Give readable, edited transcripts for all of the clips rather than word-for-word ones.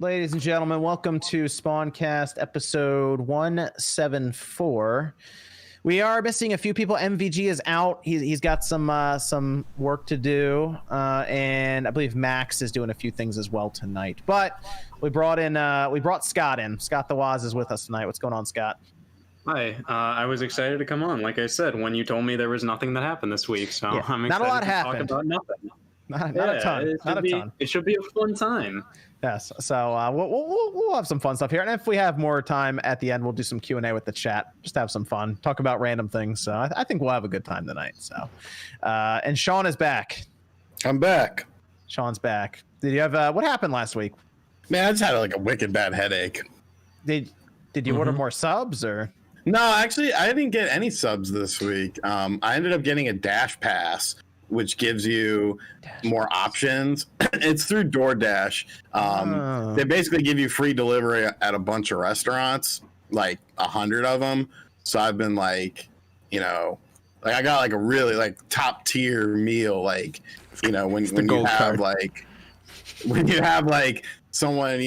Ladies and gentlemen, welcome to SpawnCast episode 174. We are missing a few people. MVG is out. He's got some work to do, and I believe Max is doing a few things as well tonight. But we brought Scott in. Scott the Waz is with us tonight. What's going on, Scott? Hi, I was excited to come on. Like I said, when you told me there was nothing that happened this week, so yeah, I'm excited not a lot to happened. talk about nothing. Not a ton. It should be a fun time. Yes, so we'll have some fun stuff here, and if we have more time at the end, we'll do some Q&A with the chat. Just have some fun, talk about random things. So I think we'll have a good time tonight. So, and Sean is back. I'm back. Sean's back. Did you have what happened last week? Man, I just had like a wicked bad headache. Did you order more subs or? No, actually, I didn't get any subs this week. I ended up getting a Dash Pass, which gives you more options. It's through DoorDash. They basically give you free delivery at a bunch of restaurants, like 100 of them. So I've been like, I got like a really like top tier meal. Like, when you have like someone,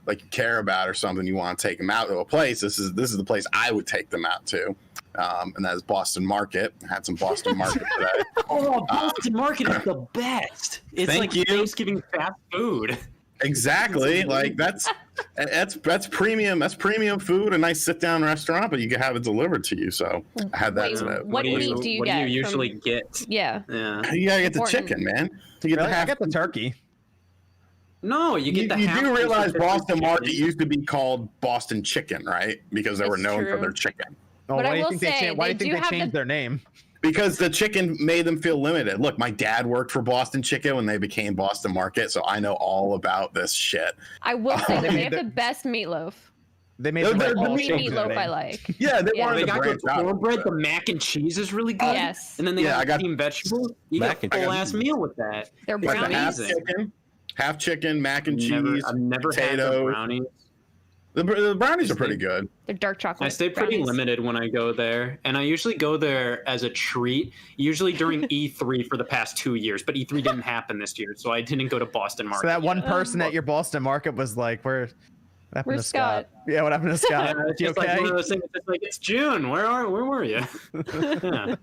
like you care about or something, you want to take them out to a place. This is the place I would take them out to. And that is Boston Market. I had some Boston Market today. Oh, Boston Market is the best. It's like Thanksgiving fast food. Exactly. Like that's premium. That's premium food, a nice sit down restaurant, but you can have it delivered to you. So I had that today. What meat do you get? What do you usually get? Yeah. You gotta get the chicken, man. You get I get the turkey. No, you get the. You do realize Boston Market used to be called Boston Chicken, right? Because they were known for their chicken. Oh, why do you think they changed their name? Because the chicken made them feel limited. Look, my dad worked for Boston Chicken when they became Boston Market, so I know all about this shit. I will say that they have the best meatloaf. They made the meatloaf I like. Yeah, they got the cornbread. The mac and cheese is really good. Yes. And then they got team vegetables. You got a full-ass meal with that. They're brownies. Half chicken, mac and cheese, I've never had the brownies. The brownies are pretty good. They're dark chocolate. I stay pretty limited when I go there, and I usually go there as a treat, usually during E3 for the past 2 years, but E3 didn't happen this year, so I didn't go to Boston Market. So that one person at your Boston Market was like, what happened to Scott? Yeah, what happened to Scott? It's just like one of those things, it's like, it's June, where were you? Yeah.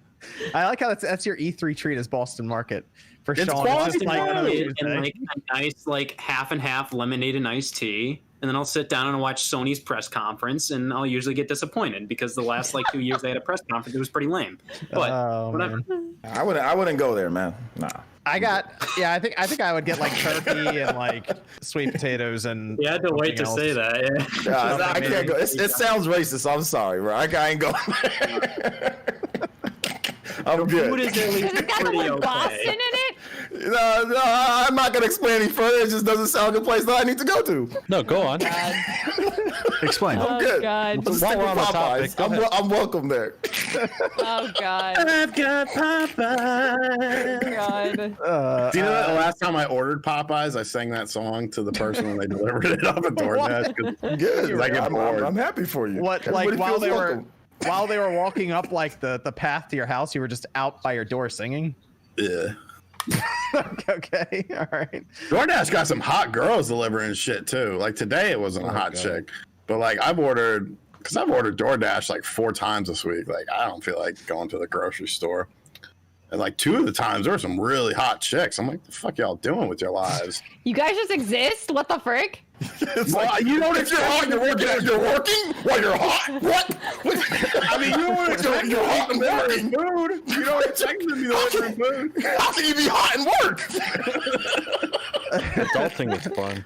I like how that's your E3 treat is Boston Market. For it's Sean, Boston Market and like a nice like half and half lemonade and iced tea. And then I'll sit down and watch Sony's press conference, and I'll usually get disappointed because the last like 2 years they had a press conference, it was pretty lame. But whatever. Man. I wouldn't go there, man. Nah. I think I would get like turkey and like sweet potatoes and. You had to wait to say that. Yeah, I can't go. It sounds racist. I'm sorry, bro. I ain't going there. I'm good. Does it got the word Boston in it? No, I'm not gonna explain any further. It just doesn't sound like a place that I need to go to. No, go on. Explain. I'm good. God. While we're on the topic, I'm welcome there. Oh God. I've got Popeyes. God. Do you know that the last time I ordered Popeyes, I sang that song to the person when they delivered it off a DoorDash? Good. I get bored. I'm happy for you. What, Everybody like while they were walking up like the path to your house, you were just out by your door singing? Yeah. Okay, all right. DoorDash got some hot girls delivering shit too. Like today, it wasn't a hot chick, but like I've ordered DoorDash like 4 times this week. Like I don't feel like going to the grocery store. And like 2 of the times there were some really hot chicks. I'm like, the fuck y'all doing with your lives? You guys just exist? What the frick? It's like, you know, if you're hot, you're working. While you're hot, what? I mean, you don't expect you're hot and working food. You don't expect to be delivering food. How can you be hot and work? Adulting is fun.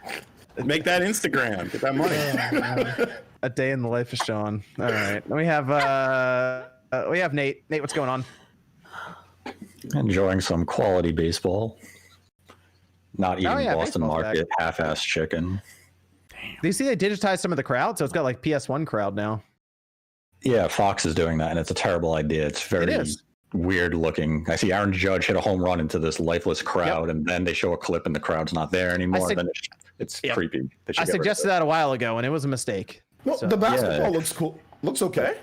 Make that Instagram. Get that money. A day in the life of Sean. All right. We have Nate. Nate, what's going on? Enjoying some quality baseball. Not eating Boston Market half-ass chicken. Do you see they digitized some of the crowd? So it's got like PS1 crowd now. Yeah, Fox is doing that, and it's a terrible idea. It's very weird looking. I see Aaron Judge hit a home run into this lifeless crowd, and then they show a clip and the crowd's not there anymore. Then it's creepy. I suggested that a while ago, and it was a mistake. No, the basketball looks cool. Looks okay.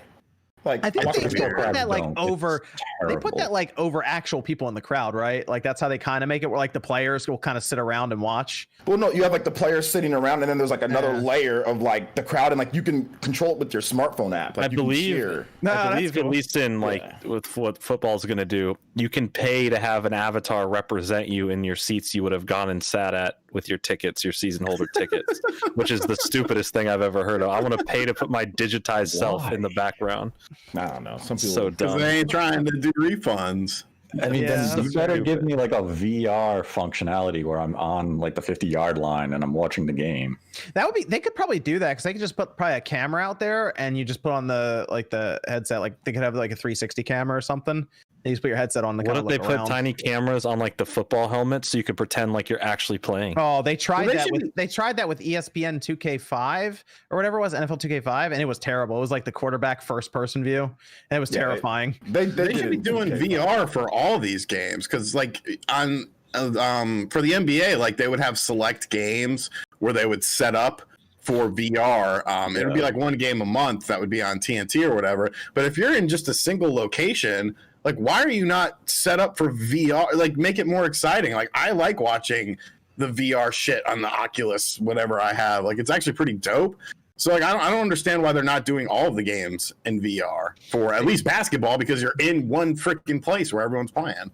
Like, I think watch they the put crowd that like don't. over. They put terrible. that like over actual people in the crowd, right? Like that's how they kind of make it where like the players will kind of sit around and watch. Well, no, you have like the players sitting around, and then there's like another Yeah. layer of like the crowd, and like you can control it with your smartphone app. Like, I you can believe- cheer. I believe that's cool. at least in like with what football's going to do, you can pay to have an avatar represent you in your seats you would have gone and sat at with your tickets, your season holder tickets, which is the stupidest thing I've ever heard of. I want to pay to put my digitized self in the background. I don't know. Some people. So Because dumb. they ain't trying to do refunds. I mean, Yeah, then you that's better stupid. give me like a VR functionality where I'm on like the 50-yard line and I'm watching the game. That would be. They could probably do that because they could just put probably a camera out there and you just put on the headset. Like they could have like a 360 camera or something. You just put your headset on. What if they put tiny cameras on like the football helmets so you could pretend like you're actually playing? Oh, they tried Well, they that should with be- they tried that with ESPN 2K5 or whatever it was, NFL 2K5, and it was terrible. It was like the quarterback first person view, and it was terrifying. They They should be doing VR for all these games because, like, on for the NBA, like they would have select games where they would set up for VR. It would be like one game a month that would be on TNT or whatever. But if you're in just a single location, like, why are you not set up for VR? Like, make it more exciting. Like, I like watching the VR shit on the Oculus, whatever I have. Like, it's actually pretty dope. So, like, I don't understand why they're not doing all of the games in VR for at least basketball because you're in one freaking place where everyone's playing.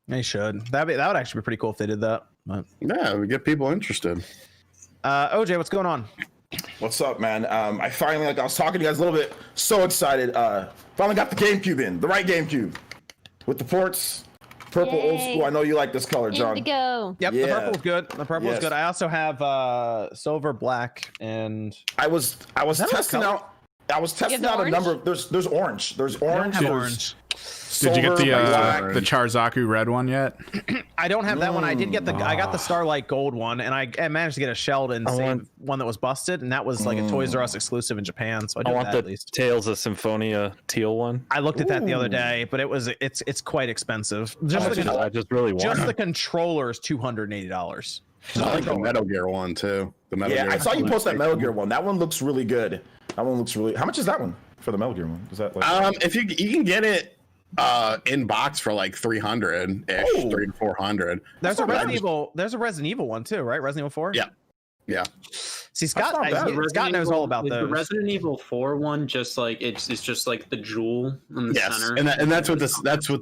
They should. That would actually be pretty cool if they did that. But Yeah, we get people interested. OJ, what's going on? What's up, man? I finally, like I was talking to you guys a little bit, so excited. Finally got the GameCube in, the right GameCube. With the ports, purple old Yay. school. I know you like this color, John. Indigo. Yep, the Yeah. purple's good. The purple's Yes. good. I also have silver, black, and I was that what testing color? out. I was testing the out a orange? number of There's orange. orange. Did you get the black. the Charzaku red one yet? I don't have that one. I did get I got the Starlight Gold one, and I managed to get a Sheldon save one that was busted, and that was like a Toys R Us exclusive in Japan. So I I did want that the at least. Tales of Symphonia teal one. I looked at that the other day, but it's quite expensive. Just I just really want just it. the controller is $280. I like the Metal Gear one too. The Metal Yeah, Gear I saw you one. post that Metal Gear one. That one looks really good. That one looks really. How much is that one for the Metal Gear one? Is that like? If you can get it in box for like 300 ish, 300 to 400. There's a not bad. Resident Evil. There's a Resident Evil one too, right? Resident Evil 4. Yeah. Yeah. See, Scott, not bad. Scott knows all about is those. The Resident Evil 4 one just like it's just like the jewel in the Yes, center. and that's what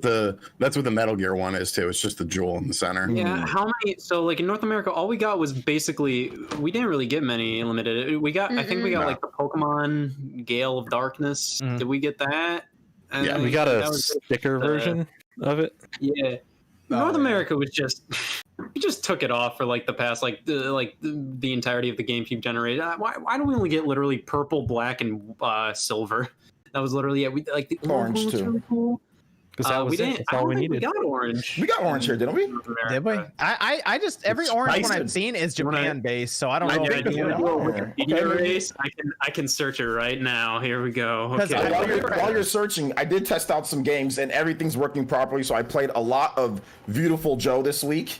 the Metal Gear one is too. It's just the jewel in the center. Yeah, how many? So like in North America, all we got was basically we didn't really get many limited. We got I think we got No. like the Pokemon Gale of Darkness. Mhm. Did we get that? And Yeah, We got that a was it. sticker version of it. Yeah. North America was just we just took it off for like the past the entirety of the GameCube generation. Why do we only get literally purple, black, and silver? That was literally it. We like the Orange, was too. really cool. Because that was we it. didn't. That's I all don't we think needed. we got orange. We got orange here, didn't we? North America. Did we? I just every It's orange one spicy. I've seen is You wanna- Japan based, so I don't I know. think if it's it's You Yeah. wanna do a Okay, Wikipedia maybe. race? I can search it right now. Here we go. 'Cause Okay. While you're searching, I did test out some games and everything's working properly. So I played a lot of Beautiful Joe this week.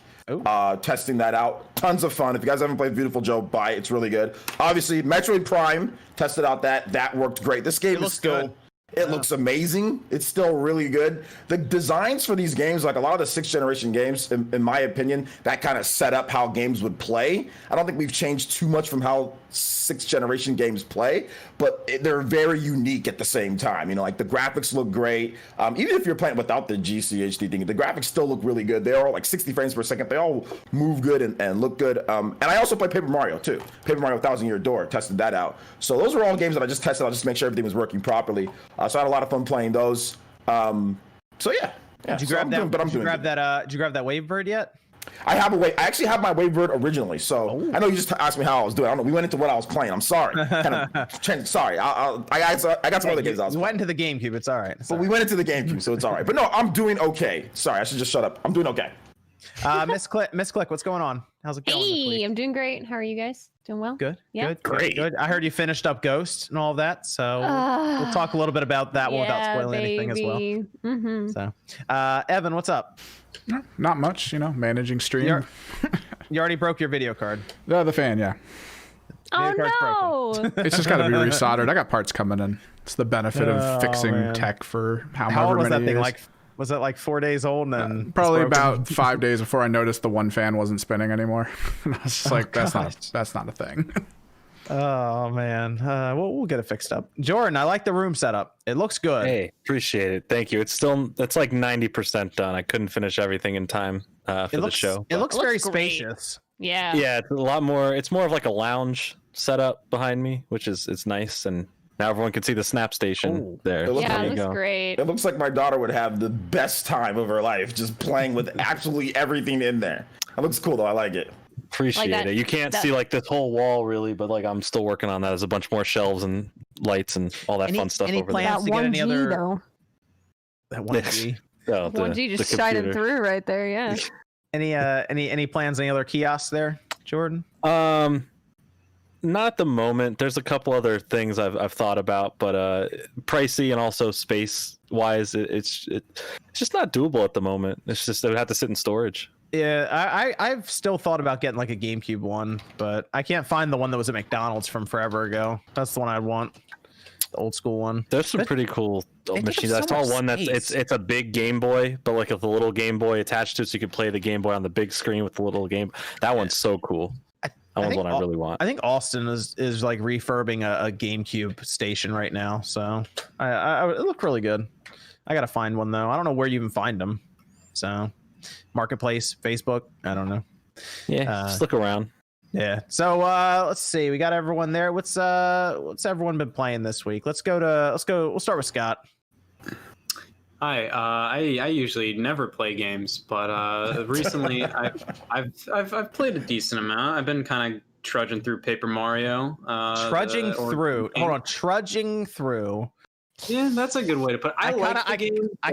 Testing that out. Tons of fun. If you guys haven't played Beautiful Joe, buy it. It's really good. Obviously, Metroid Prime, tested out that worked great. This game is looks still. good. It looks amazing. It's still really good. The designs for these games, like a lot of the 6th generation games, in my opinion, that kind of set up how games would play. I don't think we've changed too much from how 6th generation games play, but they're very unique at the same time. You know, like the graphics look great. Even if you're playing without the GCHD thing, the graphics still look really good. They're all like 60 frames per second. They all move good and look good. And I also play Paper Mario too. Paper Mario 1000 Year Door, tested that out. So those are all games that I just tested out just to make sure everything was working properly. So I had a lot of fun playing those. So yeah. Did you So grab I'm that? doing- but I'm Did you doing grab good. that? Did you grab that Wavebird yet? I actually have my Wavebird originally, so I know you just asked me how I was doing. I don't know. We went into what I was playing. I'm sorry. Sorry. I got some other games I was You playing. went into the GameCube. It's all right. But we went into the GameCube, so it's all right. But no, I'm doing okay. Sorry, I should just shut up. I'm doing okay. Miss Click, what's going on? How's it going? this Hey, week? I'm doing great. How are you guys? Doing well? Good. Yeah. Good. Great. Good. I heard you finished up Ghost and all of that, so we'll talk a little bit about that one without spoiling anything as well. Mm-hmm. So, Evan, what's up? Not much, managing stream. You already broke your video card. The fan, yeah. Oh no! It's just got to be resoldered. I got parts coming in. It's the benefit of fixing tech for How old was many that thing? years. Like, was it like 4 days old? And Probably about 5 days before I noticed the one fan wasn't spinning anymore. And I was just like, that's not a thing. Oh man, we'll get it fixed up. Jordan, I like the room setup. It looks good. Hey, appreciate it. Thank you. It's like 90% done. I couldn't finish everything in time for the show. It looks It very looks great. spacious. Yeah. Yeah, it's a lot more. It's more of like a lounge setup behind me, which is it's nice, and now everyone can see the snap station there. Yeah, There it you looks go. great. It looks like my daughter would have the best time of her life just playing with absolutely everything in there. It looks cool though. I like it. Appreciate Like that- it. You can't that- see like this whole wall really, but like I'm still working on that. There's a bunch more shelves and lights and all that fun stuff any over plans That to get any 1G other? though. That 1G. there. Oh, 1G just the shining computer. through right there. Yeah. Any plans? Any other kiosks there, Jordan? Not at the moment. There's a couple other things I've thought about, but pricey and also space wise, it's just not doable at the moment. It's just it would have to sit in storage. Yeah, I've still thought about getting like a GameCube one, but I can't find the one that was at McDonald's from forever ago. That's the one I'd want, the old school one. There's some pretty cool take up machines. so I saw much one that's space. it's a big Game Boy, but like with a little Game Boy attached to it, so you can play the Game Boy on the big screen with the little game. That one's so cool. That one's one I really want. I think Austin is like refurbing a GameCube station right now, so it looked really good. I gotta find one though. I don't know where you even find them. So, Marketplace, Facebook, I don't know. Yeah, just look around. Yeah. So let's see. We got everyone there. What's everyone been playing this week? We'll start with Scott. Hi. I usually never play games, but recently I've played a decent amount. I've been kind of trudging through Paper Mario. Trudging through. Yeah, that's a good way to put it. I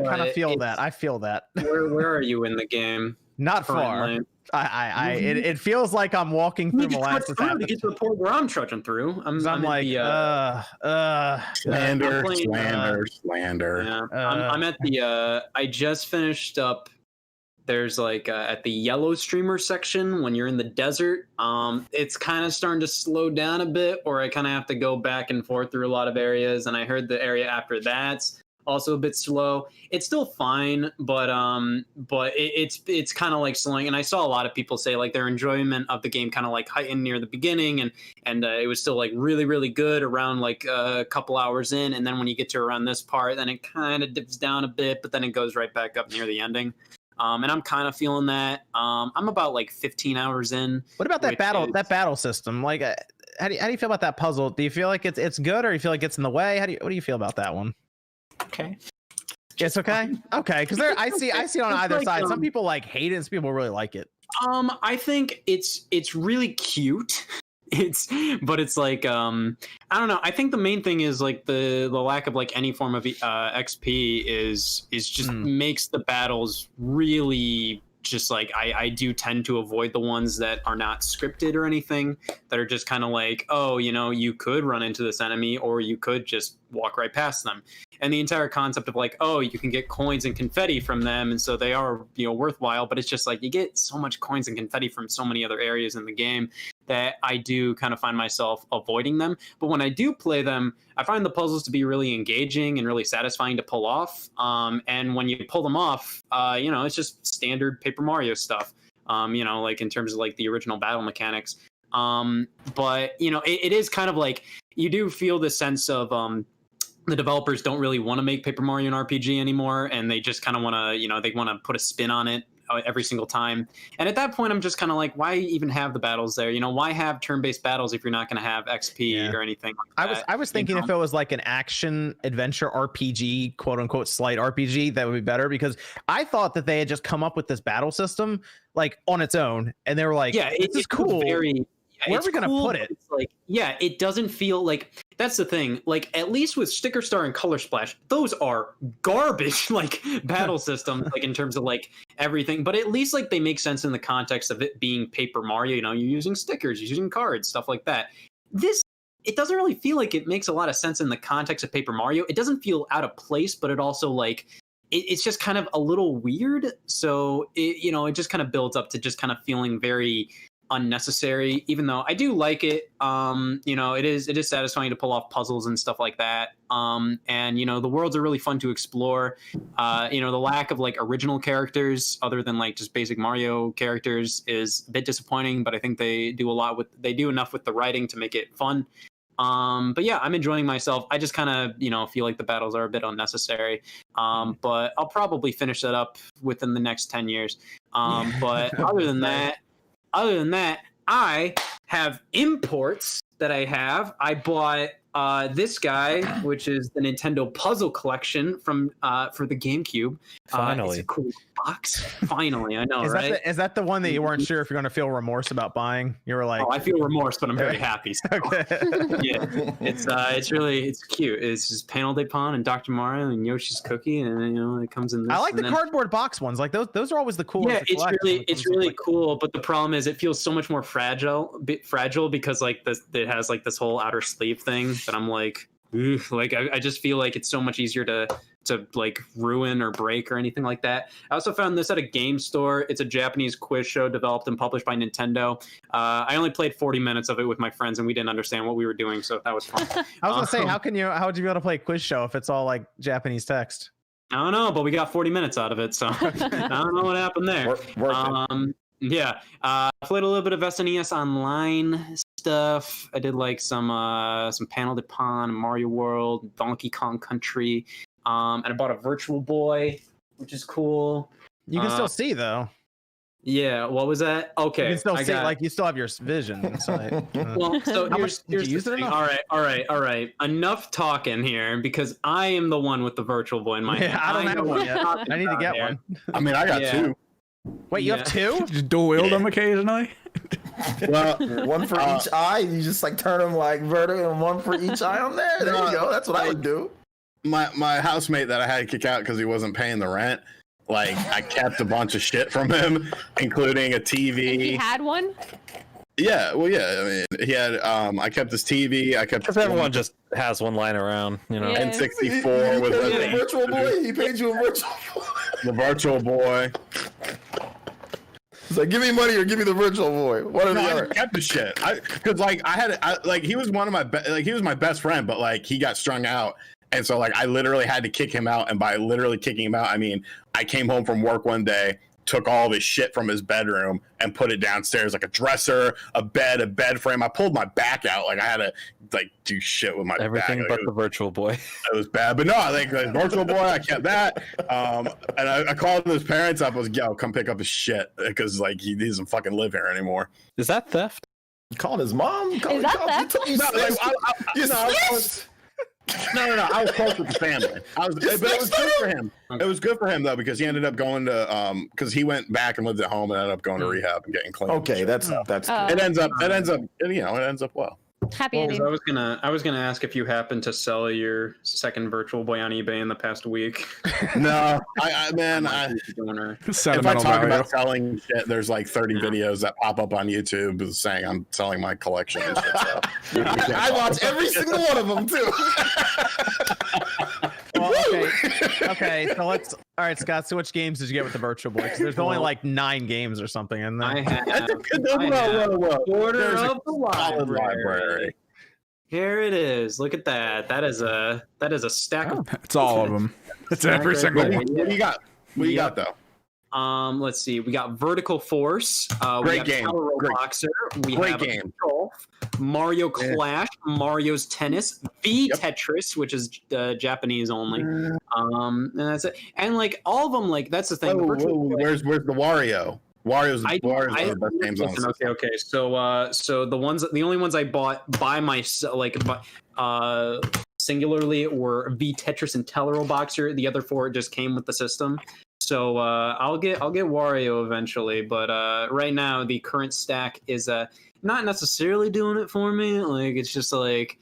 kind of feel that. I feel that. Where are you in the game? Not currently? far. It feels like I'm walking through You trudge molasses. through to get to the point where I'm trudging through. I'm like, Slander. Yeah, I'm at the. I just finished up. There's like at the yellow streamer section when you're in the desert. It's kind of starting to slow down a bit, or I kind of have to go back and forth through a lot of areas. And I heard the area after that's also a bit slow. It's still fine, but it's kind of like slowing. And I saw a lot of people say like their enjoyment of the game kind of like heightened near the beginning, and it was still like really really good around like a couple hours in, and then when you get to around this part, then it kind of dips down a bit, but then it goes right back up near the ending. And I'm kind of feeling that. I'm about like 15 hours in. What about that battle system? Like, how do you feel about that puzzle? Do you feel like it's good, or do you feel like it's in the way? What do you feel about that one? Okay. It's okay. Okay, because I see it on either like, side. Some people like hate it, and some people really like it. I think it's really cute. But it's like I don't know. I think the main thing is like the lack of like any form of XP is just makes the battles really just like I do tend to avoid the ones that are not scripted or anything, that are just kind of like, oh, you could run into this enemy or you could just walk right past them. And the entire concept of like, oh, you can get coins and confetti from them, and so they are worthwhile, but it's just like you get so much coins and confetti from so many other areas in the game that I do kind of find myself avoiding them. But when I do play them, I find the puzzles to be really engaging and really satisfying to pull off. And when you pull them off, it's just standard Paper Mario stuff, like in terms of like the original battle mechanics. But, it is kind of like you do feel the sense of the developers don't really want to make Paper Mario an RPG anymore. And they just kind of want to, they want to put a spin on it every single time. And at that point, I'm just kind of like, why even have the battles there? Why have turn-based battles if you're not going to have XP or anything like that? I was thinking if it was like an action adventure RPG, quote unquote slight RPG, that would be better, because I thought that they had just come up with this battle system like on its own, and they were like, yeah, this is cool. Where are we going to put it? It's like, yeah, it doesn't feel like, that's the thing. Like, at least with Sticker Star and Color Splash, those are garbage, like, battle systems, like, in terms of, like, everything. But at least, like, they make sense in the context of it being Paper Mario. You're using stickers, you're using cards, stuff like that. It doesn't really feel like it makes a lot of sense in the context of Paper Mario. It doesn't feel out of place, but it also, like, it's just kind of a little weird. So, it just kind of builds up to just kind of feeling very unnecessary, even though I do like it. It is satisfying to pull off puzzles and stuff like that. And the worlds are really fun to explore. The lack of like original characters other than like just basic Mario characters is a bit disappointing, but I think they do enough with the writing to make it fun. But yeah, I'm enjoying myself. I just kind of, feel like the battles are a bit unnecessary. But I'll probably finish that up within the next 10 years. But other than that, I have imports that I have. I bought this guy, which is the Nintendo Puzzle Collection for the GameCube. Finally. It's a cool box. Finally, I know, Is right? Is that the one that you weren't sure if you're going to feel remorse about buying? You were like, I feel remorse, but I'm very happy. So. Okay. Yeah, it's cute. It's just Panel de Pon and Dr. Mario and Yoshi's Cookie, and it comes in this. I like the cardboard box ones. Like those are always the cool ones. Yeah, it's really cool. But the problem is, it feels so much more fragile because like it has like this whole outer sleeve thing that I'm like, oof, like I just feel like it's so much easier to like ruin or break or anything like that. I also found this at a game store. It's a Japanese quiz show developed and published by Nintendo. I only played 40 minutes of it with my friends and we didn't understand what we were doing, so that was fun. I was gonna say, how would you be able to play a quiz show if it's all like Japanese text? I don't know, but we got 40 minutes out of it, so I don't know what happened there. Yeah, I played a little bit of SNES Online stuff. I did like some Panel de Pon, Mario World, Donkey Kong Country, and I bought a Virtual Boy, which is cool. You can still see though. Yeah, what was that? Okay, you can still see, like you still have your vision inside. Well, so here's the thing. All right. Enough talking here because I am the one with the Virtual Boy in my hand. I don't have one yet. I need to get one. I mean, I got two. Wait, you have two? Just dual wield them occasionally? Well, one for each eye. You just like turn them like vertical and one for each eye on there. There you go. That's what I would do. My housemate that I had to kick out because he wasn't paying the rent. Like I kept a bunch of shit from him, including a TV. He had one? Yeah, well, yeah. I mean, he had. I kept his TV. I kept. Because everyone just has one lying around, Yeah. N64 with the Virtual Boy. He paid you a Virtual Boy. The Virtual Boy. It's like, give me money or give me the Virtual Boy. One or the other. I kept the shit. Because he was one of my he was my best friend, but like he got strung out. And so like I literally had to kick him out, and by literally kicking him out, I mean I came home from work one day, took all of his shit from his bedroom and put it downstairs, like a dresser, a bed frame. I pulled my back out, like I had to like do shit with my everything back. but the Virtual Boy. It was bad, but no, I think the Virtual Boy, I kept that. And I called his parents up. I was like, yo, come pick up his shit because like he doesn't fucking live here anymore. Is that theft? You called his mom? Is that theft? No. I was close with the family. But it was good for him. It was good for him though because he ended up going to because he went back and lived at home and ended up going to rehab and getting clean. Okay, that's it ends up well. Happy ending. I was gonna ask if you happened to sell your second Virtual Boy on eBay in the past week. No, if I talk about selling shit, there's like 30 videos that pop up on YouTube saying I'm selling my collection. And shit, so. I watch every single one of them too. Well, okay. So all right, Scott. So which games did you get with the Virtual Boy? 'Cause there's only like 9 games or something in there. I have Order of the Library. Here it is. Look at that. That is a stack of. It's all of them. It's every single one. What do you got? What do you got though? Let's see. We got Vertical Force. Great game. Boxer. We Great have game. Golf, Mario Clash, Mario's Tennis, Tetris, which is Japanese only. And that's it. And like all of them, like that's the thing. Where's the Wario? Wario's one of the best games on the system. Okay. So the only ones I bought by myself, singularly, were V Tetris and Tellero Boxer. The other 4 just came with the system. So I'll get Wario eventually, but right now the current stack is not necessarily doing it for me. Like it's just like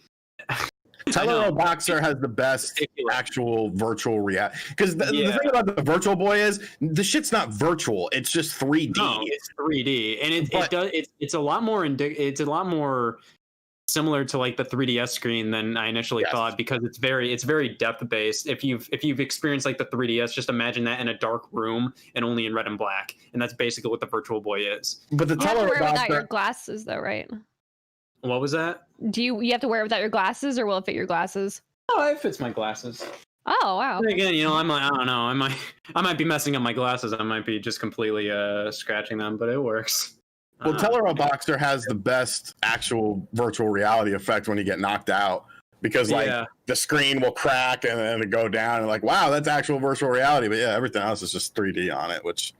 Tellero Boxer has the best actual virtual reality. Because the thing about the Virtual Boy is the shit's not virtual; it's just 3D. No, it's 3D, and it's a lot more. It's a lot more similar to like the 3DS screen than I initially thought, because it's very depth based. If you've experienced like the 3DS, just imagine that in a dark room and only in red and black, and that's basically what the Virtual Boy is. But the You have to wear it without your Teleroboxer, glasses, though, right? What was that? Do you have to wear it without your glasses, or will it fit your glasses? Oh, it fits my glasses. Oh wow. But again, I don't know. I might be messing up my glasses. I might be just completely scratching them, but it works. well, Teleroboxer has the best actual virtual reality effect when you get knocked out, because like the screen will crack and then it go down and like, wow, that's actual virtual reality. But yeah, everything else is just 3D on it, which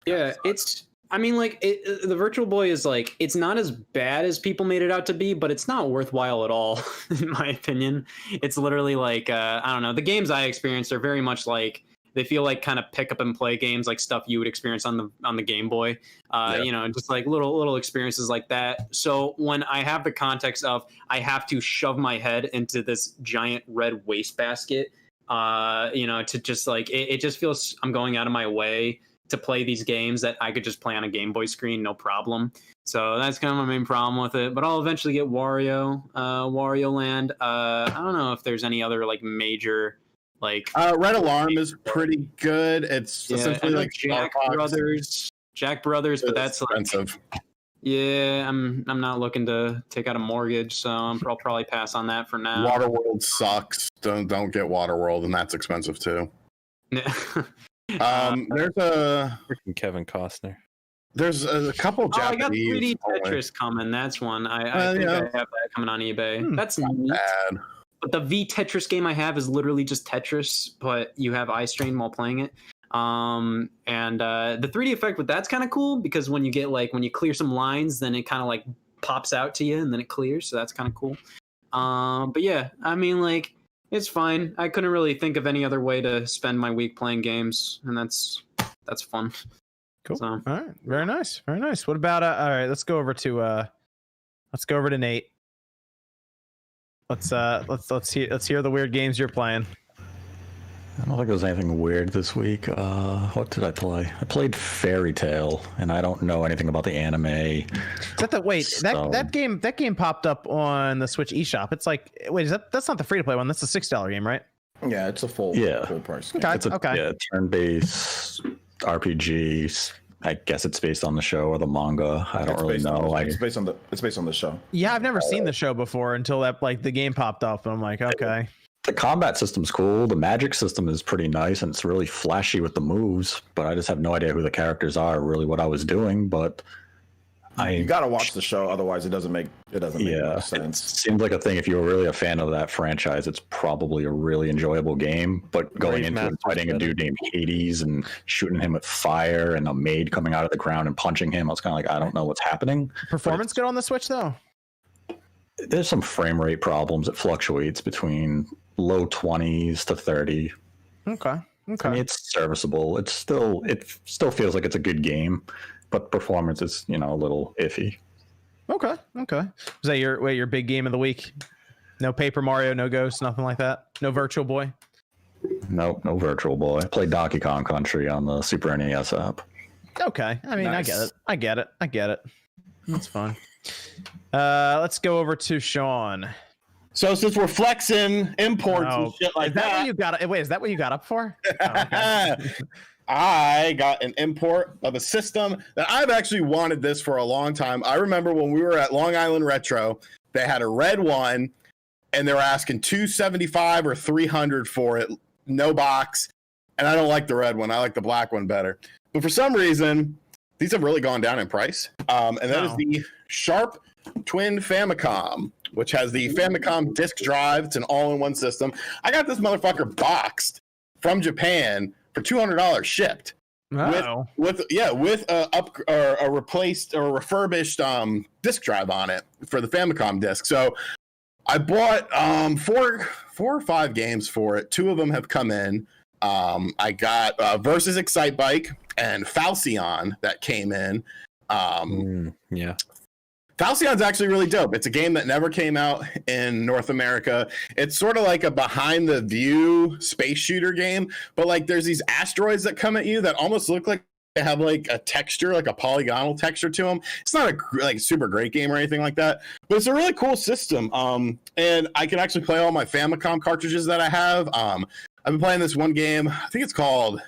it's. I mean, like the Virtual Boy is like, it's not as bad as people made it out to be, but it's not worthwhile at all, in my opinion. It's literally like I don't know. The games I experienced are very much like, they feel like kind of pick up and play games, like stuff you would experience on the Game Boy. Just like little experiences like that. So when I have the context of I have to shove my head into this giant red wastebasket, to just like it just feels I'm going out of my way to play these games that I could just play on a Game Boy screen, no problem. So that's kind of my main problem with it. But I'll eventually get Wario Land. I don't know if there's any other like major like Red Alarm is pretty good. It's essentially like Jack Brothers, but that's expensive. Like, yeah, I'm not looking to take out a mortgage, so I'll probably pass on that for now. Waterworld sucks. Don't get Waterworld, and that's expensive too. There's a freaking Kevin Costner. There's a couple Japanese. I got 3D Tetris coming. That's one. I think I have that coming on eBay. That's not bad. But the V Tetris game I have is literally just Tetris, but you have eye strain while playing it. And the 3D effect with that's kind of cool, because when you clear some lines, then it kind of like pops out to you and then it clears. So that's kind of cool. But yeah, I mean, like, it's fine. I couldn't really think of any other way to spend my week playing games, and that's fun. Cool. So. All right. Very nice. Very nice. What about all right, let's go over to Nate. Let's hear the weird games you're playing. I don't think there was anything weird this week. What did I play? I played Fairy Tail, and I don't know anything about the anime. Is that that game popped up on the Switch eShop? It's like, wait, that's not the free to play one? That's the $6 game, right? Yeah, it's a full price game. Okay. It's a turn-based RPG. I guess it's based on the show or the manga. I don't really know. It's based on the show. Yeah, I've never seen the show before until the game popped up, and I'm like, okay. The combat system's cool. The magic system is pretty nice, and it's really flashy with the moves. But I just have no idea who the characters are, really what I was doing. But you gotta watch the show, otherwise it doesn't make much sense. It seems like a thing. If you're really a fan of that franchise, it's probably a really enjoyable game. But going into it, fighting a dude named Hades and shooting him with fire and a maid coming out of the ground and punching him, I was kind of like, I don't know what's happening. Performance good on the Switch though? There's some frame rate problems. It fluctuates between low 20s to 30. Okay. I mean, it's serviceable. It still feels like it's a good game, but performance is, a little iffy. Okay. Was that your big game of the week? No Paper Mario, no Ghost, nothing like that? No Virtual Boy? No Virtual Boy. I played Donkey Kong Country on the Super NES app. Okay. I mean, nice. I get it. That's fine. Let's go over to Sean. So since we're flexing imports and shit like that, is that what you got up for? Oh, okay. I got an import of a system that I've actually wanted this for a long time. I remember when we were at Long Island Retro, they had a red one, and they were asking $275 or $300 for it, no box. And I don't like the red one; I like the black one better. But for some reason, these have really gone down in price. And that is the Sharp Twin Famicom, which has the Famicom disk drive. It's an all-in-one system. I got this motherfucker boxed from Japan for $200 shipped. Oh. With a replaced or refurbished disk drive on it for the Famicom disk. So I bought 4 or 5 games for it. 2 of them have come in. I got Versus Excite Bike and Falcyon that came in. Falcyon's actually really dope. It's a game that never came out in North America. It's sort of like a behind the view space shooter game, but like there's these asteroids that come at you that almost look like they have like a texture, like a polygonal texture to them. It's not a like super great game or anything like that, but it's a really cool system. And I can actually play all my Famicom cartridges that I have. I've been playing this one game. I think it's called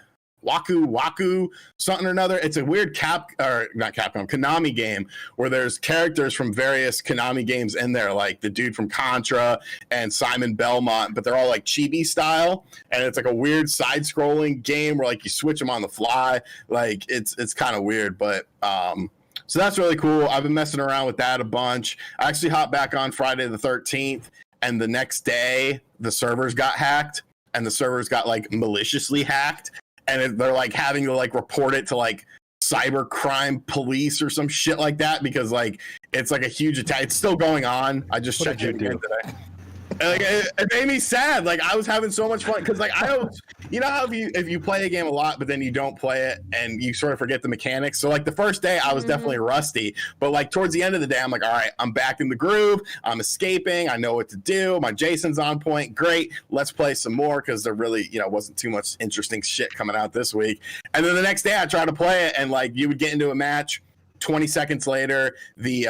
Waku something or another. It's a weird Konami game where there's characters from various Konami games in there, like the dude from Contra and Simon Belmont, but they're all like chibi style, and it's like a weird side-scrolling game where like you switch them on the fly. Like it's kind of weird, but so that's really cool. I've been messing around with that a bunch. I actually hopped back on Friday the 13th, and the next day the servers got hacked, and the servers got like maliciously hacked. And they're like having to like report it to like cyber crime police or some shit like that because like it's like a huge attack. It's still going on. I just checked it again today. And, like, it made me sad. Like I was having so much fun because like I don't, you know how if you play a game a lot but then you don't play it and you sort of forget the mechanics. So like the first day I was definitely rusty, but like towards the end of the day I'm like, all right, I'm back in the groove. I'm escaping. I know what to do. My Jason's on point. Great. Let's play some more because there really wasn't too much interesting shit coming out this week. And then the next day I tried to play it and like you would get into a match. 20 seconds later, the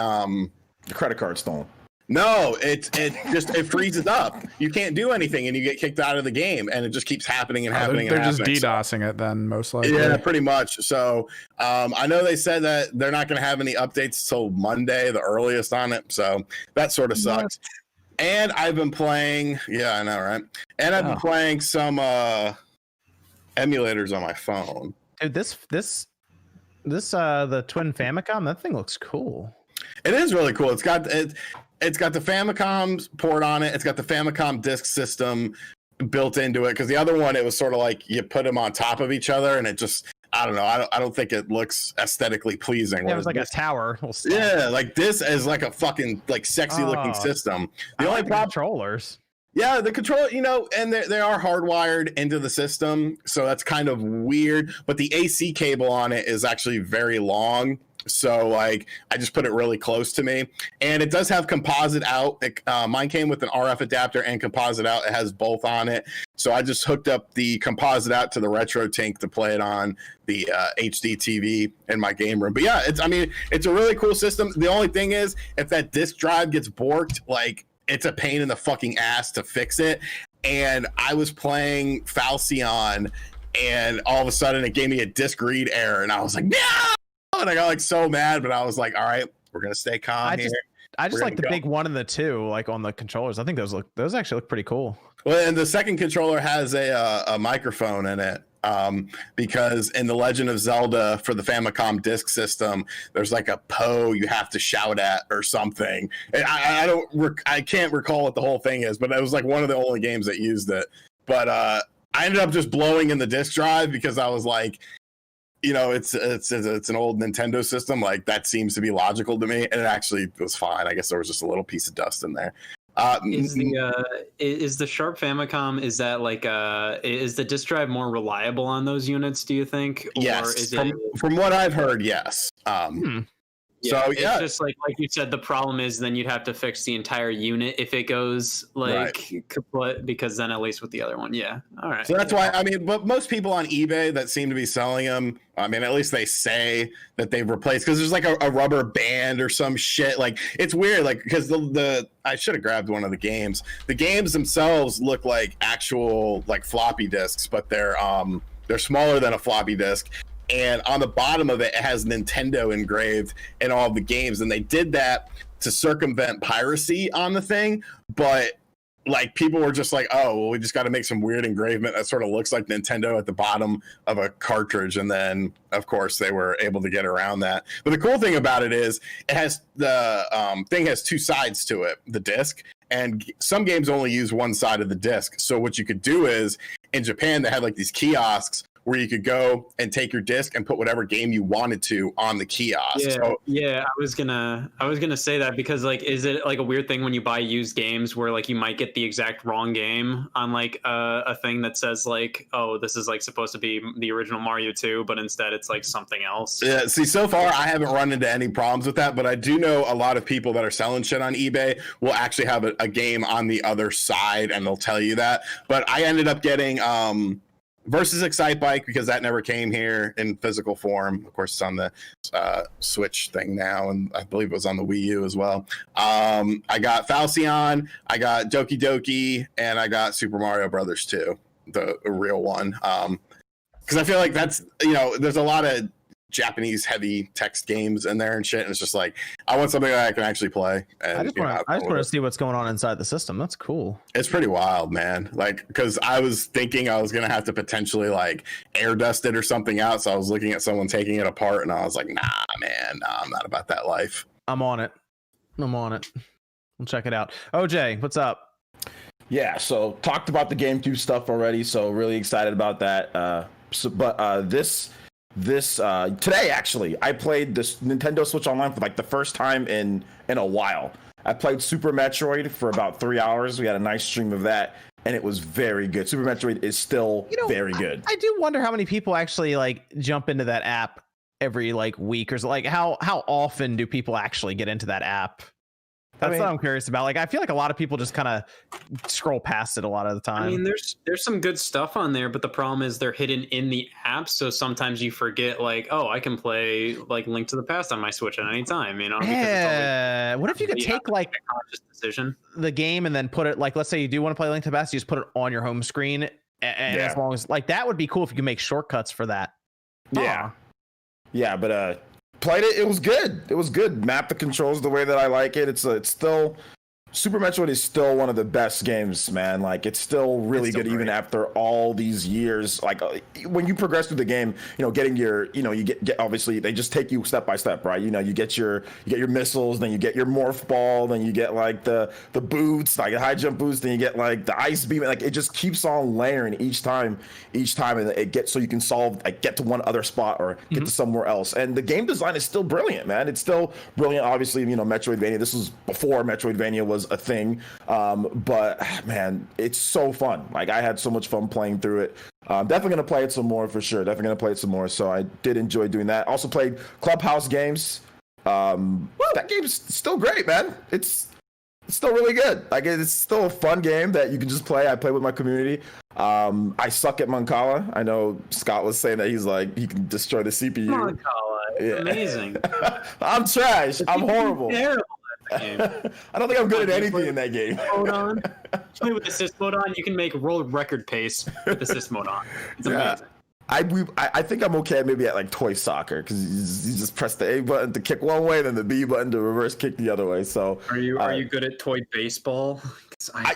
credit card stolen. No, it freezes up. You can't do anything, and you get kicked out of the game, and it just keeps happening and happening. They're just DDoSing it then, most likely. Yeah, pretty much. So I know they said that they're not going to have any updates till Monday, the earliest on it. So that sort of sucks. And I've been playing. Yeah, I know, right? And I've been playing some emulators on my phone. Dude, this the twin Famicom, that thing looks cool. It is really cool. It's got the Famicom port on it. It's got the Famicom disk system built into it because the other one, it was sort of like you put them on top of each other and it just, I don't know. I don't think it looks aesthetically pleasing. Yeah, it was like a tower. Yeah, like this is like a fucking like sexy looking system. The only problem, controllers. Yeah, the controller, and they are hardwired into the system, so that's kind of weird. But the AC cable on it is actually very long. So like I just put it really close to me, and it does have composite out. Mine came with an RF adapter and composite out. It has both on it. So I just hooked up the composite out to the retro tank to play it on the HD TV in my game room. But yeah, it's a really cool system. The only thing is if that disk drive gets borked, like it's a pain in the fucking ass to fix it. And I was playing Falcon, and all of a sudden it gave me a disk read error, and I was like, no! And I got like so mad, but I was like, all right, we're gonna stay calm here. I just like the big 1 and the 2, like on the controllers. I think those actually look pretty cool. Well, and the second controller has a microphone in it, because in the Legend of Zelda for the Famicom disk system, there's like a Poe you have to shout at or something. And I can't recall what the whole thing is, but it was like one of the only games that used it. But I ended up just blowing in the disk drive because I was like, it's an old Nintendo system. Like that seems to be logical to me, and it actually was fine. I guess there was just a little piece of dust in there. Is the Sharp Famicom, is that like is the disk drive more reliable on those units, do you think? Yes, or is from what I've heard, yes. Yeah, so yeah, it's just like you said, the problem is then you'd have to fix the entire unit if it goes like kaput, because then at least with the other one, yeah. All right. So that's why, but most people on eBay that seem to be selling them, at least they say that they've replaced, because there's like a rubber band or some shit. Like it's weird, like because the I should have grabbed one of the games. The games themselves look like actual like floppy disks, but they're smaller than a floppy disk. And on the bottom of it, it has Nintendo engraved in all of the games. And they did that to circumvent piracy on the thing. But like people were just like, oh, well, we just got to make some weird engravement that sort of looks like Nintendo at the bottom of a cartridge. And then, of course, they were able to get around that. But the cool thing about it is it has the thing has two sides to it, the disc. And some games only use one side of the disc. So what you could do is in Japan, they had like these kiosks where you could go and take your disc and put whatever game you wanted to on the kiosk. Yeah, I was gonna say that, because like, is it like a weird thing when you buy used games where like you might get the exact wrong game on like a thing that says like, oh, this is like supposed to be the original Mario 2, but instead it's like something else. Yeah, see, so far I haven't run into any problems with that, but I do know a lot of people that are selling shit on eBay will actually have a game on the other side and they'll tell you that. But I ended up getting versus Excite Bike, because that never came here in physical form. Of course, it's on the Switch thing now, and I believe it was on the Wii U as well. I got Falcyon, I got Doki Doki, and I got Super Mario Brothers 2, the real one. Because I feel like that's, there's a lot of Japanese heavy text games in there and shit, and it's just like, I want something that I can actually play. And, I just want to see what's going on inside the system. That's cool. It's pretty wild, man. Like, because I was thinking I was gonna have to potentially like air dust it or something out, so I was looking at someone taking it apart, and I was like, nah, man, I'm not about that life. I'm on it. We'll check it out. OJ, what's up? Yeah, so talked about the GameCube stuff already, so really excited about that. Today actually, I played this Nintendo Switch Online for like the first time in a while. I played Super Metroid for about 3 hours. We had a nice stream of that, and it was very good. Super Metroid is still very good. I do wonder how many people actually like jump into that app every like week, or like how often do people actually get into that app? That's what I'm curious about. Like, I feel like a lot of people just kind of scroll past it a lot of the time. I mean, there's some good stuff on there, but the problem is they're hidden in the app. So sometimes you forget, like, oh, I can play like Link to the Past on my Switch at any time. Yeah. What if you could take like a conscious decision, the game, and then put it like, let's say you do want to play Link to the Past, you just put it on your home screen, and as long as like that would be cool if you could make shortcuts for that. Yeah. Yeah, but played it. It was good. It was good. Map the controls the way that I like it. It's still Super Metroid is still one of the best games, man. Like, it's still really good, even after all these years. Like, when you progress through the game, getting your, you get obviously they just take you step by step, right? You get your missiles, then you get your morph ball, then you get like the boots, like a high jump boost, then you get like the ice beam. Like, it just keeps on layering each time, and it gets so you can get to one other spot or get to somewhere else. And the game design is still brilliant, man. It's still brilliant. Obviously, Metroidvania. This was before Metroidvania was a thing, but man, it's so fun. Like, I had so much fun playing through it. Definitely gonna play it some more for sure. So I did enjoy doing that. Also played Clubhouse Games. That game's still great, man. It's still really good. Like, it's still a fun game that you can just play. I play with my community. I suck at Mancala. I know Scott was saying that he's like, he can destroy the CPU. Mancala, amazing. I'm trash. I'm horrible. Terrible. I don't think I'm good at anything in that game. Play with assist mode on, you can make world record pace with assist mode on. It's amazing. I think I'm okay maybe at like toy soccer, because you just press the A button to kick one way, then the B button to reverse kick the other way. So are you good at toy baseball?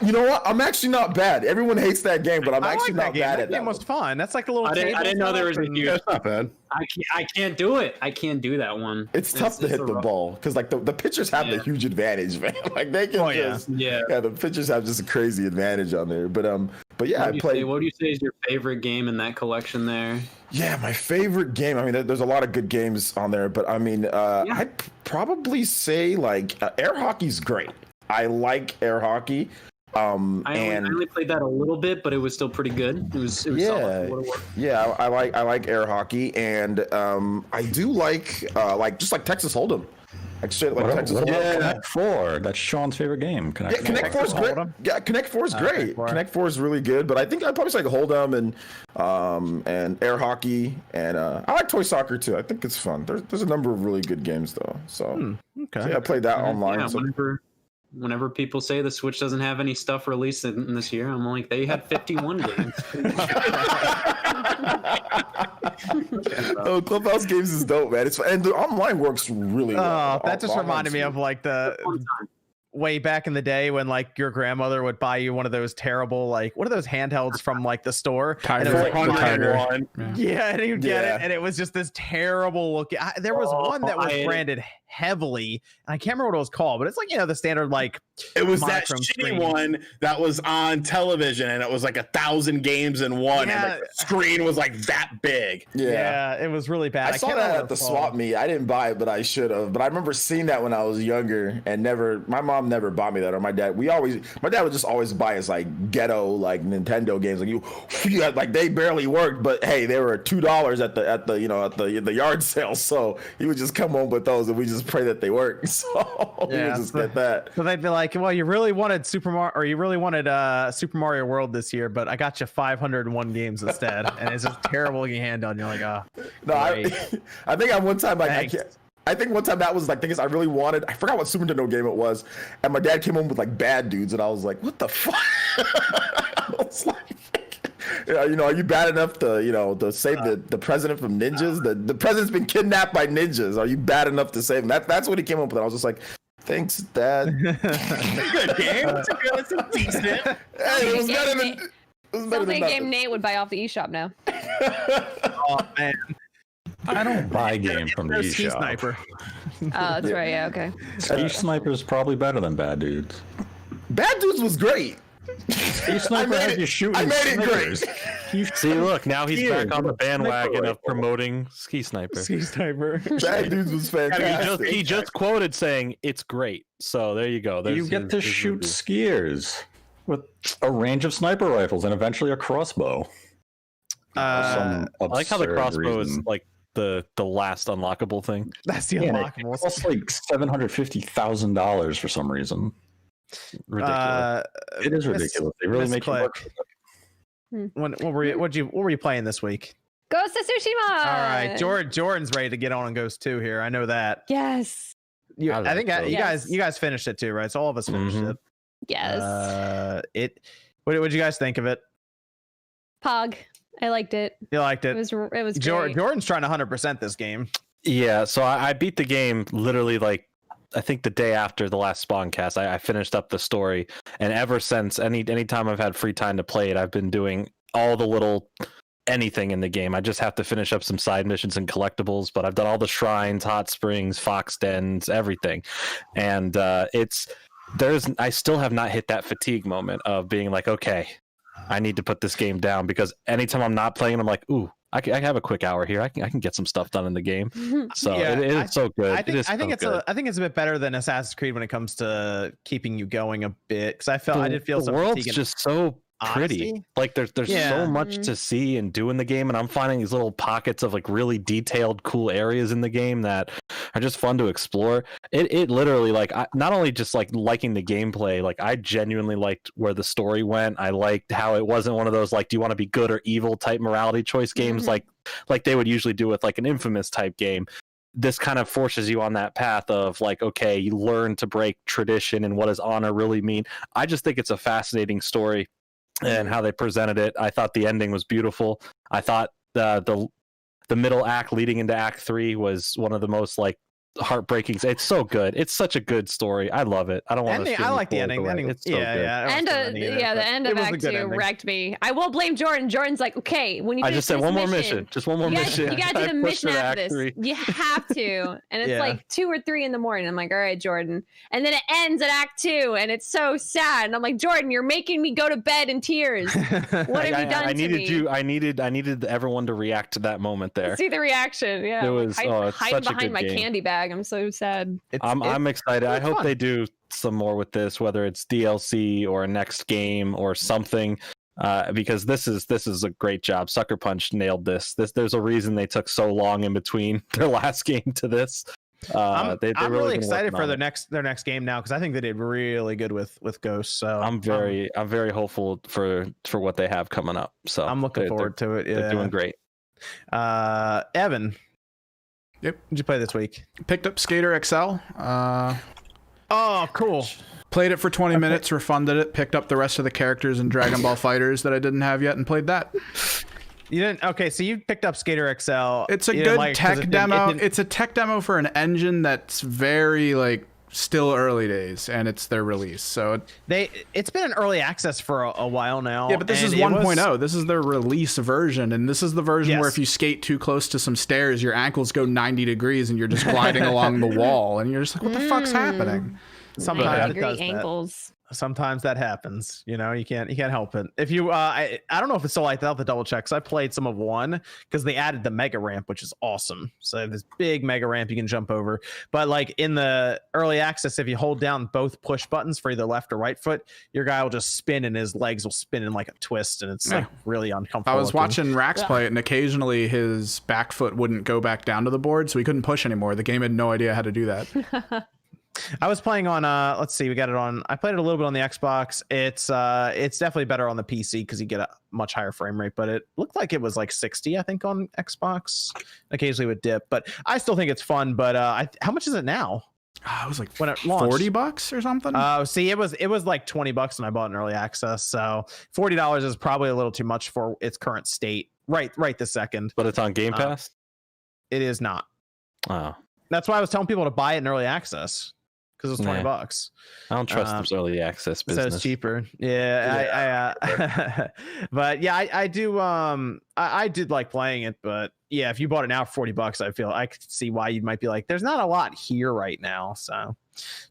You know what? I'm actually not bad. Everyone hates that game, but I'm actually not bad at that. That game was fun. That's like the little. I didn't know there was a huge. That's not bad. I can't do it. I can't do that one. It's tough to hit the ball, because like the pitchers have the huge advantage, man. Like, they can the pitchers have just a crazy advantage on there. But yeah, I played. What do you say is your favorite game in that collection there? Yeah, my favorite game. I mean, there's a lot of good games on there, but I mean, I'd probably say like air hockey's great. I like air hockey. I only played that a little bit, but it was still pretty good. It was solid for what it was. Yeah, I like air hockey, and I do like just like Texas Hold'em. Like straight like Texas Hold'em. Yeah, Connect 4. That's Sean's favorite game. Connect 4 is great. Yeah, Connect 4 is great. Connect 4 is really good, but I think I'd probably say Hold'em and air hockey, and I like toy soccer too. I think it's fun. There's a number of really good games though. So I played that online. Yeah, so. Whenever people say the Switch doesn't have any stuff released in this year, I'm like, they had 51 games. Oh, Clubhouse Games is dope, man. It's and the online works really well. Oh, that just reminded me of like the way back in the day when like your grandmother would buy you one of those terrible, like, what are those handhelds from like the store? Tiger. And it was like, Tiger. Yeah, and you get it, and it was just this terrible looking. There was one that was branded heavily, and I can't remember what it was called, but it's like, the standard like. It was that shitty one that was on television, and it was like 1,000 games in one, and like, the screen was like that big. Yeah, it was really bad. I saw that at the swap meet. I didn't buy it, but I should have. But I remember seeing that when I was younger, and my mom never bought me that, or my dad. My dad would just always buy us like ghetto like Nintendo games. Like like they barely worked, but hey, they were $2 at the yard sale. So he would just come home with those, and we just just pray that they work. So we would just get that. So they'd be like, well, you really wanted Super Mario World this year, but I got you 501 games instead, and it's a terrible looking handheld. And you're like, oh. No, I think at one time, like, I think one time that was like, I really wanted, I forgot what Super Nintendo game it was, and my dad came home with like Bad Dudes, and I was like, what the fuck? I was like, are you bad enough to save the president from ninjas? The president's been kidnapped by ninjas. Are you bad enough to save him? That's what he came up with. I was just like, thanks, Dad. Good game. It's a decent. Hey, it was better than. Something game Nate would buy off the eShop now. Oh man, I don't buy games from the eShop. Sniper. Oh, that's right. Yeah, okay. Ski Sniper is probably better than Bad Dudes. Bad Dudes was great. Ski Sniper has you shooting. I made it great. See, look, now he's back on the bandwagon of promoting Ski Sniper. Ski Sniper. Bad Dudes was fantastic. He just quoted saying it's great. So there you go. You get to shoot skiers with a range of sniper rifles and eventually a crossbow. I like how the crossbow is like the last unlockable thing. That's the unlockable. It costs like $750,000 for some reason. Ridiculous. It is ridiculous. They really make it work. What were you playing this week? Ghost of Tsushima. All right, Jordan's ready to get on Ghost 2 here. I know that. Yes. I think you guys finished it too, right? So all of us finished it. Yes. What did you guys think of it? Pog. I liked it. You liked it. It was great. Jordan's trying to 100% this game. Yeah, so I beat the game literally like I think the day after the last SpawnCast. I finished up the story, and ever since anytime I've had free time to play it, I've been doing all the little anything in the game. I just have to finish up some side missions and collectibles, but I've done all the shrines, hot springs, fox dens, everything, and I still have not hit that fatigue moment of being like, okay, I need to put this game down, because anytime I'm not playing, I'm like, ooh, I have a quick hour here. I can get some stuff done in the game. So it is so good. I think it's a bit better than Assassin's Creed when it comes to keeping you going a bit, because I did feel the world's just so pretty. Honesty? Like there's so much to see and do in the game, and I'm finding these little pockets of like really detailed, cool areas in the game that are just fun to explore. It literally, like, not only just like liking the gameplay, like I genuinely liked where the story went. I liked how it wasn't one of those like, do you want to be good or evil type morality choice games like they would usually do with like an Infamous type game. This kind of forces you on that path of like, okay, you learn to break tradition and what does honor really mean. I just think it's a fascinating story. And how they presented it, I thought the ending was beautiful. I thought the middle act leading into Act 3 was one of the most like heartbreaking. It's so good. It's such a good story. I love it. I don't want to. I like the ending. It's so good. The end of Act 2 wrecked me. I will blame Jordan. Jordan's like, okay, when you. I just said one more mission. Just one more mission. You gotta do the mission after this. 3. You have to, and it's like 2 or 3 in the morning. I'm like, all right, Jordan, and then it ends at Act 2, and it's so sad. And I'm like, Jordan, you're making me go to bed in tears. What have you done to me? I needed everyone to react to that moment there. See the reaction. Yeah, it was hiding behind my candy bag. I'm so sad. I'm excited. I hope they do some more with this, whether it's DLC or a next game or something, because this is a great job. Sucker Punch nailed this. There's a reason they took so long in between their last game to this. I'm really excited for their next game now, because I think they did really good with Ghost. So I'm very hopeful for what they have coming up. So I'm looking forward to it. They're doing great. Evan. Yep. What'd you play this week? Picked up Skater XL. Oh, cool. Played it for 20 minutes, refunded it, picked up the rest of the characters in Dragon Ball Fighters that I didn't have yet, and played that. You didn't? Okay, so you picked up Skater XL. It's a good tech demo. It's a tech demo for an engine that's very like still early days, and it's their release. So it's been an early access for a while now. Yeah, but this is 1.0. This is their release version, and this is the version where if you skate too close to some stairs, your ankles go 90 degrees and you're just gliding along the wall, and you're just like, what the fuck's happening? Sometimes it does ankles. Sometimes that happens. You know, you can't help it. If you, I don't know if it's still like that. I'll have to double check. So I played some of 1 because they added the mega ramp, which is awesome. So this big mega ramp you can jump over. But like in the early access, if you hold down both push buttons for either left or right foot, your guy will just spin and his legs will spin in like a twist, and it's like really uncomfortable. I was watching Rax play it, and occasionally his back foot wouldn't go back down to the board, so he couldn't push anymore. The game had no idea how to do that. I was playing on let's see, we got it on, I played it a little bit on the Xbox. It's definitely better on the PC because you get a much higher frame rate, but it looked like it was like 60, I think, on Xbox. Occasionally would dip, but I still think it's fun. But how much is it now? It was like when it launched, $40 or something. See, it was like $20 when I bought in early access, so $40 is probably a little too much for its current state right this second. But it's on Game Pass. It is not. Oh, that's why I was telling people to buy it in early access. Because it was $20. I don't trust this early access business. So it's cheaper. Yeah. But yeah, I do. I did like playing it, but yeah, if you bought it now for $40, I feel I could see why you might be like, there's not a lot here right now. So,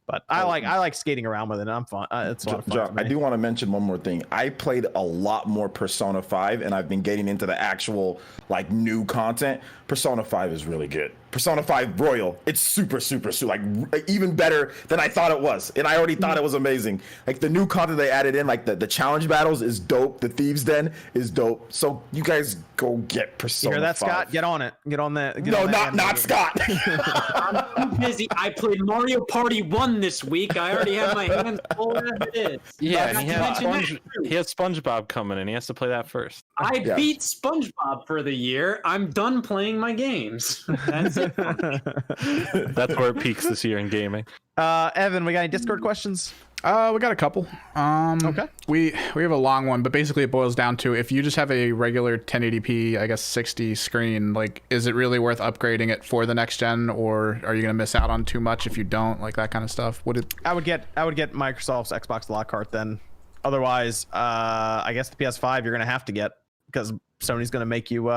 but I like skating around with it. I'm fun. It's a lot of fun. John, I do want to mention one more thing. I played a lot more Persona 5, and I've been getting into the actual like new content. Persona 5 is really good. Persona 5 Royal, it's super like even better than I thought it was, and I already thought it was amazing. Like the new content they added in, like the challenge battles is dope. The Thieves Den is dope. So you guys go get Persona. You hear that, 5. Scott? Get on it. Get on that. No, not Scott. I'm too busy. I played Mario Party 1 this week. I already have my hands full as it is. Yeah, and he has SpongeBob coming, and he has to play that first. I beat SpongeBob for the year. I'm done playing my games. That's it. That's where it peaks this year in gaming. Evan, we got any Discord questions? We got a couple. Okay. We have a long one, but basically it boils down to, if you just have a regular 1080p, I guess 60 screen, like, is it really worth upgrading it for the next gen, or are you gonna miss out on too much if you don't, like that kind of stuff? I would get Microsoft's Xbox Lockhart then. Otherwise, I guess the PS5 you're gonna have to get, because Sony's gonna make you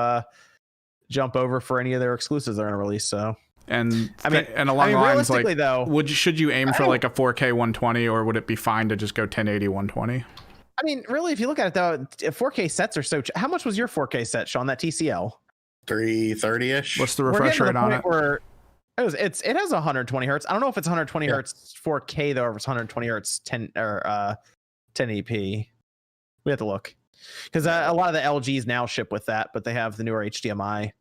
jump over for any of their exclusives they're gonna release. So. And along the lines, like, though, should you aim for like a 4K 120, or would it be fine to just go 1080 120? I mean, really, if you look at it though, 4K sets are so. How much was your 4K set, Sean? That TCL? 330ish. What's the refresh rate on it? It has 120 hertz. I don't know if it's 120 hertz 4K though, or if it's 120 hertz 1080p. We have to look, because a lot of the LGs now ship with that, but they have the newer HDMI.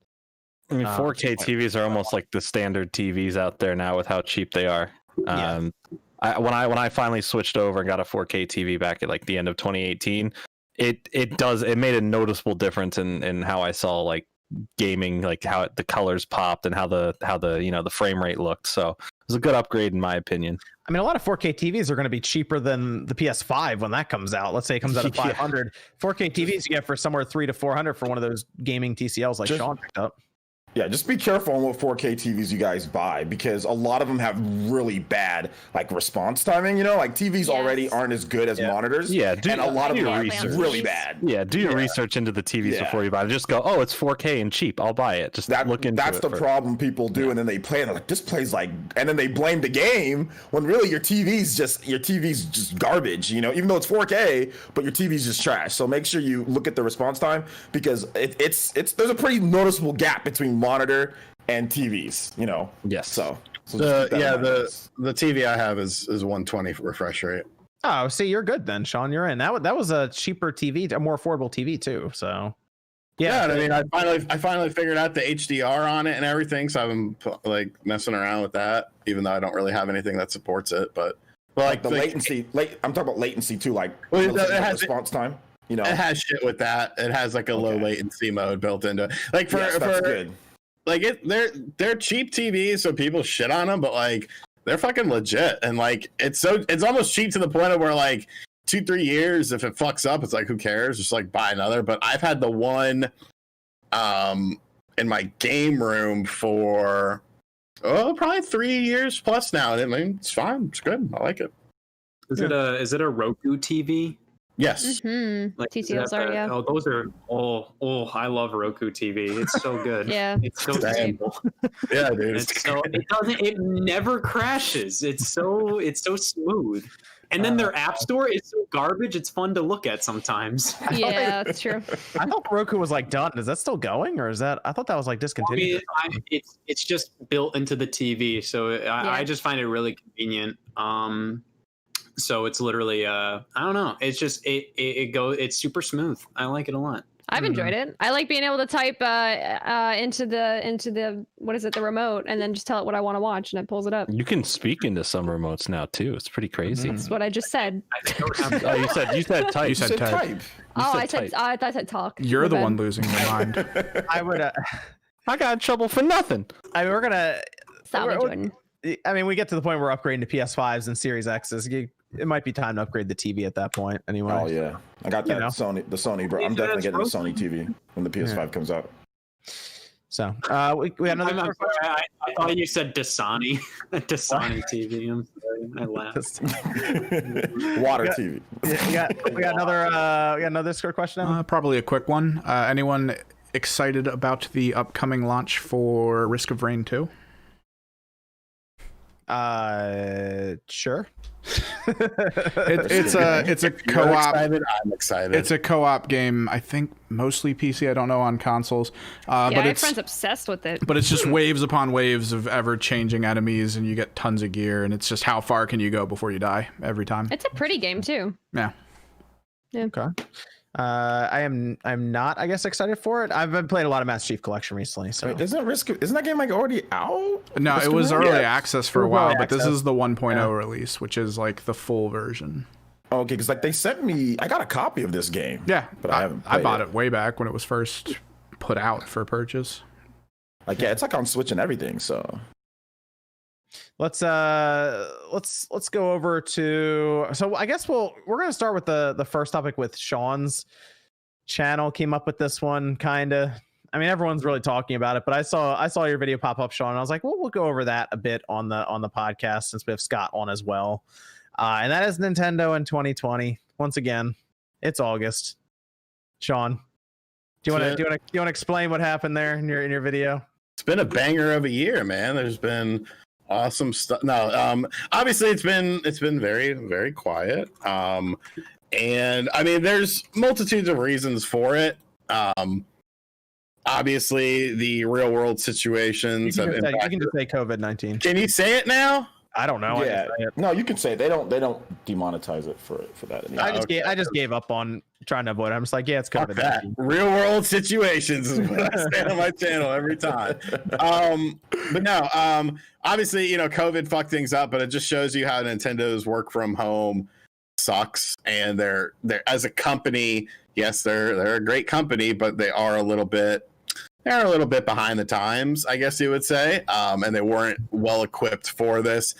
I mean, 4K TVs are almost like the standard TVs out there now with how cheap they are. When I finally switched over and got a 4K TV back at like the end of 2018, it made a noticeable difference in how I saw like gaming, like how the colors popped and how the frame rate looked. So it was a good upgrade in my opinion. I mean, a lot of 4K TVs are going to be cheaper than the PS5 when that comes out. Let's say it comes out at 500. 4K TVs you get for somewhere 300 to 400 for one of those gaming TCLs like Sean picked up. Yeah, just be careful on what 4K TVs you guys buy, because a lot of them have really bad like response timing. You know, like TVs already aren't as good as monitors. Yeah, and a lot of them are research. really bad. Yeah, do your research into the TVs before you buy it. Just go, oh, it's 4K and cheap, I'll buy it. Just look into it. That's the problem people do, and then they play and they're like, this plays like, and then they blame the game when really your TV's just garbage. You know, even though it's 4K, but your TV's just trash. So make sure you look at the response time, because it's there's a pretty noticeable gap between monitor and TVs, you know. Yes. So the TV I have is 120 refresh rate. Oh, see, you're good then, Sean. You're in. That was a cheaper TV, a more affordable TV too. So yeah, I mean, I finally figured out the HDR on it and everything, so I've been like messing around with that, even though I don't really have anything that supports it. But like the latency, I'm talking about latency too, like response time. You know, it has shit with that. It has like a low latency mode built into it. Like that's good. Like they're cheap TVs, so people shit on them, but like they're fucking legit, and like it's almost cheap to the point of where like 2-3 years, if it fucks up, it's like who cares? Just like buy another. But I've had the one in my game room for probably 3 years plus now, and I mean it's fine, it's good, I like it. Is it a Roku TV? Yes. Mm-hmm. Like, TCLs are, yeah. Oh, those are I love Roku TV. It's so good. Yeah. It's so simple. Yeah, dude. It never crashes. It's so smooth. And then their app store is so garbage, it's fun to look at sometimes. Yeah, that's true. I thought Roku was like done. Is that still going, or is that? I thought that was like discontinued. It's just built into the TV, so I just find it really convenient. So it's literally I don't know. It's just it's super smooth. I like it a lot. I've enjoyed it. I like being able to type into the what is it, the remote, and then just tell it what I want to watch, and it pulls it up. You can speak into some remotes now too. It's pretty crazy. That's what I just said. Oh, you said type. You said type. I thought I said talk. You're the one losing your mind. I would. I got in trouble for nothing. I mean, we're gonna. Stop it, Jordan. I mean, we get to the point where we're upgrading to PS5s and Series X's. It might be time to upgrade the TV at that point. Anyway. Oh yeah, I got that Sony, bro. I'm definitely getting the Sony TV when the PS5 comes out. So we had another. I thought you said Dasani. Dasani TV. I'm sorry, I laughed. Water TV. We got another Discord question. Probably a quick one. Anyone excited about the upcoming launch for Risk of Rain 2? Sure. It's a co-op. I'm excited. It's a co-op game. I think mostly PC. I don't know on consoles. But my friend's obsessed with it. But it's just waves upon waves of ever-changing enemies, and you get tons of gear. And it's just how far can you go before you die every time. It's a pretty game too. Yeah. Okay. I'm not, I guess, excited for it. I've been playing a lot of Master Chief Collection recently. So Wait, isn't that game like already out? No, Risk it was of Rain? early access for a while, but this access. is the 1.0 release, which is like the full version. Okay, because like they sent me, I got a copy of this game. Yeah, but I haven't. I bought it way back when it was first put out for purchase. Like it's like on Switch and everything. So let's go over to. So I guess we're gonna start with the first topic with Sean's channel. Came up with this one kind of. I mean, everyone's really talking about it, but I saw your video pop up, Sean, and I was like, well, we'll go over that a bit on the podcast since we have Scott on as well. And that is Nintendo in 2020. Once again, it's August. Sean, do you want to explain what happened there in your video? It's been a banger of a year, man. There's been awesome stuff. No, obviously it's been very, very quiet. And I mean, there's multitudes of reasons for it. Obviously, the real world situations have impacted. You can just say COVID-19. Can you say it now? I don't know. yeah, no, you can say it. They don't demonetize it for that. Anymore. I just gave up on trying to avoid it. I'm just like, yeah, it's COVID-19. Real world situations is what I say on my channel every time. But no, obviously, COVID fucked things up, but it just shows you how Nintendo's work from home sucks. And they're as a company, yes, they're a great company, but they are a little bit behind the times, I guess you would say. And they weren't well equipped for this.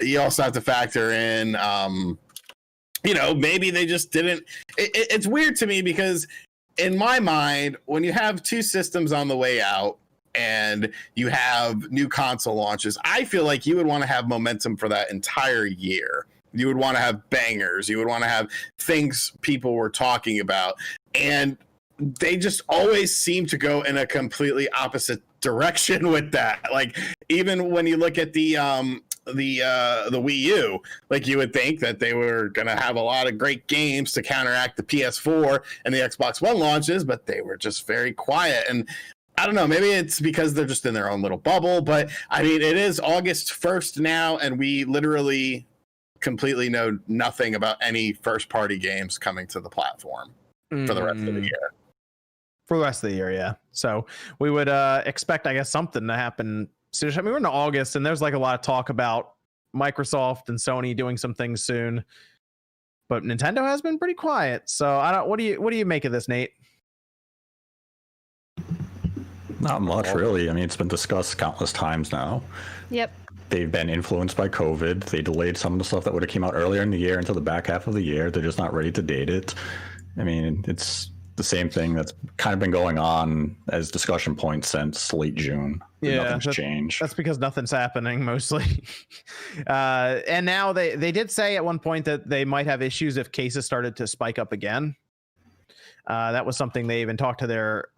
You also have to factor in, maybe they just didn't. It's weird to me because in my mind, when you have two systems on the way out and you have new console launches, I feel like you would want to have momentum for that entire year. You would want to have bangers. You would want to have things people were talking about. And they just always seem to go in a completely opposite direction with that. Like, even when you look at the Wii U, like, you would think that they were going to have a lot of great games to counteract the PS4 and the Xbox One launches, but they were just very quiet. And I don't know, maybe it's because they're just in their own little bubble, but I mean, it is August 1st now, and we literally completely know nothing about any first party games coming to the platform for the rest of the year. For the rest of the year, yeah. So we would expect, I guess, something to happen soon. I mean, we're in August, and there's like a lot of talk about Microsoft and Sony doing some things soon, but Nintendo has been pretty quiet. So I don't. What do you make of this, Nate? Not much, really. I mean, it's been discussed countless times now. Yep. They've been influenced by COVID. They delayed some of the stuff that would have came out earlier in the year until the back half of the year. They're just not ready to date it. I mean, it's the same thing that's kind of been going on as discussion points since late June. Yeah, nothing's changed. That's because nothing's happening mostly. And now they did say at one point that they might have issues if cases started to spike up again. That was something they even talked to their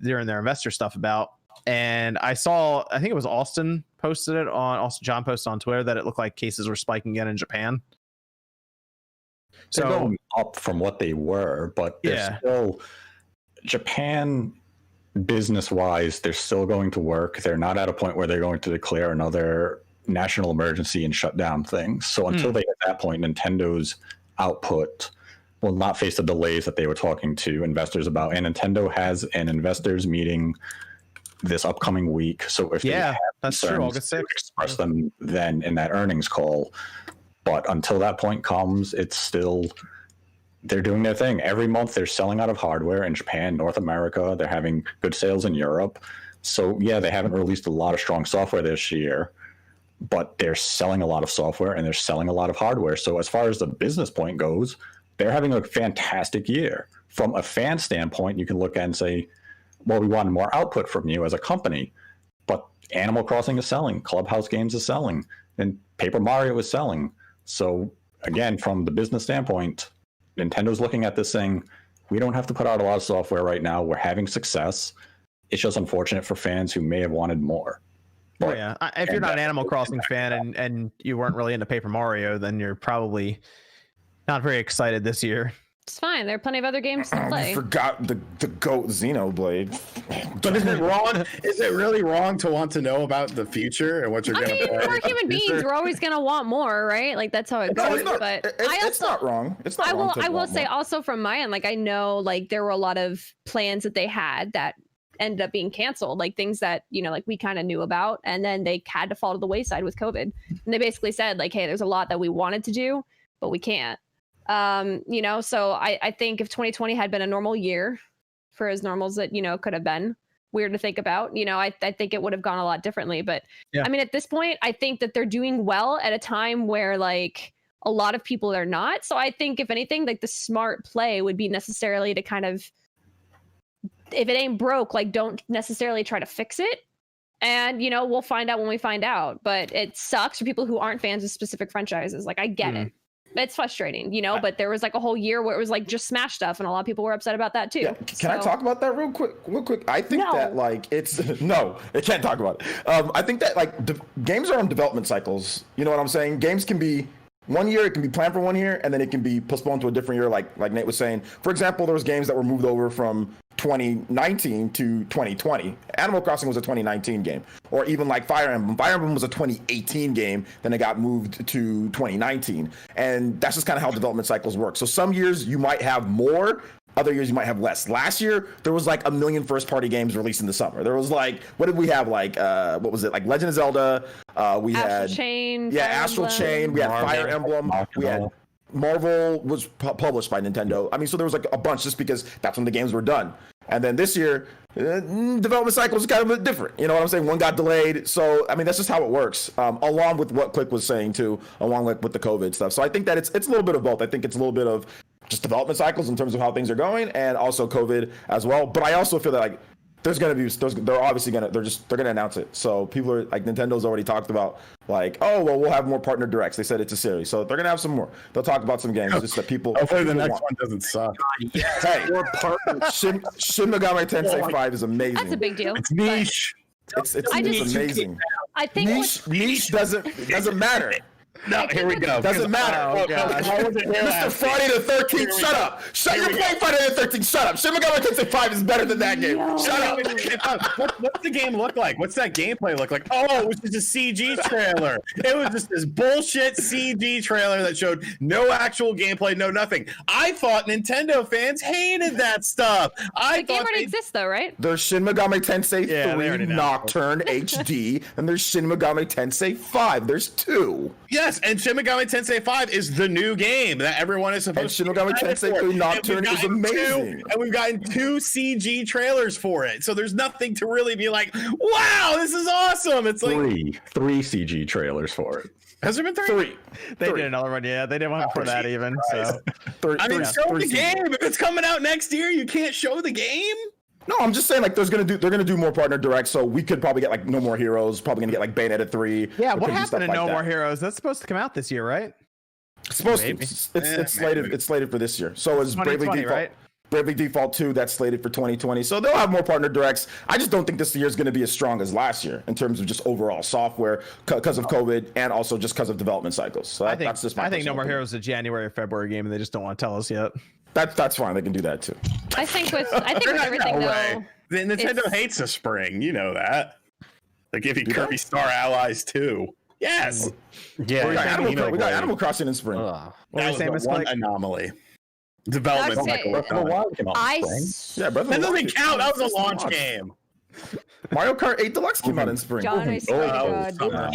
during their investor stuff about. And I think it was Austin John posted on Twitter that it looked like cases were spiking again in Japan. So they're going up from what they were, but they're still Japan. Business-wise, they're still going to work. They're not at a point where they're going to declare another national emergency and shut down things. So until they hit that point, Nintendo's output will not face the delays that they were talking to investors about. And Nintendo has an investors meeting this upcoming week. So if they have that's true. August 6th. Express them then in that earnings call. But until that point comes, it's still... They're doing their thing. Every month they're selling out of hardware in Japan, North America. They're having good sales in Europe. So, yeah, they haven't released a lot of strong software this year, but they're selling a lot of software and they're selling a lot of hardware. So as far as the business point goes, they're having a fantastic year. From a fan standpoint, you can look at and say, well, we wanted more output from you as a company, but Animal Crossing is selling, Clubhouse Games is selling, and Paper Mario is selling. So, again, from the business standpoint, Nintendo's looking at this saying, we don't have to put out a lot of software right now. We're having success. It's just unfortunate for fans who may have wanted more. But, if you're not an Animal Crossing fan and you weren't really into Paper Mario, then you're probably not very excited this year. It's fine. There are plenty of other games to play. I forgot the GOAT Xenoblade. But is it wrong? Is it really wrong to want to know about the future and what you're going to play? We're human beings. We're always going to want more, right? Like that's how it goes. It's not wrong. It's not wrong. I will say also from my end, like I know like there were a lot of plans that they had that ended up being canceled, like things that, you know, like we kind of knew about, and then they had to fall to the wayside with COVID. And they basically said like, hey, there's a lot that we wanted to do, but we can't. You know, so I think if 2020 had been a normal year for as normal as it, you know, could have been, weird to think about, you know, I think it would have gone a lot differently. But I mean, at this point, I think that they're doing well at a time where like a lot of people are not. So I think if anything, like the smart play would be necessarily to kind of, if it ain't broke, like don't necessarily try to fix it. And, you know, we'll find out when we find out. But it sucks for people who aren't fans of specific franchises. Like I get it. It's frustrating, you know, but there was like a whole year where it was like just Smash stuff, and a lot of people were upset about that too. Yeah. Can I talk about that real quick? I think that like it's no, I can't talk about it. I think that like games are on development cycles. You know what I'm saying? Games can be 1 year, it can be planned for 1 year, and then it can be postponed to a different year. Like Nate was saying, for example, there was games that were moved over from 2019 to 2020. Animal Crossing was a 2019 game, or even like Fire Emblem. Fire Emblem was a 2018 game, then it got moved to 2019, and that's just kind of how development cycles work. So some years you might have more, other years you might have less. Last year there was like 1 million first-party games released in the summer. There was like, what did we have? Like what was it? Like Legend of Zelda. We had Chain. Yeah, Astral Chain. We had Fire Emblem. We had Marvel was published by Nintendo. I mean, so there was like a bunch just because that's when the games were done. And then this year, development cycle is kind of a bit different. You know what I'm saying? One got delayed. So, I mean, that's just how it works, along with what Click was saying, too, along with the COVID stuff. So I think that it's a little bit of both. I think it's a little bit of just development cycles in terms of how things are going, and also COVID as well. But I also feel that, like, they're obviously going to announce it. So people are like, Nintendo's already talked about like, oh, well, we'll have more partner directs. They said it's a series. So they're going to have some more. They'll talk about some games just that people. Hopefully the next one doesn't suck. Hey, Shin Megami Tensei 5 is amazing. That's a big deal. It's niche. It's amazing. I think niche doesn't matter. No, here we go. Doesn't matter. Oh, Mr. Friday the 13th, shut up. You're playing Friday the 13th, shut up. Shin Megami Tensei 5 is better than that game. Shut up. What's the game look like? What's that gameplay look like? Oh, it was just a CG trailer. It was just this bullshit CG trailer that showed no actual gameplay, no nothing. I thought Nintendo fans hated that stuff. The game already exists though, right? There's Shin Megami Tensei 3 Nocturne HD, and there's Shin Megami Tensei 5. There's two. Yes, and Shin Megami Tensei 5 is the new game that everyone is supposed to. And Shin Megami Tensei 3 Nocturne is amazing. And we've gotten 2 CG trailers for it. So there's nothing to really be like, wow, this is awesome. It's like three CG trailers for it. Has there been 3? They did another one, yeah. They did one for that even. So I mean, show the game. If it's coming out next year, you can't show the game? No, I'm just saying, like, they're gonna do more partner directs, so we could probably get like No More Heroes, probably gonna get like Bayonetta 3. Yeah, what happened to No More Heroes? That's supposed to come out this year, right? It's supposed to. It's slated for this year. So is Bravely Default. Right? Bravely Default 2, that's slated for 2020. So they'll have more partner directs. I just don't think this year is going to be as strong as last year in terms of just overall software because of COVID and also just because of development cycles. So that's just my I think No More opinion. Heroes is a January or February game, and they just don't want to tell us yet. That's fine. They can do that too. I think with everything though, Nintendo hates the spring. You know that. They give you Kirby Star Allies too. Yes. Yeah. We got Animal Crossing in spring. What were you saying, Miss one Click? anomaly. Development cycle. Yeah, Breath of That the Wild doesn't count. That was a launch launch. game. Mario Kart 8 Deluxe came out in spring. John, I swear to God,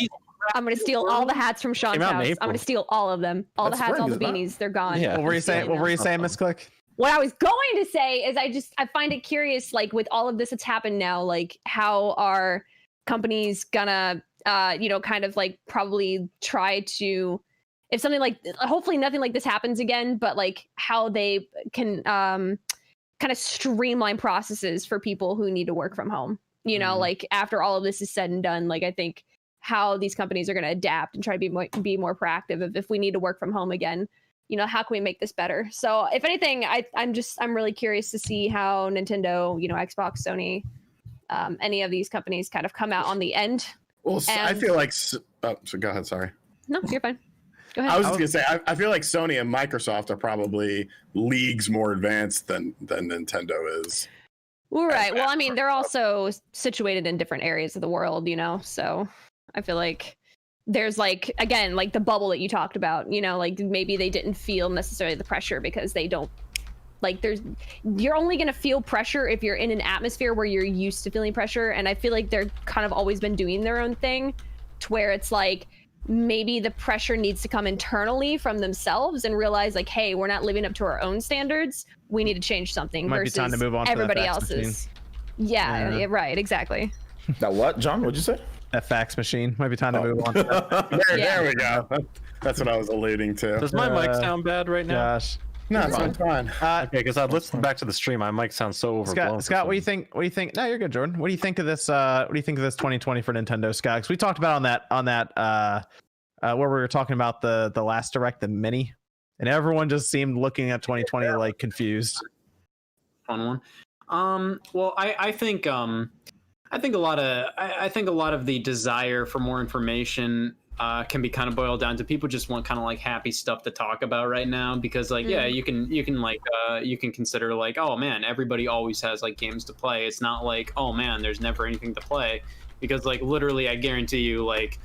I'm gonna steal all the hats from Sean's Came out in house. I'm April. gonna steal all of them. All That's the hats, spring, all the is it not? beanies, they're gone. Yeah. What were you saying? What were you saying, Miss Click? What I was going to say is I find it curious, like with all of this that's happened now, like how are companies gonna kind of like probably try to, if something like, hopefully nothing like this happens again, but like how they can kind of streamline processes for people who need to work from home. Like after all of this is said and done, like I think how these companies are going to adapt and try to be more proactive if we need to work from home again. How can we make this better? So if anything, I'm really curious to see how Nintendo, Xbox, Sony, any of these companies kind of come out on the end. Well, I feel like. So go ahead. Sorry. No, you're fine. Go ahead. I was just gonna say, I feel like Sony and Microsoft are probably leagues more advanced than Nintendo is. Right. Well, I mean, they're also situated in different areas of the world, so I feel like there's like, again, like the bubble that you talked about, like maybe they didn't feel necessarily the pressure because they don't, like you're only going to feel pressure if you're in an atmosphere where you're used to feeling pressure. And I feel like they're kind of always been doing their own thing to where it's like, maybe the pressure needs to come internally from themselves and realize like, hey, we're not living up to our own standards. We need to change something versus time to move on to everybody that fax else's. Yeah, right, exactly. That what, John? What'd you say? That fax machine. Might be time to move on. There we go. That's what I was alluding to. Does my mic sound bad right now? Gosh. No, it's fine. Okay, because I listened back to the stream. My mic sounds so overblown. Scott, what do you think? What do you think? No, you're good, Jordan. What do you think of this? What do you think of this 2020 for Nintendo, Scott? Because we talked about on that where we were talking about the last direct, the mini, and everyone just seemed looking at 2020 like confused. Fun one. Well, I think a lot of the desire for more information can be kind of boiled down to people just want kind of like happy stuff to talk about right now, because like you can consider like, oh man, everybody always has like games to play. It's not like, oh man, there's never anything to play, because like literally I guarantee you like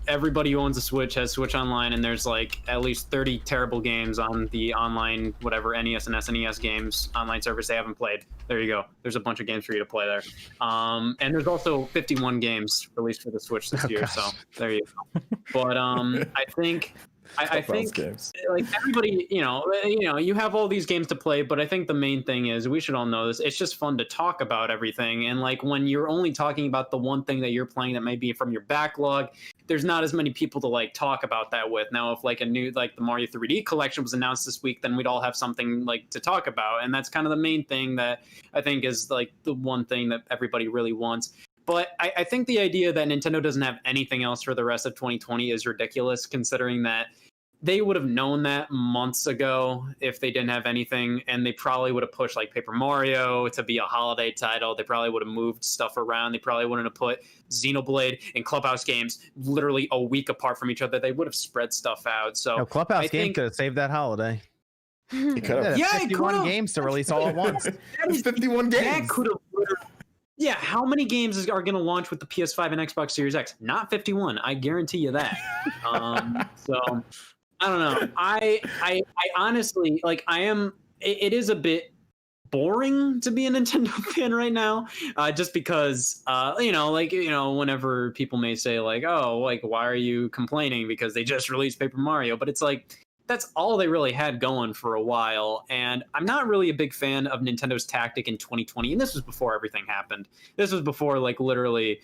everybody who owns a Switch has Switch Online, and there's like at least 30 terrible games on the online, whatever, NES and SNES games online service they haven't played. There you go. There's a bunch of games for you to play there. And there's also 51 games released for the Switch this year. Gosh. So there you go. But I think like everybody, you have all these games to play, but I think the main thing is, we should all know this, it's just fun to talk about everything. And like when you're only talking about the one thing that you're playing that might be from your backlog, there's not as many people to like talk about that with. Now, if like a new, like the Mario 3D collection was announced this week, then we'd all have something like to talk about. And that's kind of the main thing that I think is like the one thing that everybody really wants. But I think the idea that Nintendo doesn't have anything else for the rest of 2020 is ridiculous, considering that they would have known that months ago if they didn't have anything, and they probably would have pushed like Paper Mario to be a holiday title. They probably would have moved stuff around. They probably wouldn't have put Xenoblade and Clubhouse Games literally a week apart from each other. They would have spread stuff out. So Clubhouse Games could have saved that holiday. It could have. Yeah, 51 games to release all at once. That is 51 games. That could have. Yeah, how many games are going to launch with the PS5 and Xbox Series X? Not 51. I guarantee you that. So I don't know. I honestly, like, it is a bit boring to be a Nintendo fan right now, just because, whenever people may say like, oh, like, why are you complaining because they just released Paper Mario? But it's like, that's all they really had going for a while. And I'm not really a big fan of Nintendo's tactic in 2020. And this was before everything happened. This was before, like, literally,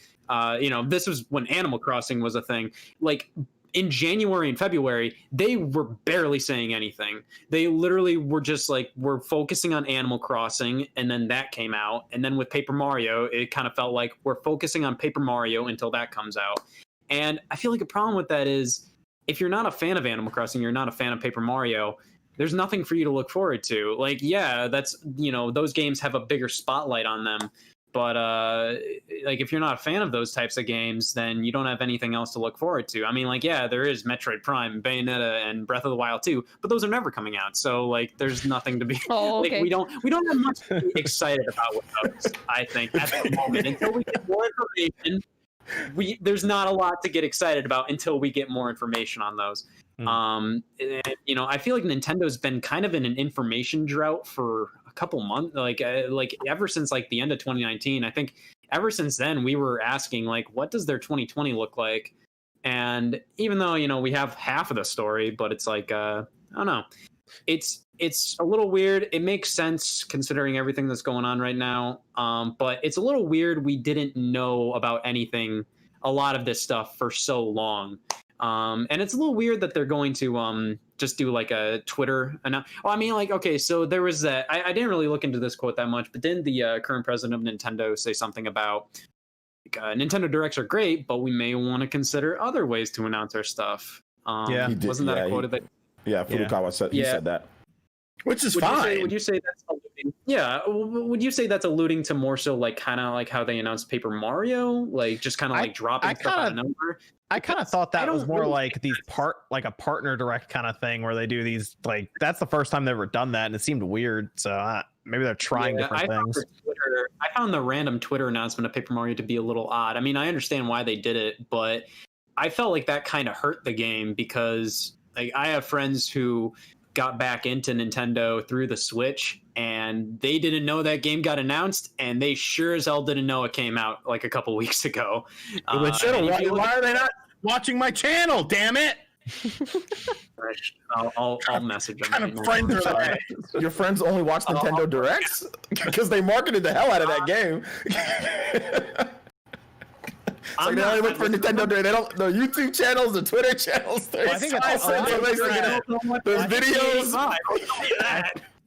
this was when Animal Crossing was a thing. Like, in January and February, they were barely saying anything. They literally were just like, we're focusing on Animal Crossing, and then that came out. And then with Paper Mario, it kind of felt like we're focusing on Paper Mario until that comes out. And I feel like a problem with that is, if you're not a fan of Animal Crossing, you're not a fan of Paper Mario, there's nothing for you to look forward to. Like, yeah, that's, those games have a bigger spotlight on them. But like, if you're not a fan of those types of games, then you don't have anything else to look forward to. I mean, like, yeah, there is Metroid Prime, Bayonetta, and Breath of the Wild 2, but those are never coming out. So like, there's nothing to be. Okay. Like, we don't have much to be excited about with those. I think at the moment, until we get more information, there's not a lot to get excited about until we get more information on those. And, I feel like Nintendo's been kind of in an information drought for a couple months, like ever since like the end of 2019. I think ever since then we were asking, like, what does their 2020 look like? And even though we have half of the story, but it's like I don't know, it's a little weird. It makes sense considering everything that's going on right now, but it's a little weird we didn't know about a lot of this stuff for so long. And it's a little weird that they're going to just do like a Twitter okay, so there was that. I didn't really look into this quote that much, but didn't the current president of Nintendo say something about Nintendo Directs are great, but we may want to consider other ways to announce our stuff? He did, wasn't that a quote? Furukawa said he said that. Which is fine. Would you say that's alluding? Yeah. Would you say that's alluding to more so like kind of like how they announced Paper Mario, like just kind of like dropping stuff out of nowhere? I kind of thought that was more like a partner direct kind of thing where they do these, like, that's the first time they've ever done that, and it seemed weird. So maybe they're trying different things. I found the random Twitter announcement of Paper Mario to be a little odd. I mean, I understand why they did it, but I felt like that kind of hurt the game because like I have friends who got back into Nintendo through the Switch and they didn't know that game got announced, and they sure as hell didn't know it came out like a couple weeks ago. Why are they not watching my channel? Damn it! I'll message them. What kind of friends are that? Your friends only watch Nintendo Directs because they marketed the hell out of that game. It's like they only look for Nintendo Direct. They don't the YouTube channels, the Twitter channels. I think it's those videos.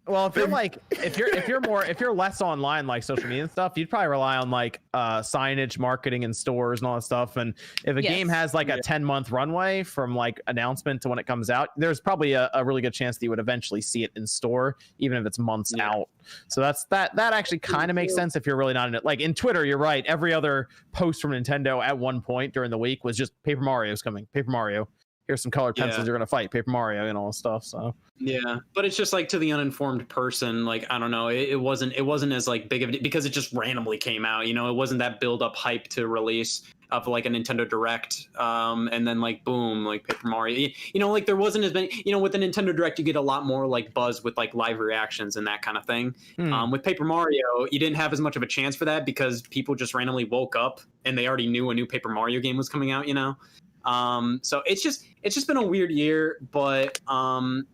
Well, if you're less online, like social media and stuff, you'd probably rely on like signage, marketing, and stores and all that stuff. And if a game has like a 10-month runway from like announcement to when it comes out, there's probably a really good chance that you would eventually see it in store, even if it's months out. So that actually kind of makes sense if you're really not in it. Like in Twitter, you're right. Every other post from Nintendo at one point during the week was just Paper Mario's coming. Paper Mario. Here's some colored pencils. You're gonna fight Paper Mario and all this stuff. So yeah, but it's just like to the uninformed person, like I don't know, it wasn't as like big of a, because it just randomly came out. It wasn't that build up hype to release of like a Nintendo Direct, and then like boom, like Paper Mario. Like there wasn't as many. With the Nintendo Direct, you get a lot more like buzz with like live reactions and that kind of thing. With Paper Mario, you didn't have as much of a chance for that because people just randomly woke up and they already knew a new Paper Mario game was coming out. So it's just been a weird year, but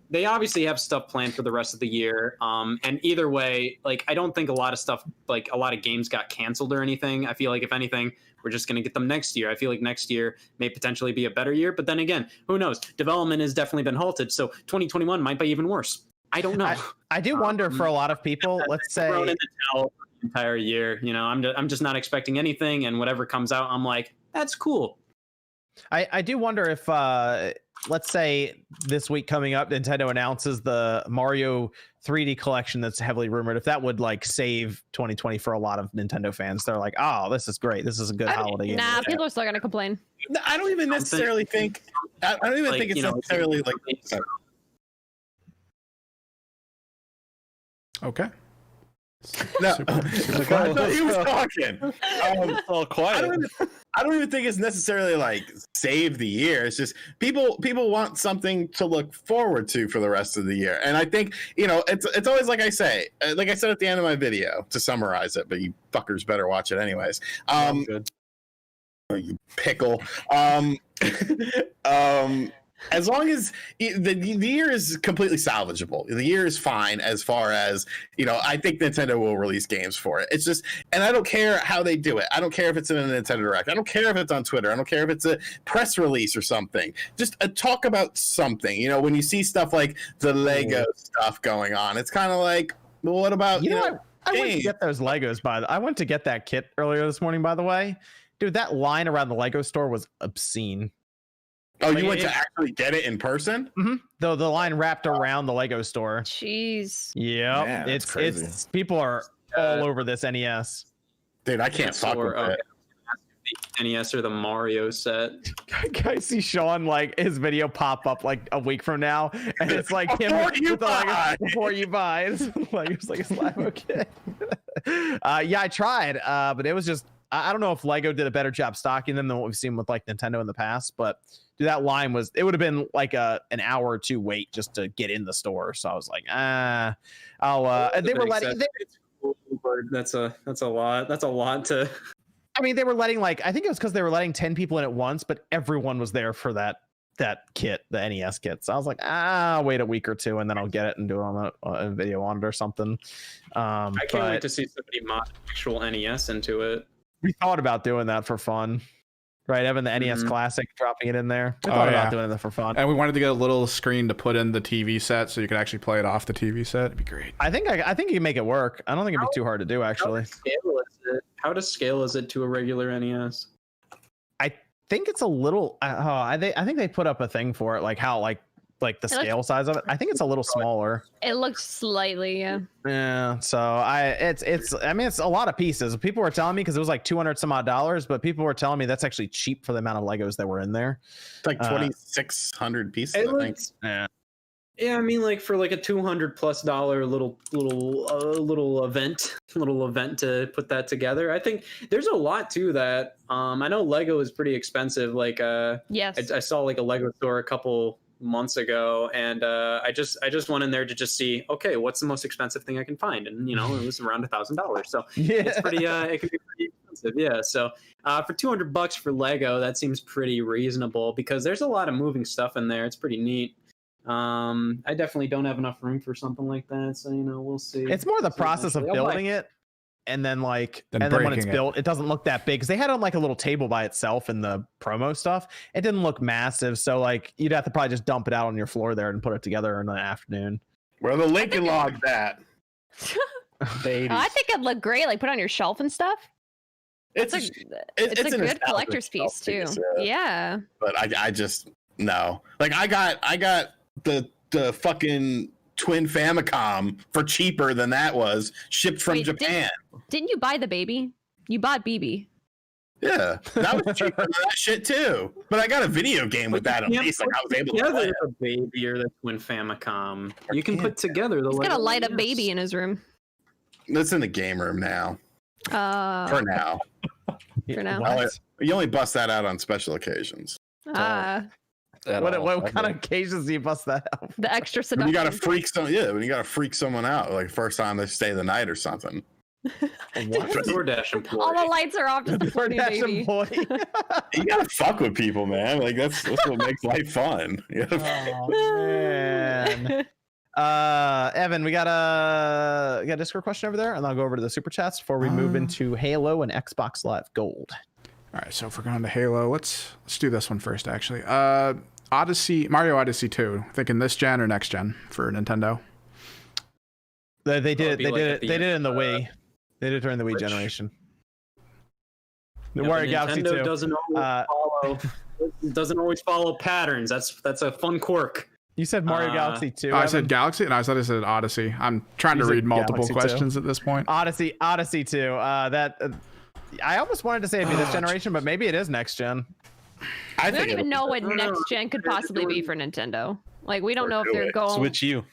they obviously have stuff planned for the rest of the year. And either way, like I don't think a lot of stuff, like a lot of games got canceled or anything. I feel like if anything, we're just going to get them next year. I feel like next year may potentially be a better year, but then again, who knows? Development has definitely been halted, so 2021 might be even worse. I don't know. I do wonder for a lot of people, let's say thrown in the towel the entire year. I'm just not expecting anything, and whatever comes out, I'm like, that's cool. I do wonder if, let's say this week coming up, Nintendo announces the Mario 3D collection that's heavily rumored, if that would like save 2020 for a lot of Nintendo fans. They're like, oh, this is great. This is a good holiday game. Nah, people are still going to complain. I don't even necessarily think it's necessarily like... Okay. No, I thought he was talking. All quiet. I don't even think it's necessarily like save the year. It's just people want something to look forward to for the rest of the year. And I think it's always like I said at the end of my video to summarize it, but you fuckers better watch it anyways. Good. Oh, you pickle. As long as the year is completely salvageable, the year is fine as far as, I think Nintendo will release games for it. It's just, and I don't care how they do it. I don't care if it's in a Nintendo Direct. I don't care if it's on Twitter. I don't care if it's a press release or something. Just talk about something. When you see stuff like the Lego stuff going on, it's kind of like, well, what about, I went to get those Legos, I went to get that kit earlier this morning, by the way. Dude, that line around the Lego store was obscene. Oh, you went to actually get it in person? Mm-hmm. Though the line wrapped around the Lego store. Jeez. Yeah, Man, it's crazy. it's people are all over this NES. Dude, I can't fuck with it. The NES or the Mario set. I see Sean like his video pop up like a week from now, and it's like him before you buy. It's like it's live, okay. Yeah, I tried, but it was just I don't know if Lego did a better job stocking them than what we've seen with like Nintendo in the past, but dude, that line would have been like an hour or two wait just to get in the store. So I was like, they were letting. That's a lot. That's a lot to. I mean, they were letting I think it was because they were letting 10 people in at once, but everyone was there for that kit, the NES kit. So I was like, wait a week or two, and then I'll get it and do it on a video on it or something. I can't wait to see somebody mod actual NES into it. We thought about doing that for fun. Right, Evan, the NES Classic, dropping it in there. We thought about doing it for fun. And we wanted to get a little screen to put in the TV set so you could actually play it off the TV set. It'd be great. I think you can make it work. I don't think it'd be too hard to do, actually. How to scale is it to a regular NES? I think it's a little. I think they put up a thing for it, like how the scale size of it. I think it's a little smaller. It looks slightly, yeah. Yeah. So it's a lot of pieces. People were telling me because it was like $200 some odd, but people were telling me that's actually cheap for the amount of Legos that were in there. It's like 2,600 pieces, I think. Yeah, I mean, like for like a $200+ little event to put that together. I think there's a lot to that. I know Lego is pretty expensive. Like, yes, I saw like a Lego store a couple months ago, and I just went in there to just see, okay, what's the most expensive thing I can find, and it was around $1,000. So it's pretty, it can be pretty expensive. Yeah, so for $200 for Lego, that seems pretty reasonable because there's a lot of moving stuff in there. It's pretty neat. I definitely don't have enough room for something like that, so we'll see. It's more the process of building it, and then when it's built, it doesn't look that big because they had it on like a little table by itself in the promo stuff. It didn't look massive, so like you'd have to probably just dump it out on your floor there and put it together in the afternoon. Where the Lincoln Log's at? I think it'd look great, like put on your shelf and stuff. It's a good collector's piece too. Yeah. But I just no. Like I got the fucking twin Famicom for cheaper than that was shipped from Japan. Didn't you buy the baby? You bought BB. Yeah, that was cheaper than that shit too. But I got a video game with that at least. Like I was able to play the baby or the twin Famicom. You can put together the. He's got a light up baby in his room. That's in the game room now. For now. For now. Well, you only bust that out on special occasions. What kind of occasions do you bust that out? The extra seduction. When you gotta freak someone out, like first time they stay the night or something. DoorDash employee. All the lights are off, just the flirting baby. You gotta fuck with people, man. Like that's what makes life fun. Oh man. Evan, we got a Discord question over there, and I'll go over to the super chats before we move into Halo and Xbox Live Gold. All right, so if we're going to Halo, let's do this one first, actually. Mario Odyssey 2. Thinking this gen or next gen for Nintendo? They did it in the Wii. They did it during the Wii generation. The Mario Galaxy 2 doesn't always follow patterns. That's a fun quirk. You said Mario Galaxy 2. I said Galaxy, and I thought I said Odyssey. I'm trying to read multiple Galaxy questions 2. At this point. Odyssey 2. I almost wanted to say it'd be this generation, but maybe it is next gen. I don't even know what next gen could possibly be for Nintendo. Like we don't know if they're going Switch U.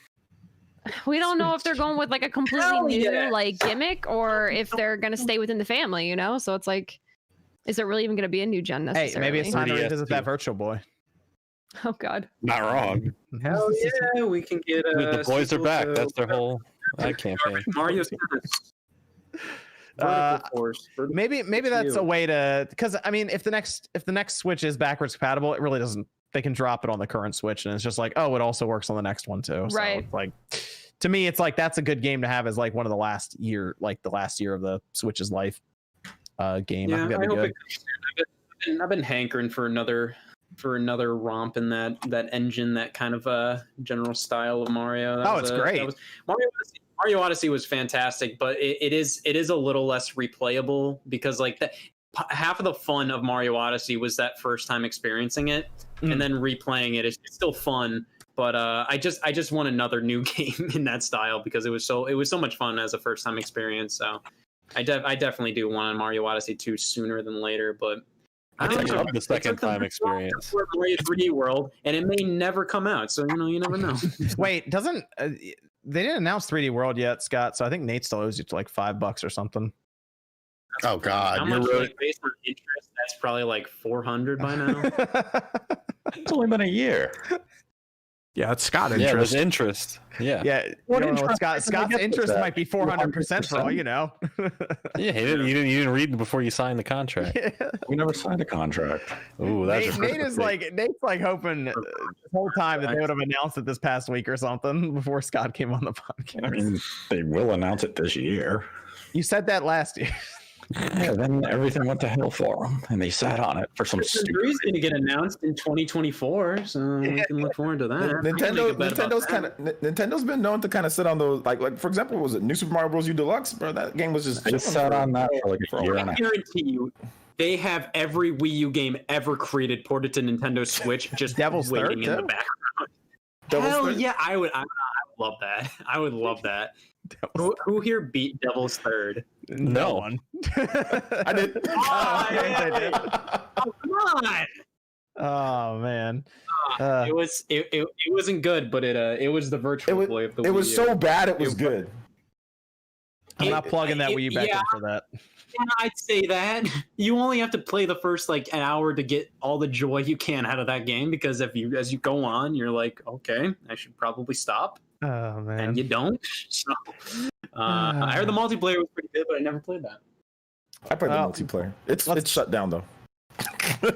We don't know if they're going with like a completely new like gimmick or if they're gonna stay within the family, So it's like, is it really even gonna be a new gen necessarily? Hey, maybe it's time to revisit that Virtual Boy. Oh God. Not wrong. Hell yeah, we can get the boys are back. That's their whole campaign. Mario's maybe that's a way to, because I mean if the next Switch is backwards compatible, it really doesn't, they can drop it on the current Switch and it's just like, oh, it also works on the next one too. Right. So like to me it's like that's a good game to have as like one of the last year of the Switch's life game. Yeah, I think that'd be good. I've been hankering for another romp in that engine, that kind of general style of Mario. It's great. Mario Odyssey was fantastic, but it is a little less replayable because like half of the fun of Mario Odyssey was that first time experiencing it, and then replaying it. It's still fun, but I just want another new game in that style because it was so much fun as a first time experience. So I definitely do want a Mario Odyssey 2 sooner than later, but I don't know. The second time experience. Mario 3D World, and it may never come out, so you never know. Wait, they didn't announce 3D World yet, Scott? So I think Nate still owes you like $5 or something. Oh God, how much? Like, based on interest, that's probably like 400 by now. It's only been a year. Yeah, it's Scott interest. Yeah, there's interest. Yeah. Yeah. Scott's interest might be 400% for all you know. Yeah, you didn't read before you signed the contract. Yeah. We never signed a contract. Ooh, that's Nate's like hoping the whole time that they would have announced it this past week or something before Scott came on the podcast. I mean, they will announce it this year. You said that last year. Yeah, then everything went to hell for them, and they sat on it for some stupid. It's going to get announced in 2024, so we can look forward to that. Nintendo has been known to kind of sit on those, like for example, was it New Super Mario Bros. U Deluxe? Bro, that game was just. I just sat on that for like a year and a half. I guarantee you, they have every Wii U game ever created ported to Nintendo Switch, just Devil's waiting Third, in the background. Hell yeah, I would love that. I would love that. Who here beat Devil's Third? No one. I did. Oh, come on! Oh man, it wasn't good, but it was the Virtual Boy of the Wii U. It was so bad it was good. I'm not plugging that Wii U back in for that. Yeah, I'd say that. You only have to play the first like an hour to get all the joy you can out of that game, because as you go on, you're like, okay, I should probably stop. Oh man, and you don't. So, I heard the multiplayer was pretty good, but I never played that. I played the multiplayer. It's shut down though.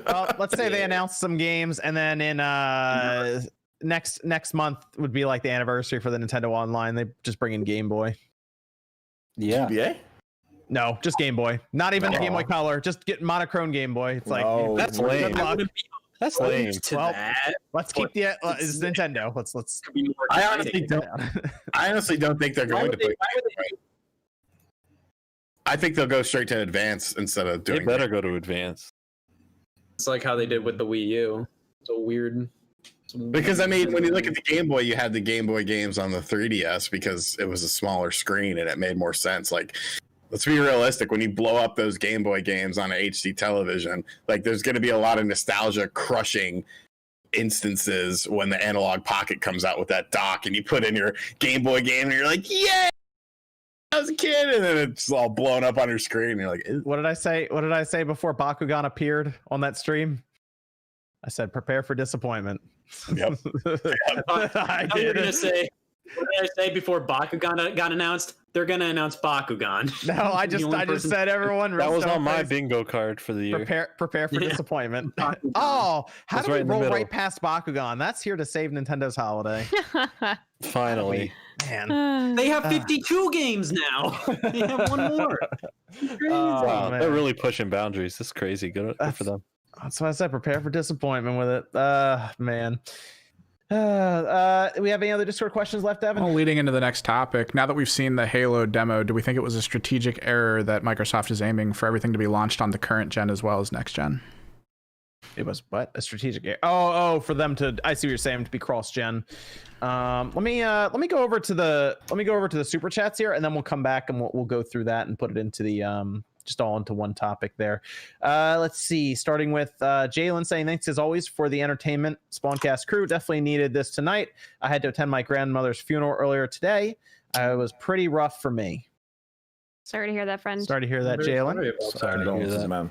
Well, let's say they announced some games, and then in next month would be like the anniversary for the Nintendo Online. They just bring in Game Boy. Yeah. GBA? No, just Game Boy. Not even the Game Boy Color. Just get monochrome Game Boy. It's like that's lame. That's lame. Well, let's keep the it's Nintendo. Let's. I honestly don't think they're going to put. I think they'll go straight to Advance instead of doing. They better go to Advance. It's like how they did with the Wii U. It's a weird. Because I mean, when you look at the Game Boy, you had the Game Boy games on the 3DS because it was a smaller screen and it made more sense. Like, let's be realistic. When you blow up those Game Boy games on an HD television, like there's going to be a lot of nostalgia crushing instances when the Analog Pocket comes out with that dock and you put in your Game Boy game and you're like, yeah, I was a kid, and then it's all blown up on your screen. And you're like, ew. What did I say? What did I say before Bakugan appeared on that stream? I said, prepare for disappointment. Yep. I was gonna say, what did I say before Bakugan got announced? They're gonna announce Bakugan. No, I just said everyone. That was on my bingo card for the year. Prepare for disappointment. Oh, how do we roll right past Bakugan? That's here to save Nintendo's holiday. Finally, man. They have 52 games now. They have one more. Wow, they're really pushing boundaries. This is crazy. Good for them. That's why I said prepare for disappointment with it. Man. We have any other Discord questions left, Evan? Well, leading into the next topic, now that we've seen the Halo demo, do we think it was a strategic error that Microsoft is aiming for everything to be launched on the current gen as well as next gen? It was what? A strategic error? Oh, for them to, I see what you're saying, to be cross gen. Let me go over to the super chats here, and then we'll come back and we'll go through that and put it into the just all into one topic there. Let's see, starting with Jalen saying, thanks as always for the entertainment. SpawnCast crew definitely needed this tonight. I had to attend my grandmother's funeral earlier today. It was pretty rough for me. Sorry to hear that, friend. Sorry to hear that, Jalen. Sorry to hear that, man.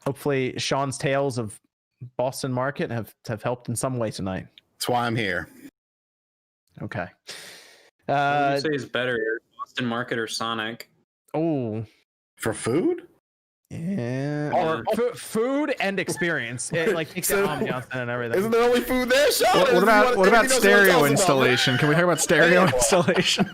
Hopefully Sean's tales of Boston Market have helped in some way tonight. That's why I'm here. Okay. What would you say is better, Boston Market or Sonic? Oh, for food? Yeah. Or food and experience. It like takes the ambiance and everything. Isn't there only food there, Sean? What about stereo installation? Can we talk about stereo installation?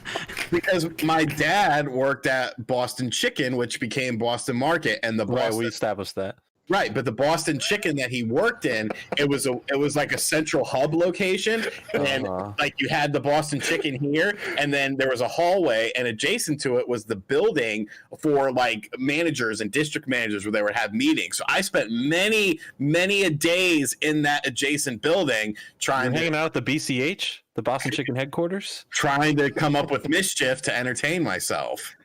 Because my dad worked at Boston Chicken, which became Boston Market, and the Boston, we established that. Right, but the Boston Chicken that he worked in, it was like a central hub location, and like you had the Boston Chicken here, and then there was a hallway, and adjacent to it was the building for like managers and district managers where they would have meetings. So I spent many a days in that adjacent building hanging out at the BCH, the Boston Chicken headquarters, trying to come up with mischief to entertain myself.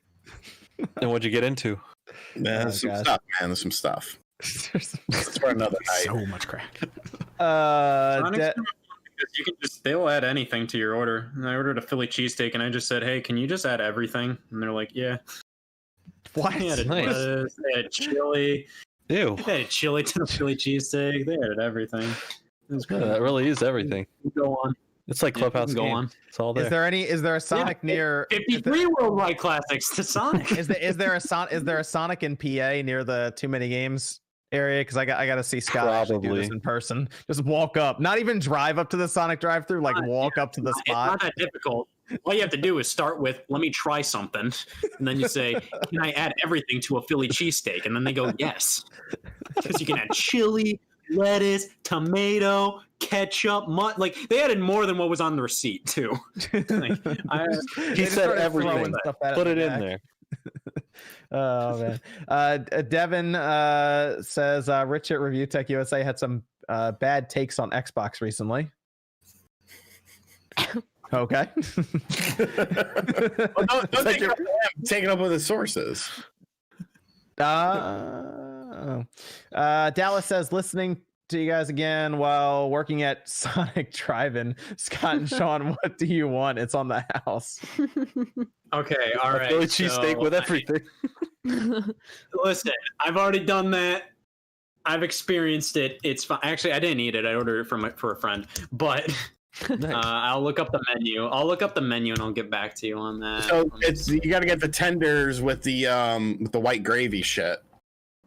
And what'd you get into? There's some stuff, man. There's some stuff. That's for another night. So much crack. Because you can they'll add anything to your order. And I ordered a Philly cheesesteak, and I just said, "Hey, can you just add everything?" And they're like, "Yeah." What? They added lettuce, they added chili. Ew. They added chili to the Philly cheesesteak. They added everything. It was great. That really is everything. Go on. It's like Clubhouse Games. It's all there. Is there a Sonic near 53 worldwide classics to Sonic? Is there a Sonic in PA near the Too Many Games area? Because I got to see Scott actually do this in person. Just walk up, not even drive up to the Sonic drive-through, like walk up to the spot. It's not that difficult. All you have to do is start with, "Let me try something," and then you say, "Can I add everything to a Philly cheesesteak?" And then they go, "Yes," because you can add chili, lettuce, tomato, ketchup, like they added more than what was on the receipt too. He said everything. Put it in there. Oh man. Devin says Rich at Review Tech USA had some bad takes on Xbox recently. Okay. Well, don't take it up with the sources. Dallas says, listening to you guys again while working at Sonic Drive-In. Scott and Sean, what do you want? It's on the house. Okay, all right. Philly cheesesteak with everything. Listen, I've already done that. I've experienced it. It's fine. Actually, I didn't eat it. I ordered it for a friend. But I'll look up the menu. And I'll get back to you on that. So you got to get the tenders with the white gravy shit.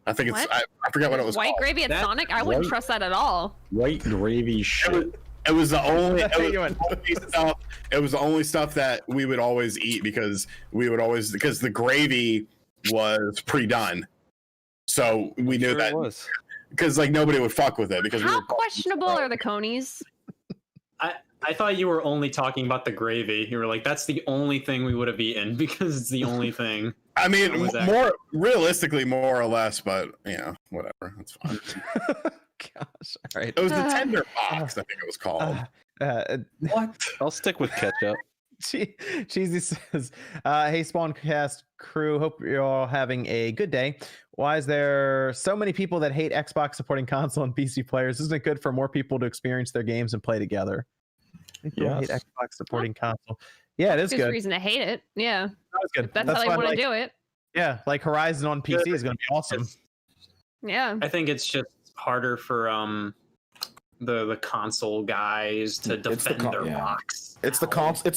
I think it's I forgot what it was. White called. gravy at Sonic? I wouldn't trust that at all. White gravy shit. It was the only stuff. It was the only stuff that we would always eat because the gravy was pre-done. So we knew that was because like nobody would fuck with it because how questionable are the conies? I thought you were only talking about the gravy. You were like, that's the only thing we would have eaten because it's the only thing. I mean, more realistically, more or less, but whatever. That's fine. Gosh, all right. It was the tender box, I think it was called. What? I'll stick with ketchup. Cheesy says, hey, SpawnCast crew, hope you're all having a good day. Why is there so many people that hate Xbox supporting console and PC players? Isn't it good for more people to experience their games and play together? Yeah, hate Xbox supporting console. Yeah, it is good. Reason to hate it. Yeah, that's good. That's how they want to do it. Yeah, like Horizon on PC is going to be awesome. Yeah, I think it's just harder for the console guys to defend their box. It's the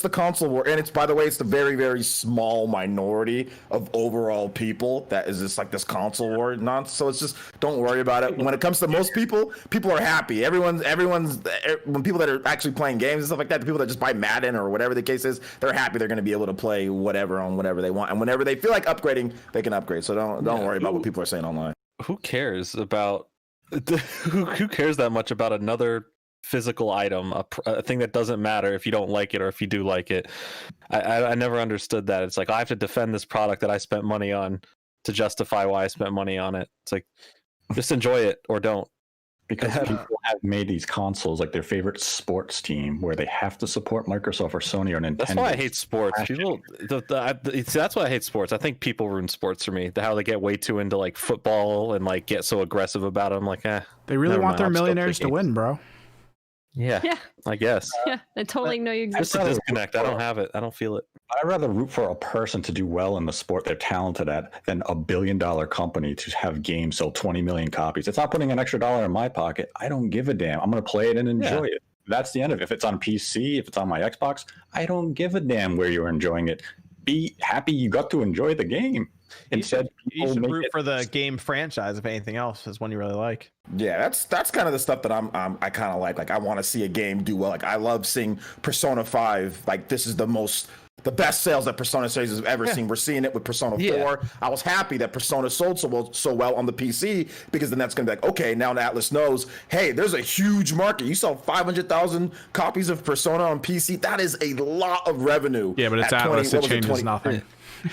console war, and it's, by the way, it's the very, very small minority of overall people that is just like this console war nonsense. So it's just, don't worry about it. When it comes to most people are happy. Everyone's when people that are actually playing games and stuff like that, the people that just buy Madden or whatever the case is, they're happy they're going to be able to play whatever on whatever they want, and whenever they feel like upgrading, they can upgrade. So don't worry about what people are saying online. Who cares about? Who cares that much about another physical item, a thing that doesn't matter if you don't like it or if you do like it? I never understood that. It's like, I have to defend this product that I spent money on to justify why I spent money on it. It's like, just enjoy it or don't. Because people have made these consoles like their favorite sports team where they have to support Microsoft or Sony or Nintendo. That's why I hate sports. People, that's why I hate sports. I think people ruin sports for me. How they get way too into like football and like get so aggressive about it. I'm like, they really want their millionaires to win, bro. Yeah, I guess. Yeah, I totally know you exist. Just a disconnect. I don't have it. I don't feel it. I'd rather root for a person to do well in the sport they're talented at than a billion-dollar company to have games sell 20 million copies. It's not putting an extra dollar in my pocket. I don't give a damn. I'm going to play it and enjoy it. That's the end of it. If it's on PC, if it's on my Xbox, I don't give a damn where you're enjoying it. Be happy you got to enjoy the game. Instead, you should root for the game franchise if anything else is one you really like. Yeah, that's kind of the stuff that I kind of like. Like, I want to see a game do well. Like, I love seeing Persona 5. Like, this is the most the best sales that Persona series has ever seen. We're seeing it with Persona 4. I was happy that Persona sold so well on the PC, because then that's going to be like, okay, now Atlas knows, hey, there's a huge market. You sell 500,000 copies of Persona on PC. That is a lot of revenue. Yeah, but it's Atlas. It changes nothing.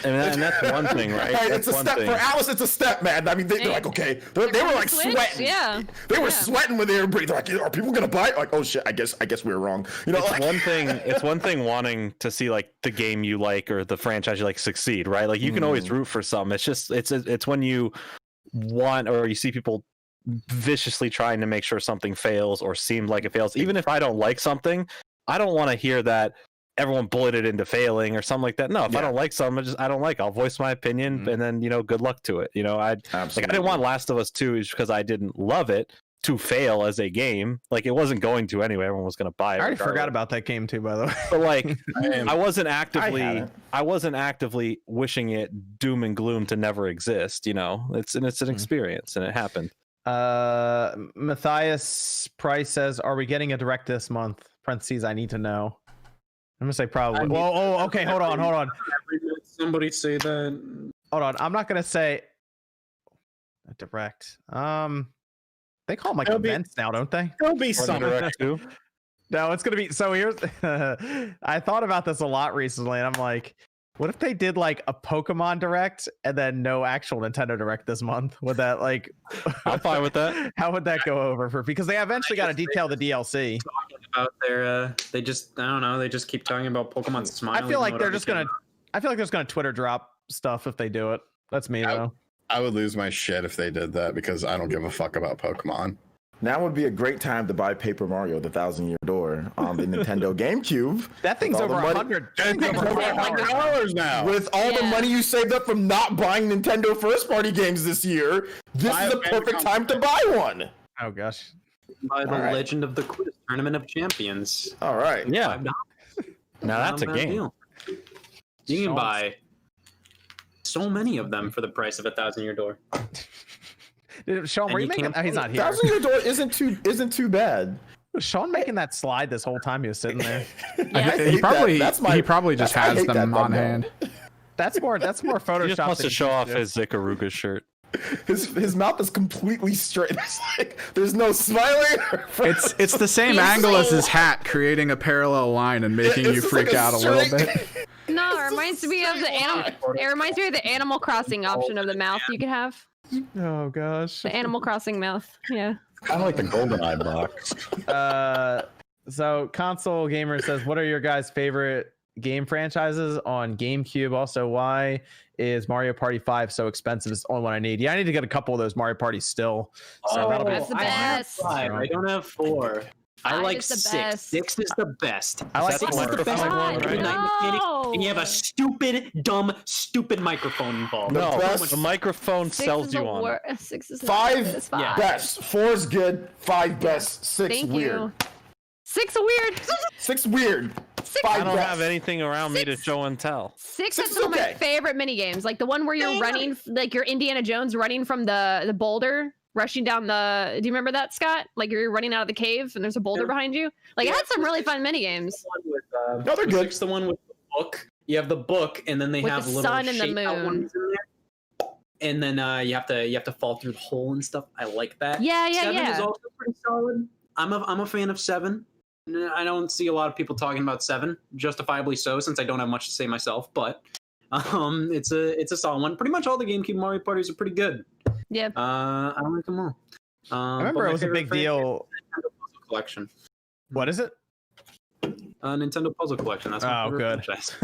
And that's one thing, right? Hey, it's a step for Alice. It's a step, man. I mean, they're like, okay, they were like sweating. Yeah, they were sweating when they were breathing. Like, are people gonna buy it? Like, oh shit, I guess we were wrong. You know, it's like, one thing. It's one thing wanting to see like the game you like or the franchise you like succeed, right? Like you can always root for some. It's just it's when you want or you see people viciously trying to make sure something fails or seems like it fails. Even if I don't like something, I don't want to hear that everyone bulleted into failing or something like that. No, if I don't like something, I don't like. I'll voice my opinion, and then good luck to it. I didn't want Last of Us 2 just because I didn't love it to fail as a game. Like it wasn't going to anyway. Everyone was going to buy it. I already forgot about that game too, by the way. But like, I wasn't actively wishing it doom and gloom to never exist. It's an experience, and it happened. Matthias Price says, "Are we getting a direct this month?" Parentheses, I need to know. I'm gonna say probably. Okay. Hold on. Somebody say that. Hold on. I'm not gonna say a direct. They call them like events now, don't they? There'll be some direct too. No, it's gonna be. So here's. I thought about this a lot recently, and I'm like, what if they did like a Pokemon Direct and then no actual Nintendo Direct this month? Would that like? I'm fine with that. How would that go over because they eventually got to detail the DLC. About their, they just keep talking about Pokemon Smile. I feel like they're just gonna Twitter drop stuff if they do it. That's me though. I would lose my shit if they did that because I don't give a fuck about Pokemon. Now would be a great time to buy Paper Mario: The Thousand-Year Door on the Nintendo GameCube. That thing's over $100 now. With all the money you saved up from not buying Nintendo first-party games this year, this is the perfect time to buy one. Oh gosh. By the Legend of the Quiz Tournament of Champions. All right. Yeah. Now that's a game. Deal. You can buy so many of them for the price of a $1,000-year door. Sean, were you making? Oh, he's not here. $1,000-year door isn't too bad. Was Sean making that slide this whole time he was sitting there? He probably just has them on hand. That's more Photoshop. He just wants to show off his Ikaruga shirt. His mouth is completely straight. It's like there's no smiling. It's the same angle as his hat, creating a parallel line and making you freak out a little bit. No, it reminds me of the animal. It reminds me of the Animal Crossing option of the mouth you could have. Oh gosh. The Animal Crossing mouth. Yeah. Kind of like the GoldenEye box. So Console Gamer says, "What are your guys' favorite game franchises on GameCube? Also, why is Mario Party 5 so expensive? It's the only one I need." Yeah, I need to get a couple of those Mario Parties still. So that'll be that's the best. I don't have 4. I like 6. Best. 6 is the best. I like 6 is the best. And you have a stupid microphone involved. No, the microphone sells you on. 6 is 5 5. best. 4 is good. 5 best. 6 Thank weird. You. 6 weird. 6 weird. 5 I don't best. have anything around me to show and tell. 6 is some of my favorite mini games, like the one where you're running, like you're Indiana Jones running from the boulder, rushing down the. Do you remember that, Scott? Like you're running out of the cave and there's a boulder behind you. Like it had some really fun mini games. No, they're good. It's the one with the book. You have the book, and then they with have the little sun and the moon. Ones in there. And then you have to fall through the hole and stuff. I like that. Yeah. 7 is also pretty solid. I'm a fan of 7. I don't see a lot of people talking about 7, justifiably so, since I don't have much to say myself. But it's a solid one. Pretty much all the GameCube Mario parties are pretty good. Yeah. I like them all. I remember it was a big deal. Nintendo Puzzle Collection. What is it? Nintendo Puzzle Collection. That's my favorite franchise.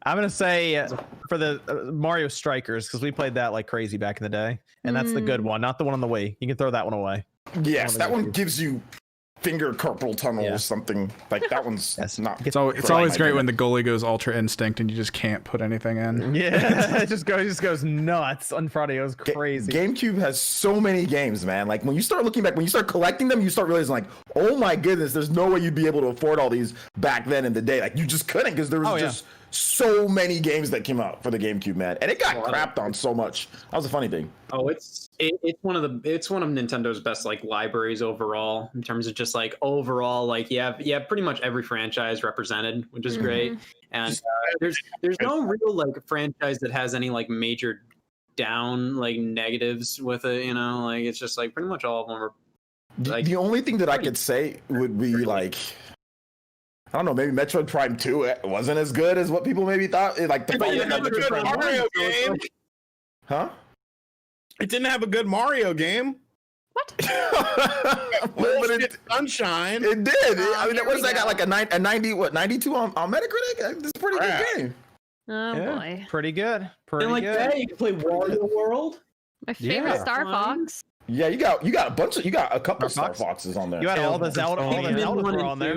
I'm gonna say for the Mario Strikers, because we played that like crazy back in the day, and that's the good one, not the one on the Wii. You can throw that one away. Yes, that one gives you finger carpal tunnel or something like that. One's not. It's always great when the goalie goes Ultra Instinct and you just can't put anything in. Yeah, it just goes nuts on Friday. It was crazy. GameCube has so many games, man. Like when you start looking back, when you start collecting them, you start realizing like, oh my goodness, there's no way you'd be able to afford all these back then in the day. Like you just couldn't because there was just so many games that came out for the GameCube, man, and it got crapped on so much. That was a funny thing. Oh, it's It's one of Nintendo's best like libraries overall in terms of just like overall like you have pretty much every franchise represented, which is great. And there's no real like franchise that has any like major down like negatives with it. You know, like it's just like pretty much all of them are. Like, the only thing that I could say would be like, I don't know, maybe Metroid Prime 2 wasn't as good as what people maybe thought. Like the It didn't have a good Mario game. Huh? It didn't have a good Mario game. What? But it, Sunshine. It did. I mean, what is that? Got like a 92 on Metacritic? It's a pretty good game. Oh boy, pretty good. Pretty and like good. that, you can play Wario World. My favorite Star Fox. Yeah, you got a couple Star Foxes on there. You had all the Zelda were on there.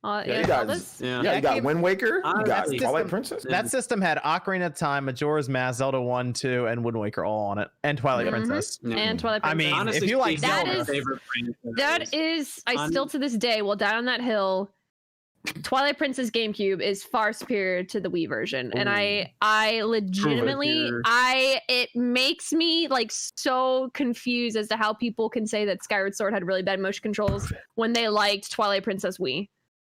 You got Wind Waker. You got Twilight Princess. That system had Ocarina of Time, Majora's Mask, Zelda 1, 2, and Wind Waker all on it, and Twilight Princess. And Twilight Princess. I mean, honestly, if you like Zelda, that is, I still to this day will die on that hill. Twilight Princess GameCube is far superior to the Wii version, and I legitimately, it makes me like so confused as to how people can say that Skyward Sword had really bad motion controls when they liked Twilight Princess Wii.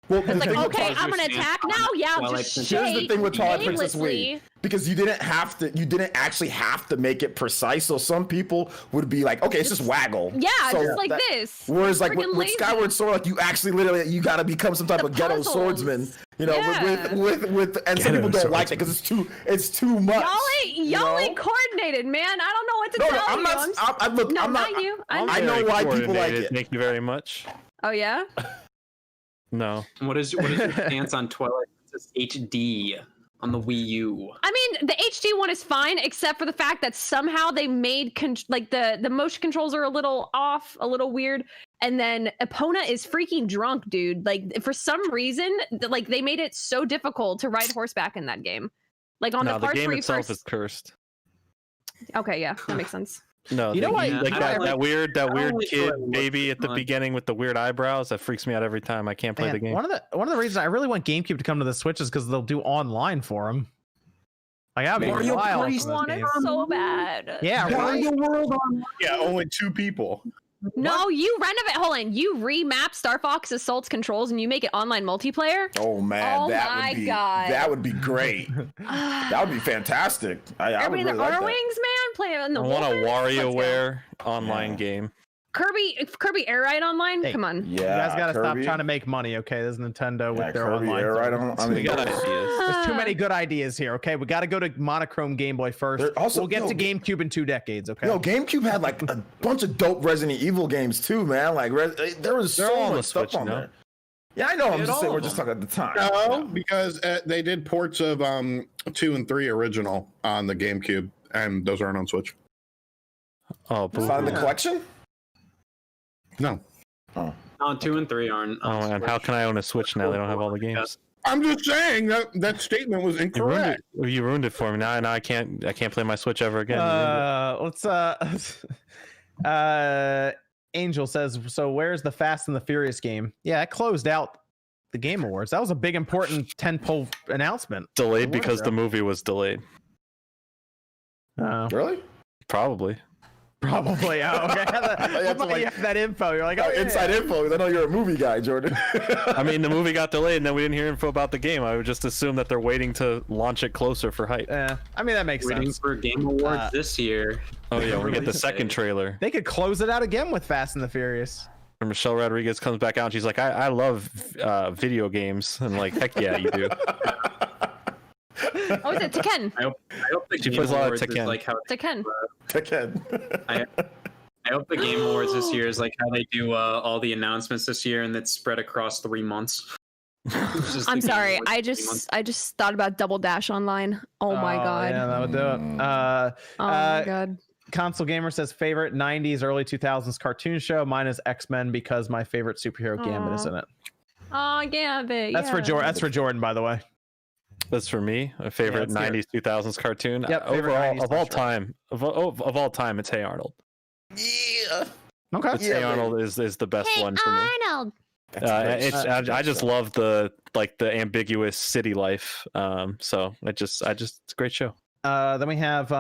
Well, it's like, okay, I'm gonna attack now. Yeah, I'll just shake. Here's the thing with Twilight Princess Wii, because you didn't actually have to make it precise. So some people would be like, okay, it's just waggle. Yeah, so just like this. Whereas like with Skyward Sword, like you actually literally you got to become some type of ghetto swordsman. You know, with and some people don't like it because it's too much. Y'all ain't coordinated, man. I don't know what to tell you. I'm not you. I know why people like it. Thank you very much. Oh yeah. No. What is your stance on Twilight Princess HD on the Wii U? I mean, the HD one is fine, except for the fact that somehow they made like the motion controls are a little off, a little weird, and then Epona is freaking drunk, dude. Like for some reason, like they made it so difficult to ride horseback in that game. Like on the parts game where itself is cursed. Okay, yeah, that makes sense. No, you know what? Like that weird kid baby at the beginning with the weird eyebrows that freaks me out every time. I can't play the game. One of the reasons I really want GameCube to come to the Switch is because they'll do online for them. Like that'd be Mario wild. I want it so bad. Yeah, Mario World online. Yeah, only 2 people. No, you renovate. Hold on, you remap Star Fox Assault's controls and you make it online multiplayer. Oh man, that would be great. That would be fantastic. I would really like that. Wings, man, play in the. I want a WarioWare online game. Kirby Air Ride online. Hey, come on. Yeah, you guys gotta stop trying to make money. Okay, there's Nintendo with their Kirby online. Air Ride we got ideas. There's too many good ideas here. Okay, we got to go to monochrome Game Boy first. We'll get to GameCube in 2 decades. Okay. GameCube had like a bunch of dope Resident Evil games too, man. Like there was so much stuff on there. Yeah, I know. I'm just saying we're just talking at the time. No, because they did ports of 2 and 3 original on the GameCube, and those aren't on Switch. Oh, in the collection? No. Oh, 2 and 3 aren't. And how can I own a Switch now? They don't have all the games. I'm just saying that statement was incorrect. You ruined it for me. Now I can't play my Switch ever again. Angel says, so where's the Fast and the Furious game? Yeah, it closed out the Game Awards. That was a big important tentpole announcement. Delayed because the movie was delayed. Really? Probably. Oh, okay. You have that info. You're like, inside info. I know you're a movie guy, Jordan. I mean, the movie got delayed, and then we didn't hear info about the game. I would just assume that they're waiting to launch it closer for hype. Yeah, I mean that makes sense. Waiting for Game Awards this year. Oh yeah, we get the second trailer. They could close it out again with Fast and the Furious. And Michelle Rodriguez comes back out, and she's like, "I love video games," and like, heck yeah, you do. Oh, is it Tekken? I hope the she Game plays a lot of Awards Tekken. is like how Tekken. I hope the Game Awards this year is like how they do all the announcements this year, and that's spread across 3 months. I'm sorry. I just thought about Double Dash Online. Oh my god. Yeah, that would do it. Oh my god. Console Gamer says favorite 90s, early 2000s cartoon show. Mine is X-Men because my favorite superhero Gambit is in it. Oh, Gambit. That's for Jordan. That's for Jordan, by the way. That's for me. A favorite 90s, 2000s cartoon. Yep, overall, of all time, of all time, it's Hey Arnold. Yeah. Okay. Hey Arnold is the best one for me. Arnold. I just love the ambiguous city life. So it's a great show. Then we have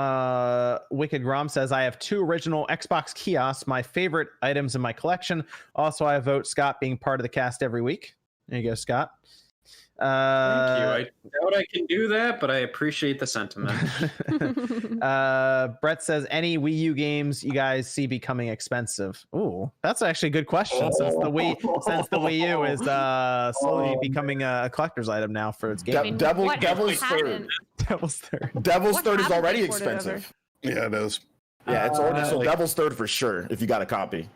Wicked Grom says, I have 2 original Xbox kiosks, my favorite items in my collection. Also, I vote Scott being part of the cast every week. There you go, Scott. Thank you. I doubt I can do that, but I appreciate the sentiment. Brett says, any Wii U games you guys see becoming expensive? Ooh, that's actually a good question. Since the Wii U is slowly becoming a collector's item now for its game. Devil's Third. Devil's Third is already expensive. Yeah, it is. Yeah, it's already so Devil's Third for sure. If you got a copy.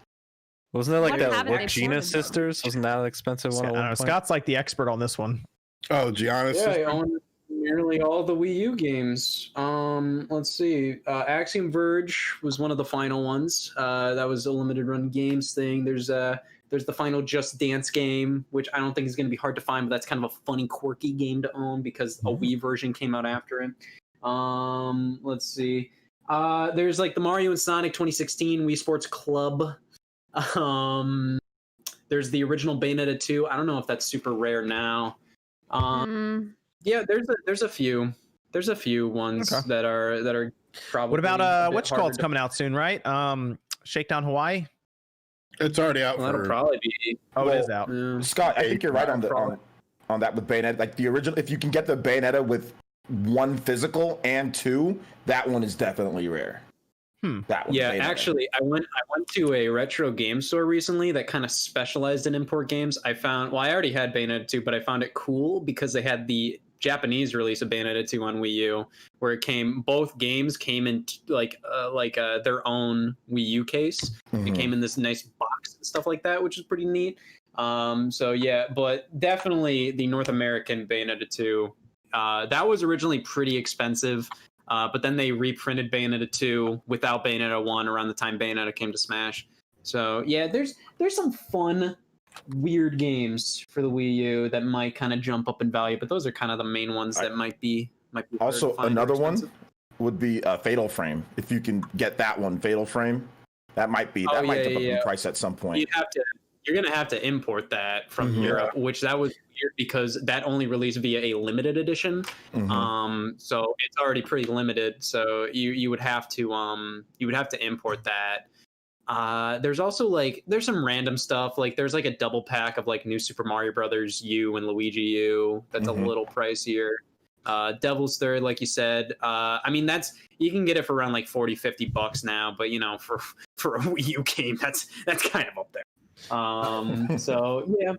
Wasn't there like that Gina Sisters? Wasn't that an expensive one? I don't know. Scott's like the expert on this one. Oh, Giannis. Yeah, I own nearly all the Wii U games. Let's see. Axiom Verge was one of the final ones. That was a limited run games thing. There's the final Just Dance game, which I don't think is going to be hard to find, but that's kind of a funny, quirky game to own because a Wii version came out after it. Let's see. There's like the Mario and Sonic 2016 Wii Sports Club. There's the original Bayonetta 2. I don't know if that's super rare now. Yeah, there's a few ones that are probably. What about what's called coming out soon, right? Shakedown Hawaii. It's already out. That'll probably be. Oh, it is out. Scott, I think you're right on that with Bayonetta. Like the original, if you can get the Bayonetta with 1 physical and 2, that one is definitely rare. That one. Yeah, Bayonetta. actually, I went to a retro game store recently that kind of specialized in import games. I already had Bayonetta 2, but I found it cool because they had the Japanese release of Bayonetta 2 on Wii U, where both games came in their own Wii U case. Mm-hmm. It came in this nice box and stuff like that, which is pretty neat. So yeah, but definitely the North American Bayonetta 2. That was originally pretty expensive. But then they reprinted Bayonetta 2 without Bayonetta 1 around the time Bayonetta came to Smash. So yeah, there's some fun, weird games for the Wii U that might kind of jump up in value, but those are kind of the main ones that might be also another one would be Fatal Frame. If you can get that one, Fatal Frame, that might jump up in price at some point. You're gonna have to import that from Europe, which that was weird because that only released via a limited edition. So it's already pretty limited. So you would have to import that. There's also there's some random stuff. Like there's like a double pack of like New Super Mario Brothers U and Luigi U. That's a little pricier. Devil's Third, like you said. I mean, you can get it for around like $40-$50 now, but for a Wii U game, that's kind of up there. So yeah,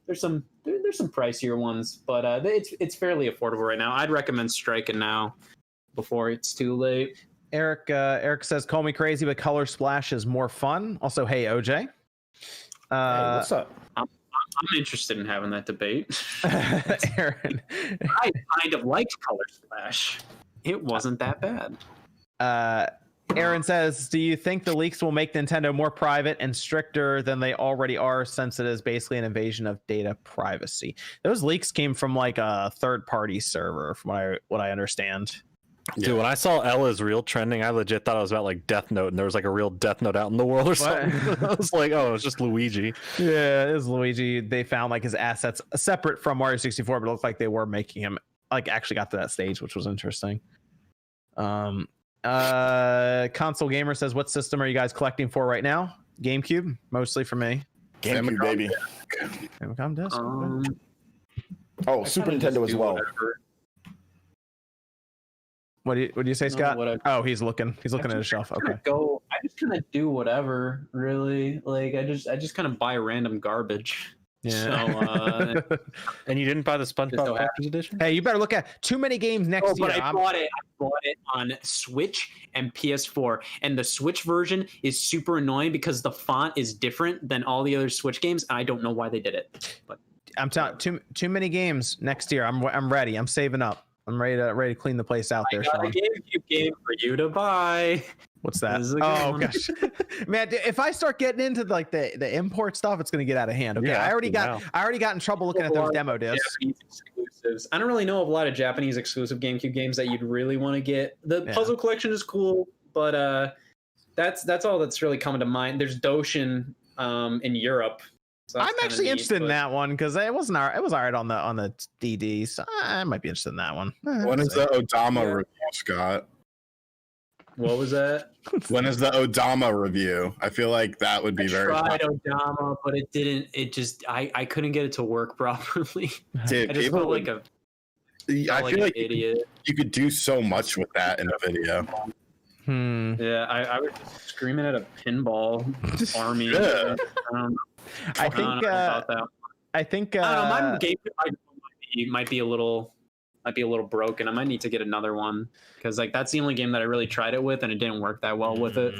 there's some pricier ones, but it's fairly affordable right now. I'd recommend striking now before it's too late. Eric says, call me crazy, but Color Splash is more fun. Also, hey OJ. Hey, what's up? I'm interested in having that debate. Aaron, I kind of liked Color Splash. It wasn't that bad. Aaron says, do you think the leaks will make Nintendo more private and stricter than they already are, since it is basically an invasion of data privacy? Those leaks came from like a third-party server, from what I understand. Dude, when I saw Ella's reel trending, I legit thought it was about like Death Note, and there was like a real Death Note out in the world or something. I was like, oh, it's just Luigi. Yeah, it is Luigi. They found like his assets separate from Mario 64, but it looked like they were making him actually got to that stage, which was interesting. Console Gamer says, what system are you guys collecting for right now? GameCube, mostly for me. GameCube, baby. Famicom disc. Super Nintendo as well. What do you say, Scott? Oh, he's looking at his shelf. Okay. I just kind of do whatever, really. Like I just kind of buy random garbage. Yeah. So, and you didn't buy the SpongeBob Collector's Edition? Hey, you better look at too many games next year. But I bought it on Switch and PS4, and the Switch version is super annoying because the font is different than all the other Switch games, and I don't know why they did it. But I'm telling too many games next year. I'm ready. I'm saving up. I'm ready to clean the place out there. I got a GameCube game for you to buy. What's that? Oh gosh, man! If I start getting into like the import stuff, it's gonna get out of hand. Okay, yeah, I already got in trouble looking at those demo discs. Exclusives. I don't really know of a lot of Japanese exclusive GameCube games that you'd really want to get. The puzzle collection is cool, but that's all that's really coming to mind. There's Doshin in Europe. So I'm actually interested in that one because it was all right on the DD, so I might be interested in that one. When is the Odama review, Scott? What was that? When is the Odama review? I feel like that would be very. I tried Odama, but it didn't. It just I couldn't get it to work properly. Dude, I just felt like a. I feel like an idiot. You could do so much with that in a video. Yeah, I was just screaming at a pinball army. Yeah. I don't know about that. I think I don't know. My game might be a little broken. I might need to get another one because like that's the only game that I really tried it with, and it didn't work that well with it.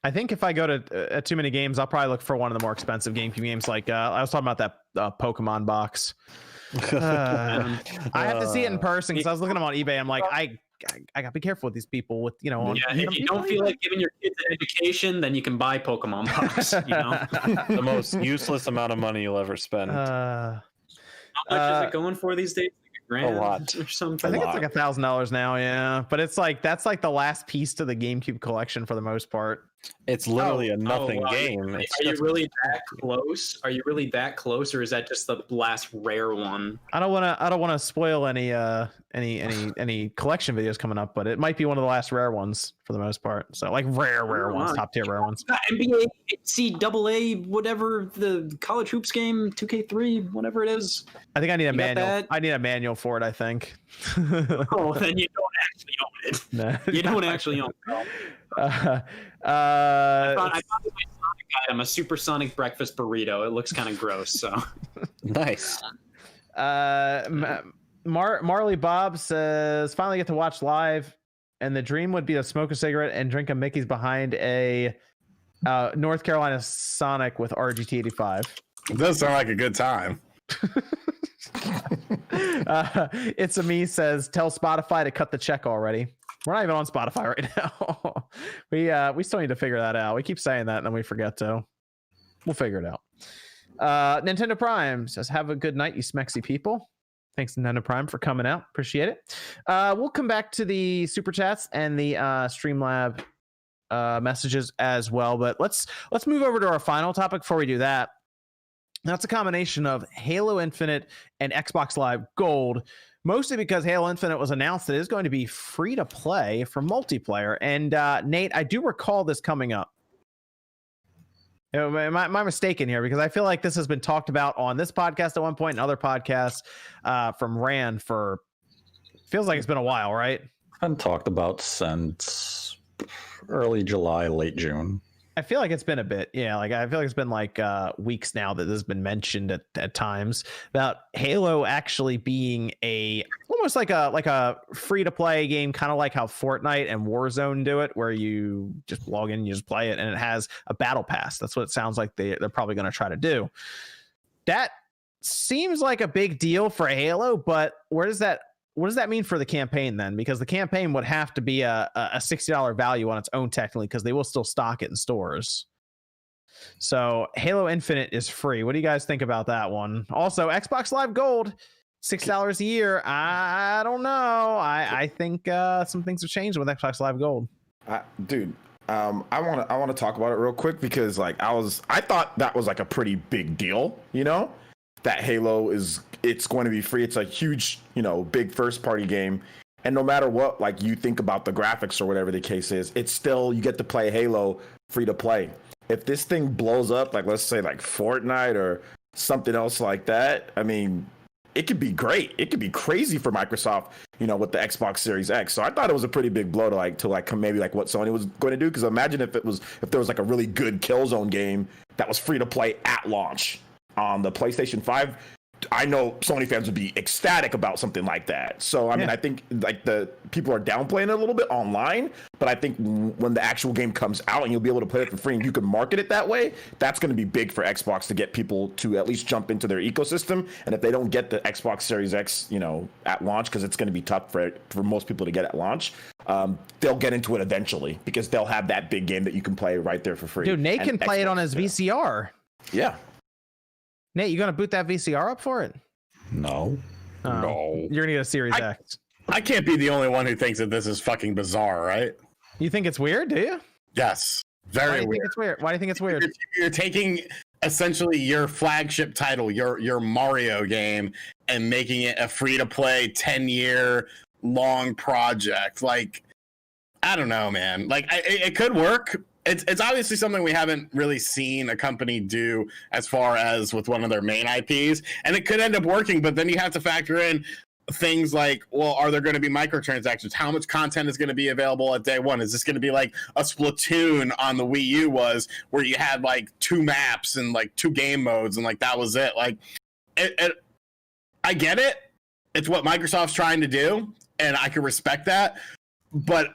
I think if I go to too many games, I'll probably look for one of the more expensive GameCube games. Like I was talking about that Pokemon box. I have to see it in person because I was looking at them on eBay. I'm like, I gotta be careful with these people. With if you don't feel like giving your kids an education, then you can buy Pokemon box. You know, the most useless amount of money you'll ever spend. How much is it going for these days? Like $1,000 a lot or something. I think it's like $1,000 now. Yeah, but it's like that's like the last piece to the GameCube collection for the most part. It's literally a nothing game. Are you really that close? Are you really that close, or is that just the last rare one? I don't want to spoil any collection videos coming up, but it might be one of the last rare ones for the most part. So like rare ones, top tier rare ones. NBA, NCAA, whatever the college hoops game, 2K3, whatever it is. I think I need a manual. I need a manual for it. I think. Oh, then you don't actually own it. No. You don't actually own it. I found this Sonic item, a supersonic breakfast burrito. It looks kind of gross. So nice. Marley Bob says, finally get to watch live, and the dream would be to smoke a cigarette and drink a Mickey's behind a North Carolina Sonic with RGT85. It does sound like a good time. It's a me says, tell Spotify to cut the check already. We're not even on Spotify right now. We still need to figure that out. We keep saying that and then we forget to. We'll figure it out. Nintendo Prime says, have a good night, you smexy people. Thanks, Nintendo Prime, for coming out. Appreciate it. We'll come back to the super chats and the Streamlab messages as well. But let's move over to our final topic before we do that. That's a combination of Halo Infinite and Xbox Live Gold, mostly because Halo Infinite was announced that it is going to be free to play for multiplayer. And Nate, I do recall this coming up. Am I mistaken here? Because I feel like this has been talked about on this podcast at one point and other podcasts from Rand for, feels like it's been a while, right? Been talked about since early July, late June. I feel like it's been a bit. Yeah, like I feel like it's been like weeks now that this has been mentioned at times about Halo actually being almost like a free to play game, kind of like how Fortnite and Warzone do it, where you just log in, you just play it, and it has a battle pass. That's what it sounds like they're probably going to try to do. That seems like a big deal for Halo, but what does that mean for the campaign then? Because the campaign would have to be a $60 value on its own technically, because they will still stock it in stores. So Halo Infinite is free. What do you guys think about that one? Also, Xbox Live Gold, $6 a year. I don't know. I think some things have changed with Xbox Live Gold. Dude, I want to talk about it real quick because like I thought that was like a pretty big deal, you know? That Halo it's going to be free. It's a huge, big first party game. And no matter what, like you think about the graphics or whatever the case is, it's still, you get to play Halo free to play. If this thing blows up, like let's say like Fortnite or something else like that, I mean, it could be great. It could be crazy for Microsoft, with the Xbox Series X. So I thought it was a pretty big blow to maybe like what Sony was going to do. Because imagine if there was like a really good Killzone game that was free to play at launch on the PlayStation 5, I know Sony fans would be ecstatic about something like that. So, I mean, I think like the people are downplaying it a little bit online, but I think when the actual game comes out and you'll be able to play it for free and you can market it that way, that's going to be big for Xbox to get people to at least jump into their ecosystem. And if they don't get the Xbox Series X, at launch, because it's going to be tough for most people to get at launch, they'll get into it eventually because they'll have that big game that you can play right there for free. Dude, Nate can play it on his VCR. Yeah. Nate, you gonna boot that VCR up for it? No. No. You're gonna get a Series X. I can't be the only one who thinks that this is fucking bizarre, right? You think it's weird, do you? Yes. Very weird. Think it's weird? Why do you think it's weird? You're taking essentially your flagship title, your Mario game, and making it a free-to-play 10-year long project. Like, I don't know, man. Like, it could work. It's obviously something we haven't really seen a company do as far as with one of their main IPs, and it could end up working, but then you have to factor in things like, well, are there going to be microtransactions? How much content is going to be available at day one? Is this going to be like a Splatoon on the Wii U was, where you had like 2 maps and like 2 game modes and like that was it? Like, I get it. It's what Microsoft's trying to do, and I can respect that, but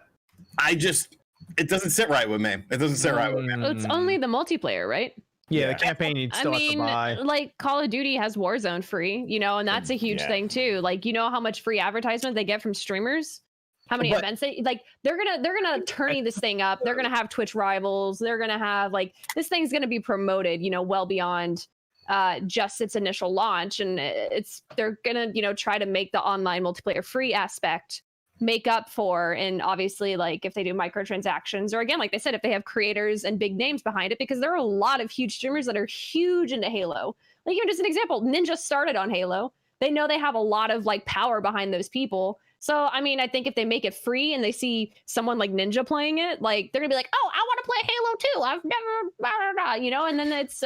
it doesn't sit right with me. It doesn't sit right with me. It's only the multiplayer, right? Yeah, the campaign you'd still have to buy. Like Call of Duty has Warzone free, and that's a huge thing too. Like, how much free advertisement they get from streamers? How many events they're gonna turn this thing up. They're gonna have Twitch rivals. They're gonna have this thing's gonna be promoted, well beyond just its initial launch, and they're gonna try to make the online multiplayer free aspect make up for, and obviously if they do microtransactions, or again, like they said, if they have creators and big names behind it, because there are a lot of huge streamers that are huge into Halo. Like, even just an example, Ninja started on Halo. They know they have a lot of power behind those people. So I mean, I think if they make it free and they see someone like Ninja playing it, they're gonna be like, oh, I want to play Halo too. I've never and then it's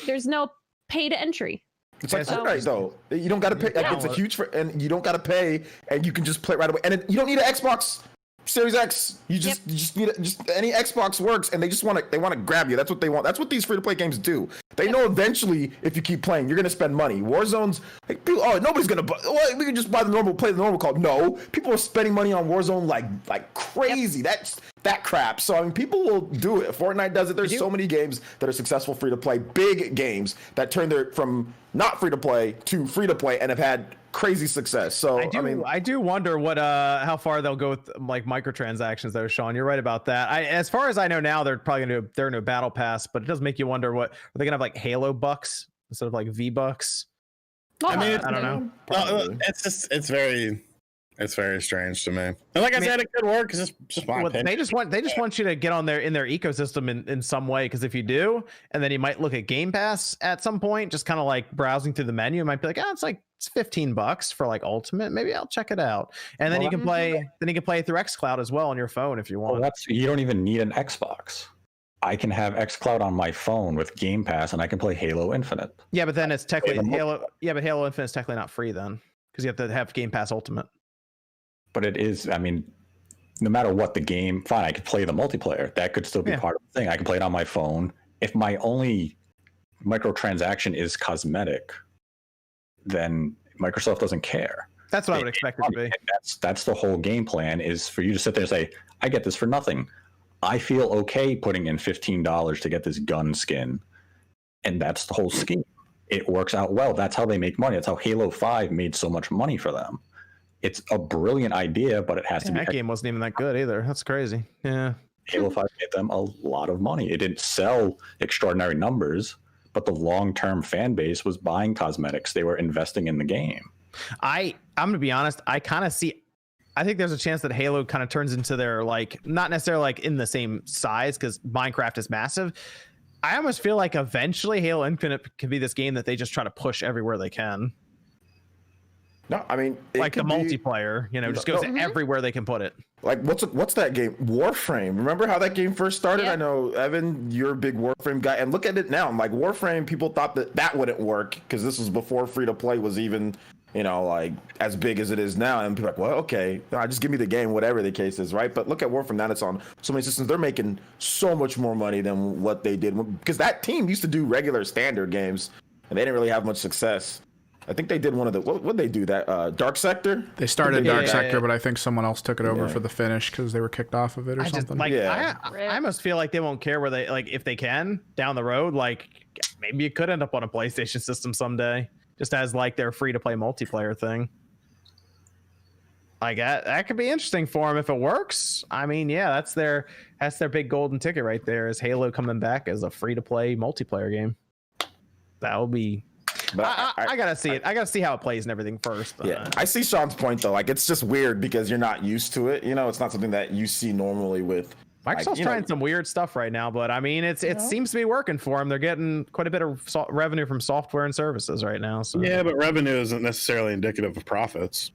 there's no pay to entry. It's like Fortnite though. You don't got to pay. It's a huge, and you don't got to pay, and you can just play right away. And you don't need an Xbox Series X. You just need any Xbox works, and they want to grab you. That's what they want. That's what these free to play games do. They know eventually if you keep playing, you're gonna spend money. Warzone's nobody's gonna buy. Well, we can just play the normal call. No, people are spending money on Warzone like crazy. That's that crap. So I mean, people will do it. Fortnite does it. There's so many games that are successful free to play, big games that turn from not free to play to free to play and have had crazy success. So I do wonder what how far they'll go with microtransactions though, Sean. You're right about that. As far as I know now, they're probably gonna do a battle pass, but it does make you wonder, what are they gonna have, Halo bucks instead of V-bucks? I mean, I don't know. It's very strange to me. And I said, it could work. It's just my opinion. They just want you to get on in their ecosystem in some way, because if you do, and then you might look at Game Pass at some point, just kind of browsing through the menu, you might be like, it's $15 for Ultimate. Maybe I'll check it out. And then you can play through xCloud as well on your phone if you want. Well, you don't even need an Xbox. I can have xCloud on my phone with Game Pass, and I can play Halo Infinite. Yeah, but then it's technically Halo. Yeah, but Halo Infinite is technically not free then, because you have to have Game Pass Ultimate. But it is, I mean, no matter what the game, fine, I could play the multiplayer. That could still be part of the thing. I can play it on my phone. If my only microtransaction is cosmetic, then Microsoft doesn't care. That's what I would expect it to be. That's the whole game plan, is for you to sit there and say, I get this for nothing. I feel okay putting in $15 to get this gun skin. And that's the whole scheme. It works out well. That's how they make money. That's how Halo 5 made so much money for them. It's a brilliant idea, but it has to be. That game wasn't even that good either. That's crazy. Yeah. Halo 5 made them a lot of money. It didn't sell extraordinary numbers, but the long-term fan base was buying cosmetics. They were investing in the game. I'm going to be honest. I think there's a chance that Halo kind of turns into their, not necessarily in the same size, because Minecraft is massive. I almost feel like eventually Halo Infinite could be this game that they just try to push everywhere they can. No, I mean, the multiplayer, just goes everywhere they can put it. What's that game? Warframe. Remember how that game first started? Yeah. I know, Evan, you're a big Warframe guy, and look at it now. Warframe, people thought that wouldn't work because this was before free to play was even, as big as it is now. And people are like, well, okay, just give me the game, whatever the case is, right? But look at Warframe now; it's on so many systems. They're making so much more money than what they did, because that team used to do regular standard games, and they didn't really have much success. I think they did one of the, what they do, that Dark Sector? They started Dark Sector, but I think someone else took it over for the finish because they were kicked off of it or something. I almost feel like they won't care where they, if they can, down the road, maybe it could end up on a PlayStation system someday, just as their free-to-play multiplayer thing. That could be interesting for them if it works. I mean, yeah, that's their big golden ticket right there, is Halo coming back as a free-to-play multiplayer game. That will be... But I gotta see it. I gotta see how it plays and everything first. But, yeah, I see Sean's point though. It's just weird because you're not used to it. It's not something that you see normally with Microsoft's trying some weird stuff right now, but I mean, it seems to be working for them. They're getting quite a bit of revenue from software and services right now. So. Yeah, but revenue isn't necessarily indicative of profits.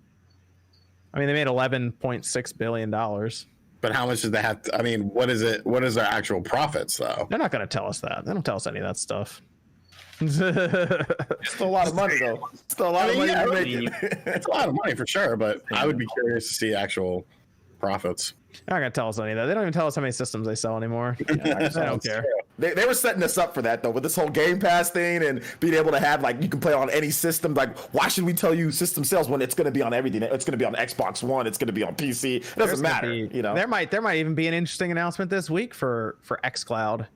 I mean, they made $11.6 billion. But how much does they have to, I mean, what is it? What is their actual profits, though? They're not going to tell us that. They don't tell us any of that stuff. Still a lot of money, though. Still a lot of money. It's a lot of money for sure, but I would be curious to see actual profits. They're not going to tell us any of that. They don't even tell us how many systems they sell anymore. I don't care. They were setting us up for that, though, with this whole Game Pass thing and being able to have, like, you can play on any system. Like, why should we tell you system sales when it's going to be on everything? It's going to be on Xbox One. It's going to be on PC. It doesn't matter, you know. There might even be an interesting announcement this week for xCloud.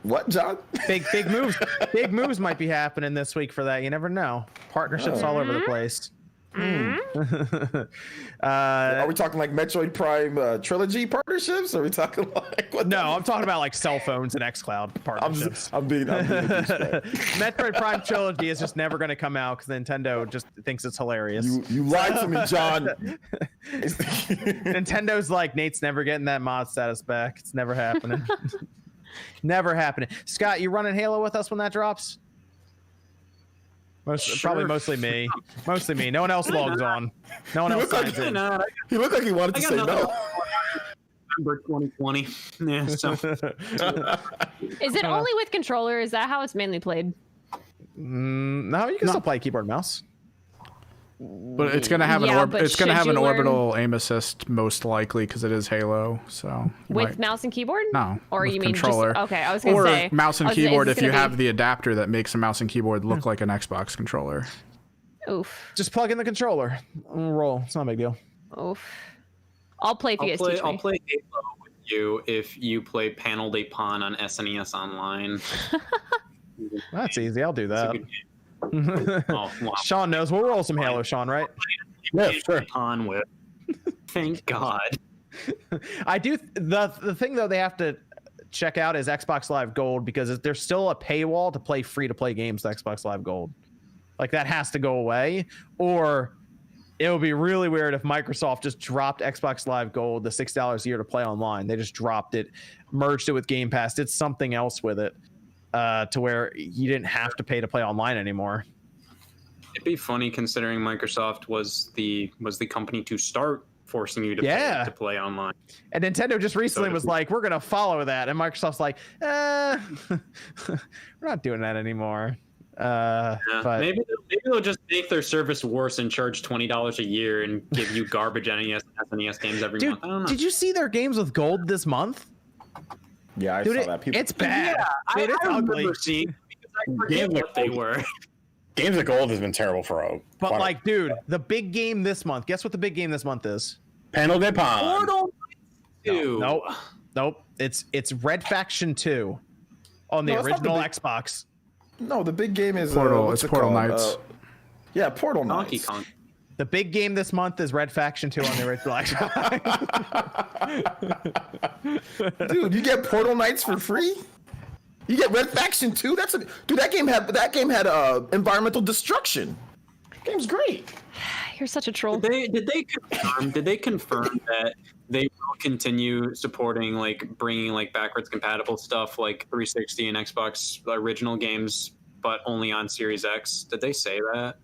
What, John? Big moves. Big moves might be happening this week for that. You never know. Partnerships all over the place. Are we talking like Metroid Prime trilogy partnerships? Are we talking like what? No, I'm talking about like cell phones and xCloud partnerships. I'm being Metroid Prime trilogy is just never going to come out because Nintendo just thinks it's hilarious. You lied to me, John. Nintendo's like, Nate's never getting that mod status back. It's never happening. Never happening. Scott, you running Halo with us when that drops? Probably mostly me. Mostly me. No one else logs on. No one else signs in. He looked like he wanted to say no. November 2020. Yeah, so. Is it only with controller? Is that how it's mainly played? No, you can still play keyboard and mouse. But it's gonna have an orbital aim assist most likely because it is Halo. So with mouse and keyboard? No, or you mean controller? Just, okay, I was gonna say mouse and keyboard if you have the adapter that makes a mouse and keyboard look like an Xbox controller. Oof. Just plug in the controller. Roll. It's not a big deal. Oof. I'll play if you guys teach me. I'll play Halo with you if you play Panel de Pon on SNES Online. That's easy. I'll do that. Oh, wow. Sean knows. We'll roll some Halo, Sean, right? Yeah, sure. On with. Thank God. I do. The thing though they have to check out is Xbox Live Gold because there's still a paywall to play free to play games to Xbox Live Gold. Like that has to go away, or it would be really weird if Microsoft just dropped Xbox Live Gold, the $6 a year to play online. They just dropped it, merged it with Game Pass, did something else with it. To where you didn't have to pay to play online anymore. It'd be funny considering Microsoft was the company to start forcing you to pay to play online. And Nintendo just recently was like, we're going to follow that. And Microsoft's like, we're not doing that anymore. But maybe they'll just make their service worse and charge $20 a year and give you garbage NES and SNES games every month. I don't know. Did you see their games with gold this month? Yeah, I saw that. It's bad. Yeah, it's I ugly. remember seeing because I forget what they were. Games of Gold has been terrible for a But like, dude, the big game this month. Guess what the big game this month is? Panel de Pon. Portal 2. Nope. It's Red Faction 2 on the original Xbox. No, the big game is Portal. It's Portal Knights. Yeah, Portal Knights. Donkey Kong. The big game this month is Red Faction 2 on the original Xbox. Dude, you get Portal Knights for free? You get Red Faction 2? That game had environmental destruction. Game's great. You're such a troll. Did they confirm that they will continue supporting like bringing like backwards compatible stuff like 360 and Xbox original games, but only on Series X? Did they say that?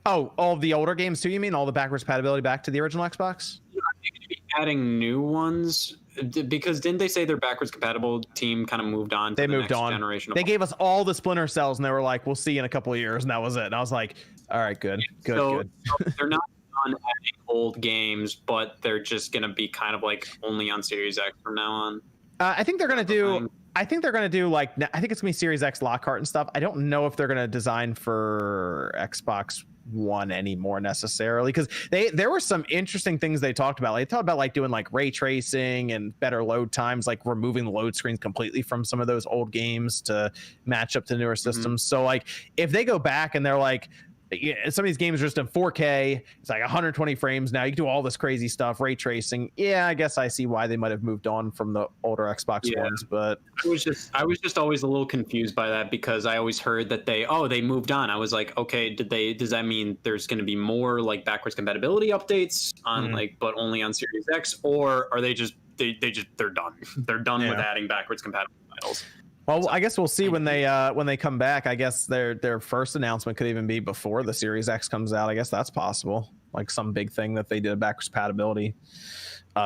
Oh, all the older games too, you mean? All the backwards compatibility back to the original Xbox? Are they going to be adding new ones? Because didn't they say their backwards compatible team kind of moved on to the next generation? They gave us all the Splinter Cells and they were like, we'll see you in a couple of years. And that was it. And I was like, all right, good. So they're not on adding old games, but they're just going to be kind of like only on Series X from now on. I think they're going to do... I think they're going to do like... I think it's going to be Series X Lockhart and stuff. I don't know if they're going to design for Xbox One anymore necessarily, because there were some interesting things they talked about. They talked about like doing like ray tracing and better load times, like removing the load screens completely from some of those old games to match up to newer systems. So like if they go back and they're like, some of these games are just in 4K. It's like 120 frames now. You can do all this crazy stuff, ray tracing. Yeah, I guess I see why they might have moved on from the older Xbox ones. But I was just always a little confused by that because I always heard that they moved on. I was like, okay, does that mean there's going to be more like backwards compatibility updates on but only on Series X, or are they just they're done? They're done with adding backwards compatible titles. Well, I guess we'll see when they come back. I guess their first announcement could even be before the Series X comes out. I guess that's possible. Like some big thing that they did a backwards compatibility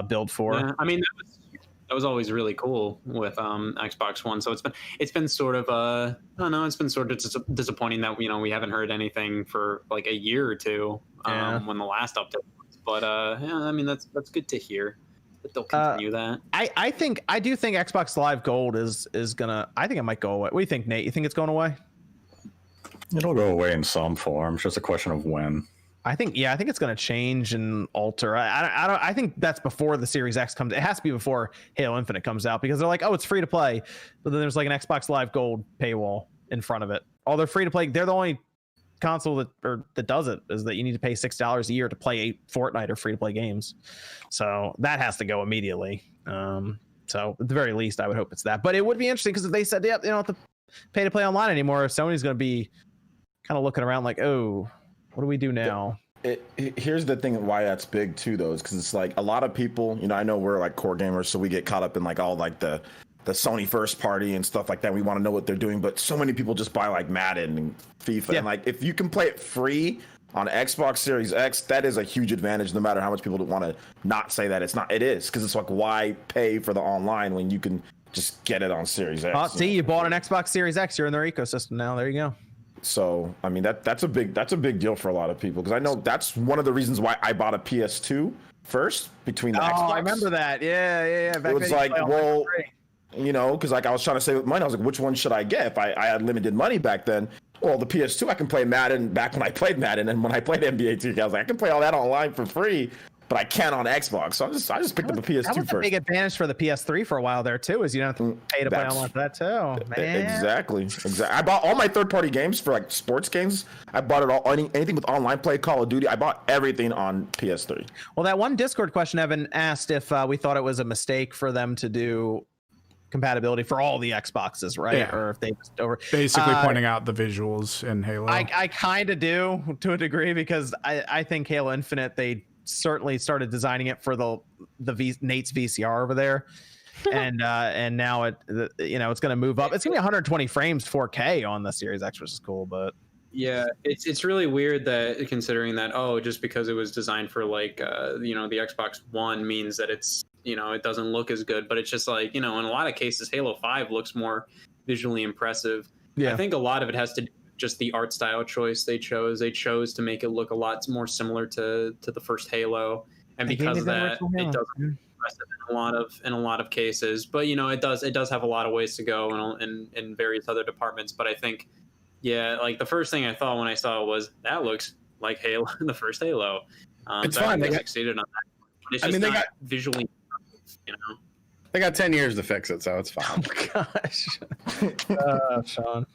build for. Yeah, I mean that was always really cool with Xbox One. So it's been sort of I don't know. It's been sort of disappointing that we haven't heard anything for like a year or two when the last update was. But yeah, I mean that's good to hear. They'll continue that. I do think Xbox Live Gold is gonna. I think it might go away. What do you think, Nate? You think it's going away? It'll go away in some form. It's just a question of when. I think it's gonna change and alter. I think that's before the Series X comes. It has to be before Halo Infinite comes out because they're like, oh, it's free to play, but then there's like an Xbox Live Gold paywall in front of it. Oh, they're free to play. They're the only console that does it, is that you need to pay $6 a year to play 8 Fortnite or free to play games. So that has to go immediately. So at the very least, I would hope it's that. But it would be interesting because if they said, yep, they don't have to pay to play online anymore, Sony's going to be kind of looking around like, oh, what do we do now? Here's the thing why that's big too, though, is because it's like a lot of people, I know we're like core gamers, so we get caught up in like all like the Sony first party and stuff like that. We want to know what they're doing, but so many people just buy like Madden and FIFA. And like, if you can play it free on Xbox Series X, that is a huge advantage, no matter how much people want to not say that it's not. It is, because it's like, why pay for the online when you can just get it on Series X? Oh, see, you bought an Xbox Series X. You're in their ecosystem now. There you go. So, I mean, that's a big deal for a lot of people, because I know that's one of the reasons why I bought a PS2 first between the Xbox. I remember that. Yeah. Back it was like, well, because like I was trying to save money. I was like, which one should I get? If I had limited money back then, well, the PS2, I can play Madden back when I played Madden, and when I played NBA 2K, I was like, I can play all that online for free, but I can't on Xbox. So I just picked up a PS2 first. That was a big advantage for the PS3 for a while there too, is you don't have to pay to play online for that too. Man. Exactly. I bought all my third-party games for like sports games. I bought it all, anything with online play, Call of Duty. I bought everything on PS3. Well, that one Discord question Evan asked if we thought it was a mistake for them to do compatibility for all the Xboxes, right? Yeah. Or if they just basically pointing out the visuals in Halo. I kind of do to a degree, because I think Halo Infinite, they certainly started designing it for Nate's VCR over there, and now it's going to move up. It's going to be 120 frames 4K on the Series X, which is cool, but. Yeah, it's really weird that, considering that, just because it was designed for like the Xbox One means that it's it doesn't look as good, but it's just like in a lot of cases Halo 5 looks more visually impressive. Yeah, I think a lot of it has to do with just the art style choice they chose. They chose to make it look a lot more similar to the first Halo, and because of that, it doesn't look impressive in a lot of cases. But it does have a lot of ways to go in various other departments. But I think. Yeah, like the first thing I thought when I saw it was, that looks like Halo, the first Halo. It's fine. They succeeded on that. It's just not visually, They got 10 years to fix it, so it's fine. Oh gosh, Sean.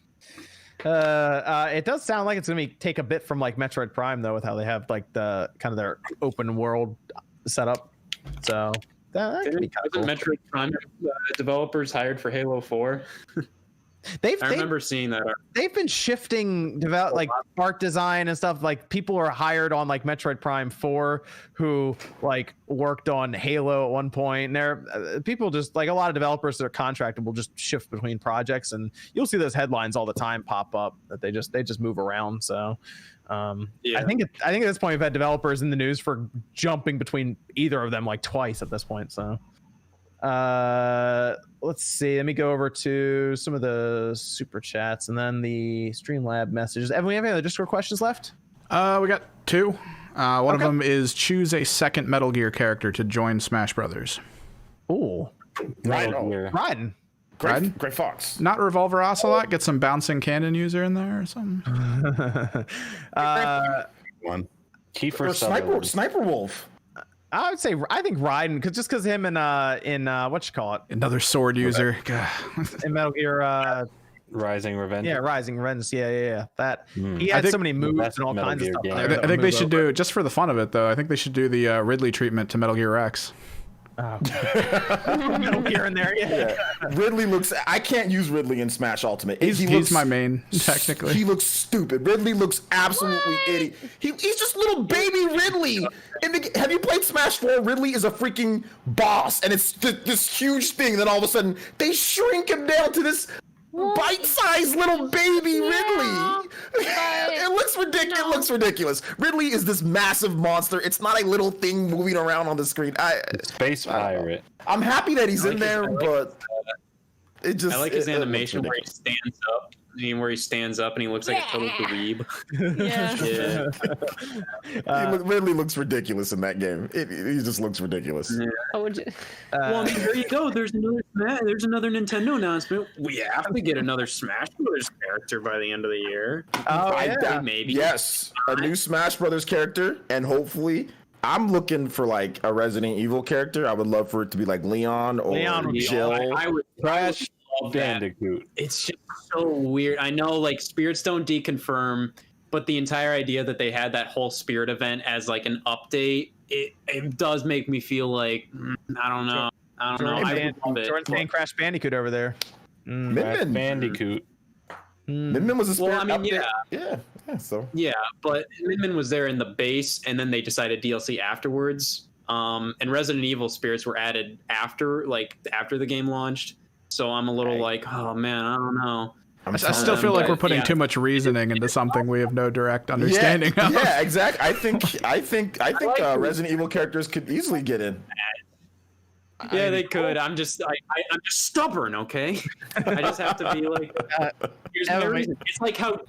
It does sound like it's gonna take a bit from like Metroid Prime though, with how they have like the kind of their open world setup. So that could be kind of cool. Metroid Prime developers hired for Halo 4. I remember seeing that. They've been shifting art design and stuff. Like people are hired on like Metroid Prime 4 who like worked on Halo at one point. And they're people just like a lot of developers that are contracted will just shift between projects, and you'll see those headlines all the time pop up that they just move around. So I think at this point we've had developers in the news for jumping between either of them like twice at this point. So. Let's see. Let me go over to some of the super chats and then the Streamlab messages. Evan, we have any other Discord questions left? We got 2. One of them is choose a second Metal Gear character to join Smash Brothers. Ooh, Raiden. Great Fox. Not Revolver Ocelot. Get some bouncing cannon user in there or something. One. Kiefer Sniper Wolf. I think Raiden, because him in what you call it, another sword user in Metal Gear Rising Revenge. Yeah, Rising Revenge. Yeah. That he had so many moves and all kinds of stuff. I think they should do, just for the fun of it, though. I think they should do the Ridley treatment to Metal Gear X. Oh, Metal Gear in there, yeah. Ridley looks. I can't use Ridley in Smash Ultimate. He's my main, technically. He looks stupid. Ridley looks absolutely idiot. He's just little baby Ridley. Have you played Smash 4? Ridley is a freaking boss, and it's this huge thing. Then all of a sudden, they shrink him down to this bite-sized little baby Ridley. It looks ridiculous. It looks ridiculous. Ridley is this massive monster. It's not a little thing moving around on the screen. Space pirate. I'm happy that he's in there, but it just. I like his animation where he stands up. Where he stands up and he looks like a total dweeb. Ridley looks ridiculous in that game. He just looks ridiculous. Yeah. Well, I mean, there you go. There's another Nintendo announcement. We have to get another Smash Brothers character by the end of the year. Oh, yeah. Maybe. Yes, a new Smash Brothers character, and hopefully, I'm looking for like a Resident Evil character. I would love for it to be like Leon or Jill. I would Crash Bandicoot. It's just so weird. I know, like, spirits don't deconfirm, but the entire idea that they had that whole spirit event as like an update, it does make me feel like I don't know. I love it. Jordan's saying Crash Bandicoot over there. Crash Bandicoot. Min Min was a spirit. Well, I mean, yeah, but Min Min was there in the base, and then they decided DLC afterwards. And Resident Evil spirits were added after the game launched. So I'm a little like, oh man, I don't know. I still feel like we're putting too much reasoning into something we have no direct understanding of. Yeah, exactly. I think Resident Evil characters could easily get in. Yeah, they could. I'm just stubborn, okay? I just have to be like. Here's my reason. It's like how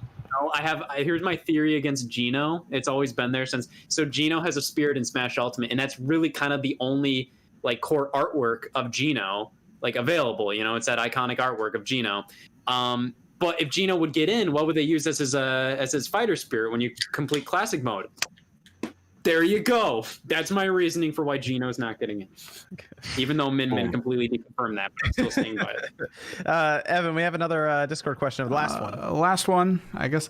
here's my theory against Geno. It's always been there since. So Geno has a spirit in Smash Ultimate, and that's really kind of the only like core artwork of Geno like available. You know, it's that iconic artwork of Geno. But if Geno would get in, what would they use as his fighter spirit when you complete classic mode? There you go. That's my reasoning for why Geno's not getting in. Even though Min Min completely deconfirmed that, but I'm still staying by it. Evan, we have another Discord question of the last one. Last one. I guess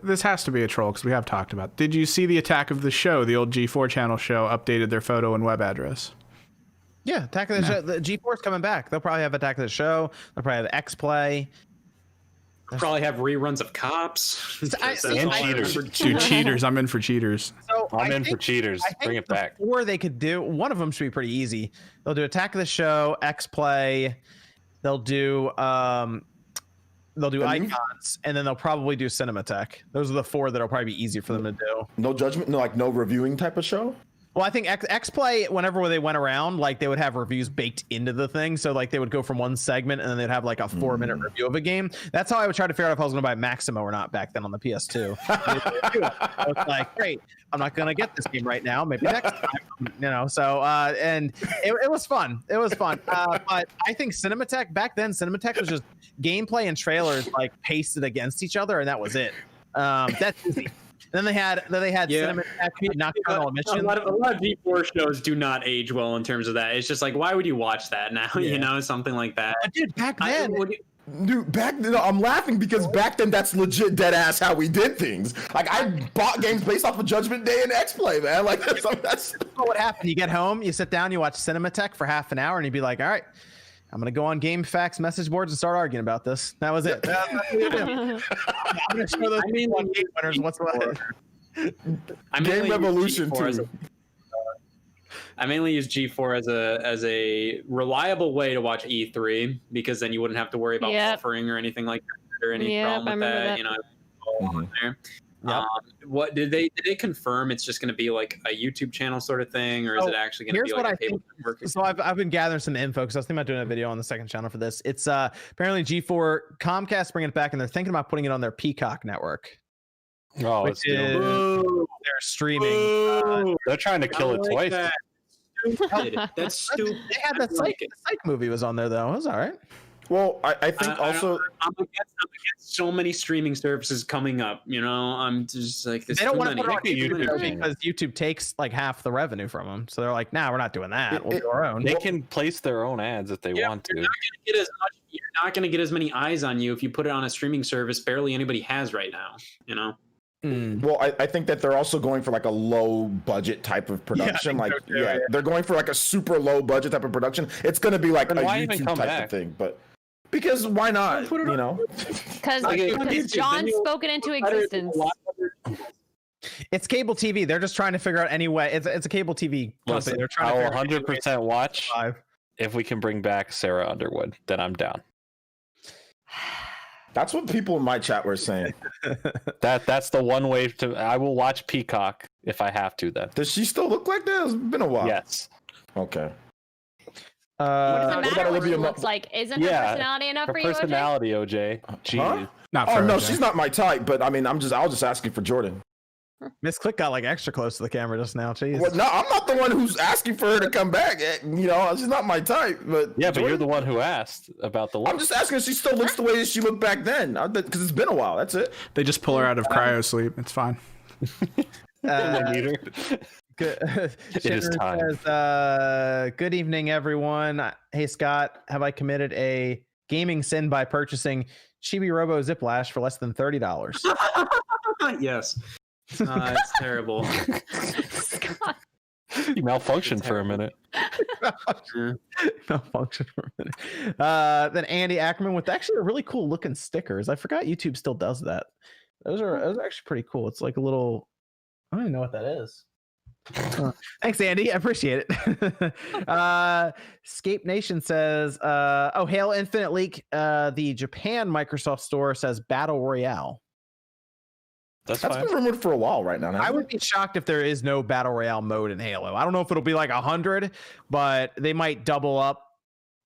this has to be a troll because we have talked about. Did you see the Attack of the Show? The old G4 channel show updated their photo and web address. Yeah, Attack of the Show. The G4's coming back. They'll probably have Attack of the Show. They'll probably have X Play. Probably have reruns of Cops and Cheaters. Dude, Cheaters. I'm in for Cheaters. So I'm in for Cheaters. Bring it back. Or they could do one of them should be pretty easy. They'll do Attack of the Show, X Play. They'll do Icons, and then they'll probably do Cinematech. Those are the four that'll probably be easy for them to do. No judgment, no reviewing type of show. Well, I think X Play, whenever they went around, like they would have reviews baked into the thing. So like they would go from one segment and then they'd have like a 4-minute review of a game. That's how I would try to figure out if I was going to buy Maximo or not back then on the PS2. I was like, great, I'm not going to get this game right now. Maybe next time, So and it was fun. It was fun. But I think Cinematech back then, Cinematech was just gameplay and trailers like pasted against each other, and that was it. That's easy. Then they had Cinematech Nocturnal Emission. A lot of V4 shows do not age well in terms of that. It's just like, why would you watch that now? Yeah. Something like that. But dude, back then. I'm laughing because back then that's legit dead ass how we did things. Like I bought games based off of Judgment Day and X Play, man. Like that's what happened. You get home, you sit down, you watch Cinematech for half an hour, and you'd be like, all right, I'm going to go on GameFAQs message boards and start arguing about this. That was it. I'm going to show those game winners what's what. Game Revolution 2. I mainly use G4 as a reliable way to watch E3 because then you wouldn't have to worry about buffering or anything like that or any problem with that. There. Yep. What did they confirm? It's just going to be like a YouTube channel sort of thing, or is it actually going to be like a cable network? So I've been gathering some info because I was thinking about doing a video on the second channel for this. It's apparently G4 Comcast bringing it back, and they're thinking about putting it on their Peacock network. Oh, which is their streaming. They're trying to kill it twice. That's stupid. They had the Psych movie was on there though. It was all right. Well, I think also I'm against so many streaming services coming up. I'm just like this. They don't want to put it on YouTube because YouTube takes like half the revenue from them. So they're like, nah, we're not doing that. We'll do our own. They can place their own ads if they want to. You're not going to get as much. You're not going to get as many eyes on you if you put it on a streaming service barely anybody has right now, you know? Well, I think that they're also going for like a low budget type of production. They're going for like a super low budget type of production. It's going to be like a YouTube type of thing, but because why not? You know, because John spoke it into existence. It's cable TV. They're just trying to figure out any way. It's a cable TV company. Listen, They're trying I will 100% watch. If we can bring back Sarah Underwood, then I'm down. That's what people in my chat were saying. That's the one way to. I will watch Peacock if I have to. Then does she still look like that? It's been a while. Yes. Okay. What does it matter what she looks like? Isn't her personality enough for you, OJ? Personality, OJ. Huh? No, she's not my type. But I mean, I was just asking for Jordan. Miss Click got like extra close to the camera just now. Jeez. Well, no, I'm not the one who's asking for her to come back. You know, she's not my type. But yeah, but you're the one who asked about the look. I'm just asking if she still looks the way that she looked back then, because it's been a while. That's it. They just pull her out of cryo sleep. It's fine. Good. It is time. Says, good evening, everyone. Hey, Scott, have I committed a gaming sin by purchasing Chibi Robo Ziplash for less than $30? Yes. It's terrible. Scott. You malfunctioned for a minute. Malfunctioned for a minute. Then Andy Ackerman with actually a really cool looking stickers. I forgot YouTube still does that. Those are actually pretty cool. It's like a little. I don't even know what that is. Thanks, Andy. I appreciate it. Scape Nation says, Halo Infinite leak. The Japan Microsoft store says Battle Royale. That's been rumored for a while right now. I would be shocked if there is no Battle Royale mode in Halo. I don't know if it'll be like 100, but they might double up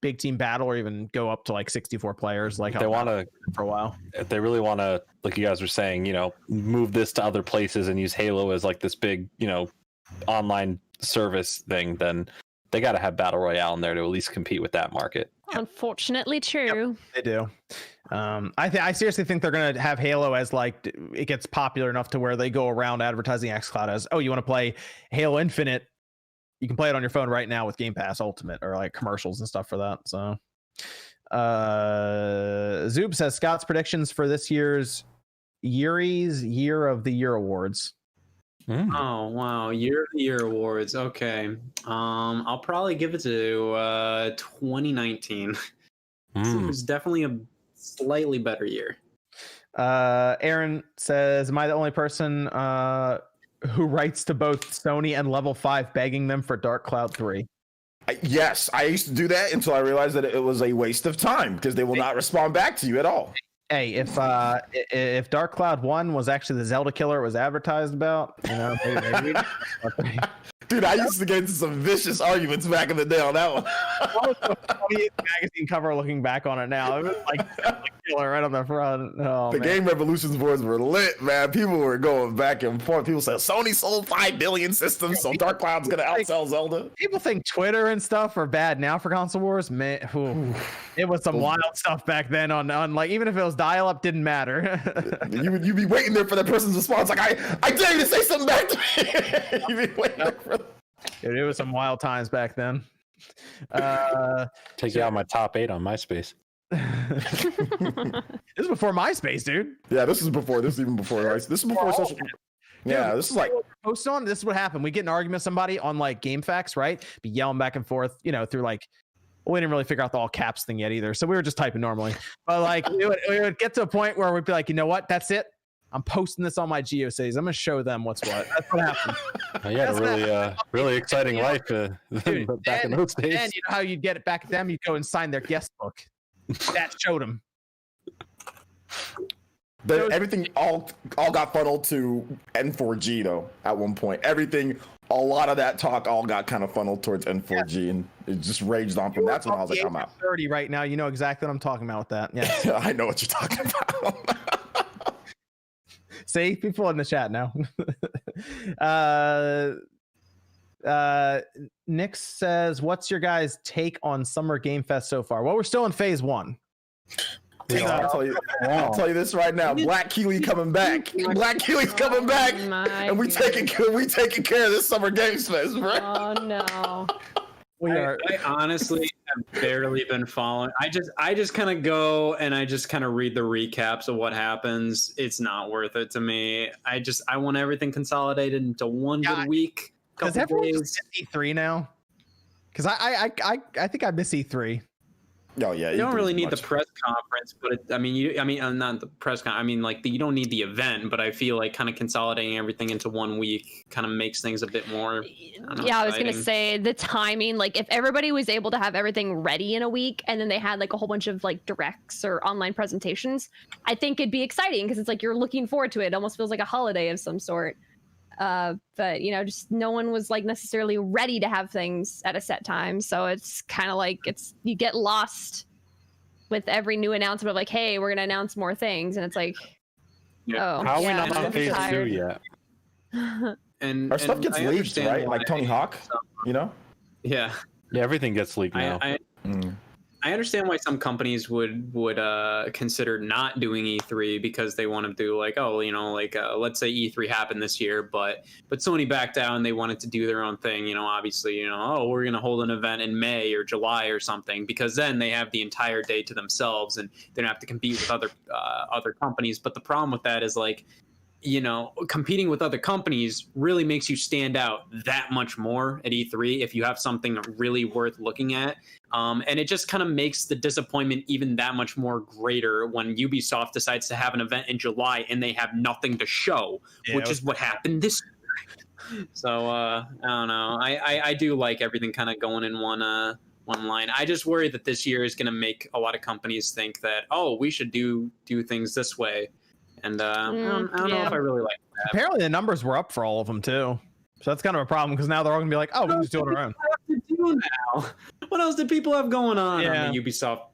Big Team Battle or even go up to like 64 players. Like they want to for a while. If they really want to, like you guys were saying, you know, move this to other places and use Halo as like this big, you know, online service thing, then they got to have Battle Royale in there to at least compete with that market. Unfortunately true. Yep, they do. I seriously think they're going to have Halo as like it gets popular enough to where they go around advertising xCloud as, you want to play Halo Infinite? You can play it on your phone right now with Game Pass Ultimate or like commercials and stuff for that. So Zoob says Scott's predictions for this year's Yuri's Year of the Year Awards. Oh wow, Year of the Year awards. Okay, I'll probably give it to 2019. It was definitely a slightly better year. Aaron says, "Am I the only person who writes to both Sony and Level 5 begging them for Dark Cloud 3?" Yes, I used to do that until I realized that it was a waste of time because they will not respond back to you at all. Hey, if Dark Cloud 1 was actually the Zelda killer it was advertised about, you know, maybe. Dude, I used to get into some vicious arguments back in the day on that one. What was the funniest magazine cover looking back on it now? It was like killer right on the front. Oh, the Game Revolutions boards were lit, man. People were going back and forth. People said Sony sold 5 billion systems, so Dark Cloud's gonna outsell Zelda. People think Twitter and stuff are bad now for console wars. Man, it was some wild stuff back then on like even if it was dial-up, didn't matter. You'd be waiting there for that person's response, like I dare you to say something back to me. You'd be waiting there for. Dude, it was some wild times back then. Take you out my top 8 on MySpace. This is before MySpace, dude. Yeah, this is even before. This is before social. Yeah, this is like post on. This is what happened. We get in an argument with somebody on like GameFAQs, right? Be yelling back and forth, you know, through like. We didn't really figure out the all caps thing yet either, so we were just typing normally. But like, we would get to a point where we'd be like, you know what? That's it. I'm posting this on my GeoCities. I'm gonna show them what's what. That's what happened. You had a really exciting life dude, back in those days. And you know how you'd get it back at them? You'd go and sign their guest book. That showed them. Everything all got funneled to N4G though. At one point, a lot of that talk all got kind of funneled towards N4G, and it just raged on from. That's when I was like, I'm out. 30 right now. You know exactly what I'm talking about with that. Yeah, I know what you're talking about. See, people in the chat now. Nick says, "What's your guys' take on Summer Game Fest so far?" Well, we're still in phase 1. I'll tell you this right now. Black Keely coming back. Black Keely's coming back, and we taking care of this Summer Games Fest, bro. Oh no. I honestly I've barely been following. I just kind of go and I just kind of read the recaps of what happens. It's not worth it to me. I want everything consolidated into one good week. Because everyone just miss E3 now. Because I think I miss E3. Oh yeah, you don't really need the press conference, but not the press con. I mean, like you don't need the event, but I feel like kind of consolidating everything into 1 week kind of makes things a bit more. I was gonna say the timing. Like if everybody was able to have everything ready in a week, and then they had like a whole bunch of like directs or online presentations, I think it'd be exciting because it's like you're looking forward to it. It almost feels like a holiday of some sort. But just no one was like necessarily ready to have things at a set time, so it's kind of like you get lost with every new announcement of like, hey, we're gonna announce more things, and it's like, how are we not on phase 2 yet? And our stuff gets leaked, right? Like Tony Hawk, Yeah, everything gets leaked now. I understand why some companies would consider not doing E3 because they want to do like, let's say E3 happened this year, but Sony backed down. They wanted to do their own thing. Obviously, we're going to hold an event in May or July or something, because then they have the entire day to themselves and they don't have to compete with other companies. But the problem with that is like, competing with other companies really makes you stand out that much more at E3 if you have something really worth looking at. And it just kind of makes the disappointment even that much more greater when Ubisoft decides to have an event in July and they have nothing to show, which is what happened this year. So I don't know. I do like everything kind of going in one line. I just worry that this year is going to make a lot of companies think that, we should do things this way. And I don't know if I really like that. Apparently the numbers were up for all of them too. So that's kind of a problem because now they're all going to be like, we can just do it on our own. What else do people have going on the Ubisoft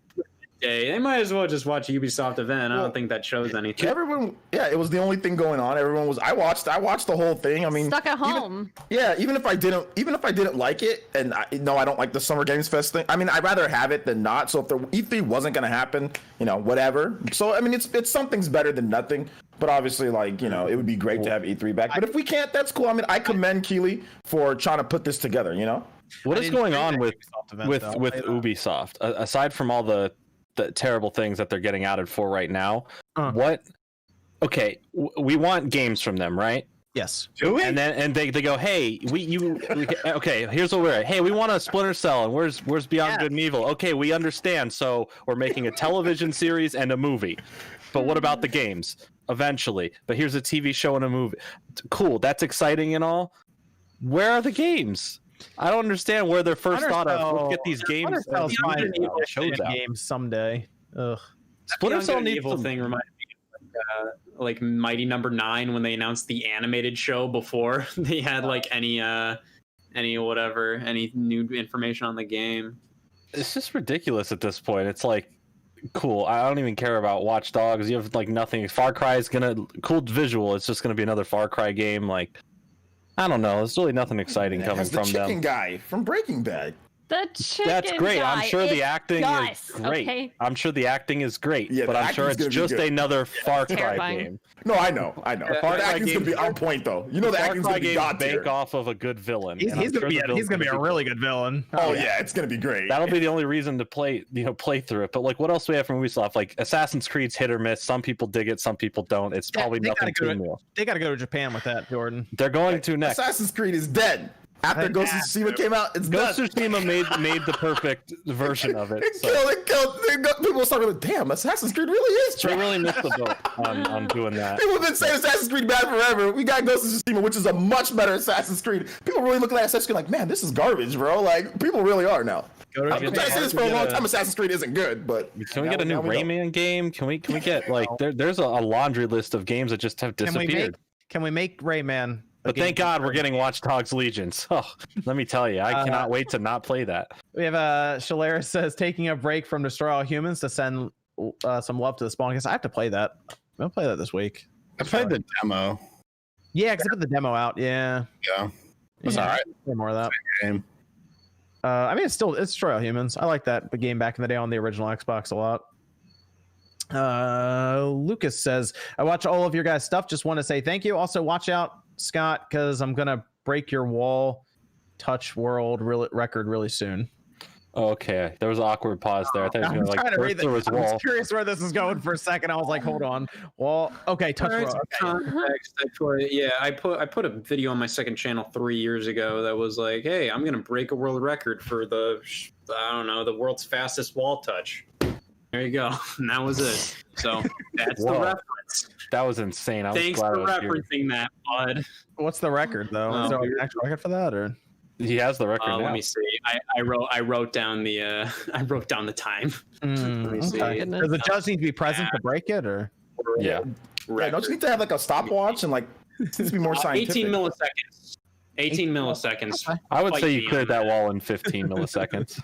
day? They might as well just watch a Ubisoft event. I don't think that shows anything. Everyone, it was the only thing going on. Everyone was. I watched the whole thing. I mean, stuck at home. Even if I didn't like it, and I don't like the Summer Games Fest thing. I mean, I'd rather have it than not. So if the E3 wasn't going to happen, whatever. So I mean, it's something's better than nothing. But obviously, it would be great to have E3 back. But if we can't, that's cool. I mean, I commend Keeley for trying to put this together. What is going on with Ubisoft aside from all the terrible things that they're getting outed for right now? Okay, we want games from them, right? Yes. Do we? And they go, hey, okay, here's what we're at. Hey, we want a Splinter Cell, and where's Beyond Good and Evil? Okay, we understand. So we're making a television series and a movie. But what about the games? Eventually. But here's a TV show and a movie. Cool, that's exciting and all. Where are the games? I don't understand where their first thought of let's get these games shows out. Games someday. Ugh. Splinter Cell Evil thing reminded me of like Mighty Number 9 when they announced the animated show before they had like any new information on the game. It's just ridiculous at this point. It's like, cool, I don't even care about Watch Dogs. You have like nothing. Far Cry is cool visual. It's just gonna be another Far Cry game. Like, I don't know. There's really nothing exciting coming from them. The chicken guy from Breaking Bad. That's great. I'm sure the acting is great. Okay. I'm sure the acting is great, but I'm sure it's just another Far Cry game. No, I know. The acting's gonna be on point, though. The acting's gonna be god tier. Bank off of a good villain. He's gonna be a really good villain. Oh yeah, it's gonna be great. That'll be the only reason to play through it. But like, what else do we have from Ubisoft? Like Assassin's Creed's hit or miss. Some people dig it, some people don't. It's probably nothing too new. They got to go to Japan with that, Jordan. They're going to next. Assassin's Creed is dead. After Ghost of Tsushima came out, it's Ghost done. of Tsushima made the perfect version of it. It killed. People started like, damn, Assassin's Creed really is trash. They really missed the boat on doing that. People have been saying Assassin's Creed bad forever. We got Ghost of Tsushima, which is a much better Assassin's Creed. People really look at Assassin's Creed like, man, this is garbage, bro. Like, people really are now. I've been saying this for a long time. Assassin's Creed isn't good, but can we get a new Rayman game? Can we get like there's a laundry list of games that just have disappeared. Can we make Rayman? But thank God we're getting Watch Dogs Legions. Oh, let me tell you, I cannot wait to not play that. We have Shalaris says taking a break from Destroy All Humans to send some love to the SpawnCast. I have to play that. I'll play that this week. I played the demo. Yeah, because I put the demo out. Yeah. Yeah. It's all right. More of that. Game. I mean, it's Destroy All Humans. I like that game back in the day on the original Xbox a lot. Lucas says, I watch all of your guys' stuff. Just want to say thank you. Also, watch out, Scott, because I'm gonna break your wall touch world record really soon. Okay, there was an awkward pause there. I thought you were trying to read there was I was wall. curious where this is going for a second. I was like, hold on. Well, okay, touch roll. Okay. Context, I put a video on my second channel 3 years ago that was like, hey, I'm gonna break a world record for the world's fastest wall touch. There you go. And that was it. So that's the reference. That was insane. Thanks for referencing that, bud. What's the record though? Is there an actual record for that, or? He has the record now. Let me see. I wrote down the time. Let me see. Okay. Does the judge need to be present to break it, or? Yeah. Don't you need to have like a stopwatch and like it needs to be more scientific? 18 milliseconds. 18 milliseconds. Okay. I would say you cleared that wall in 15 milliseconds.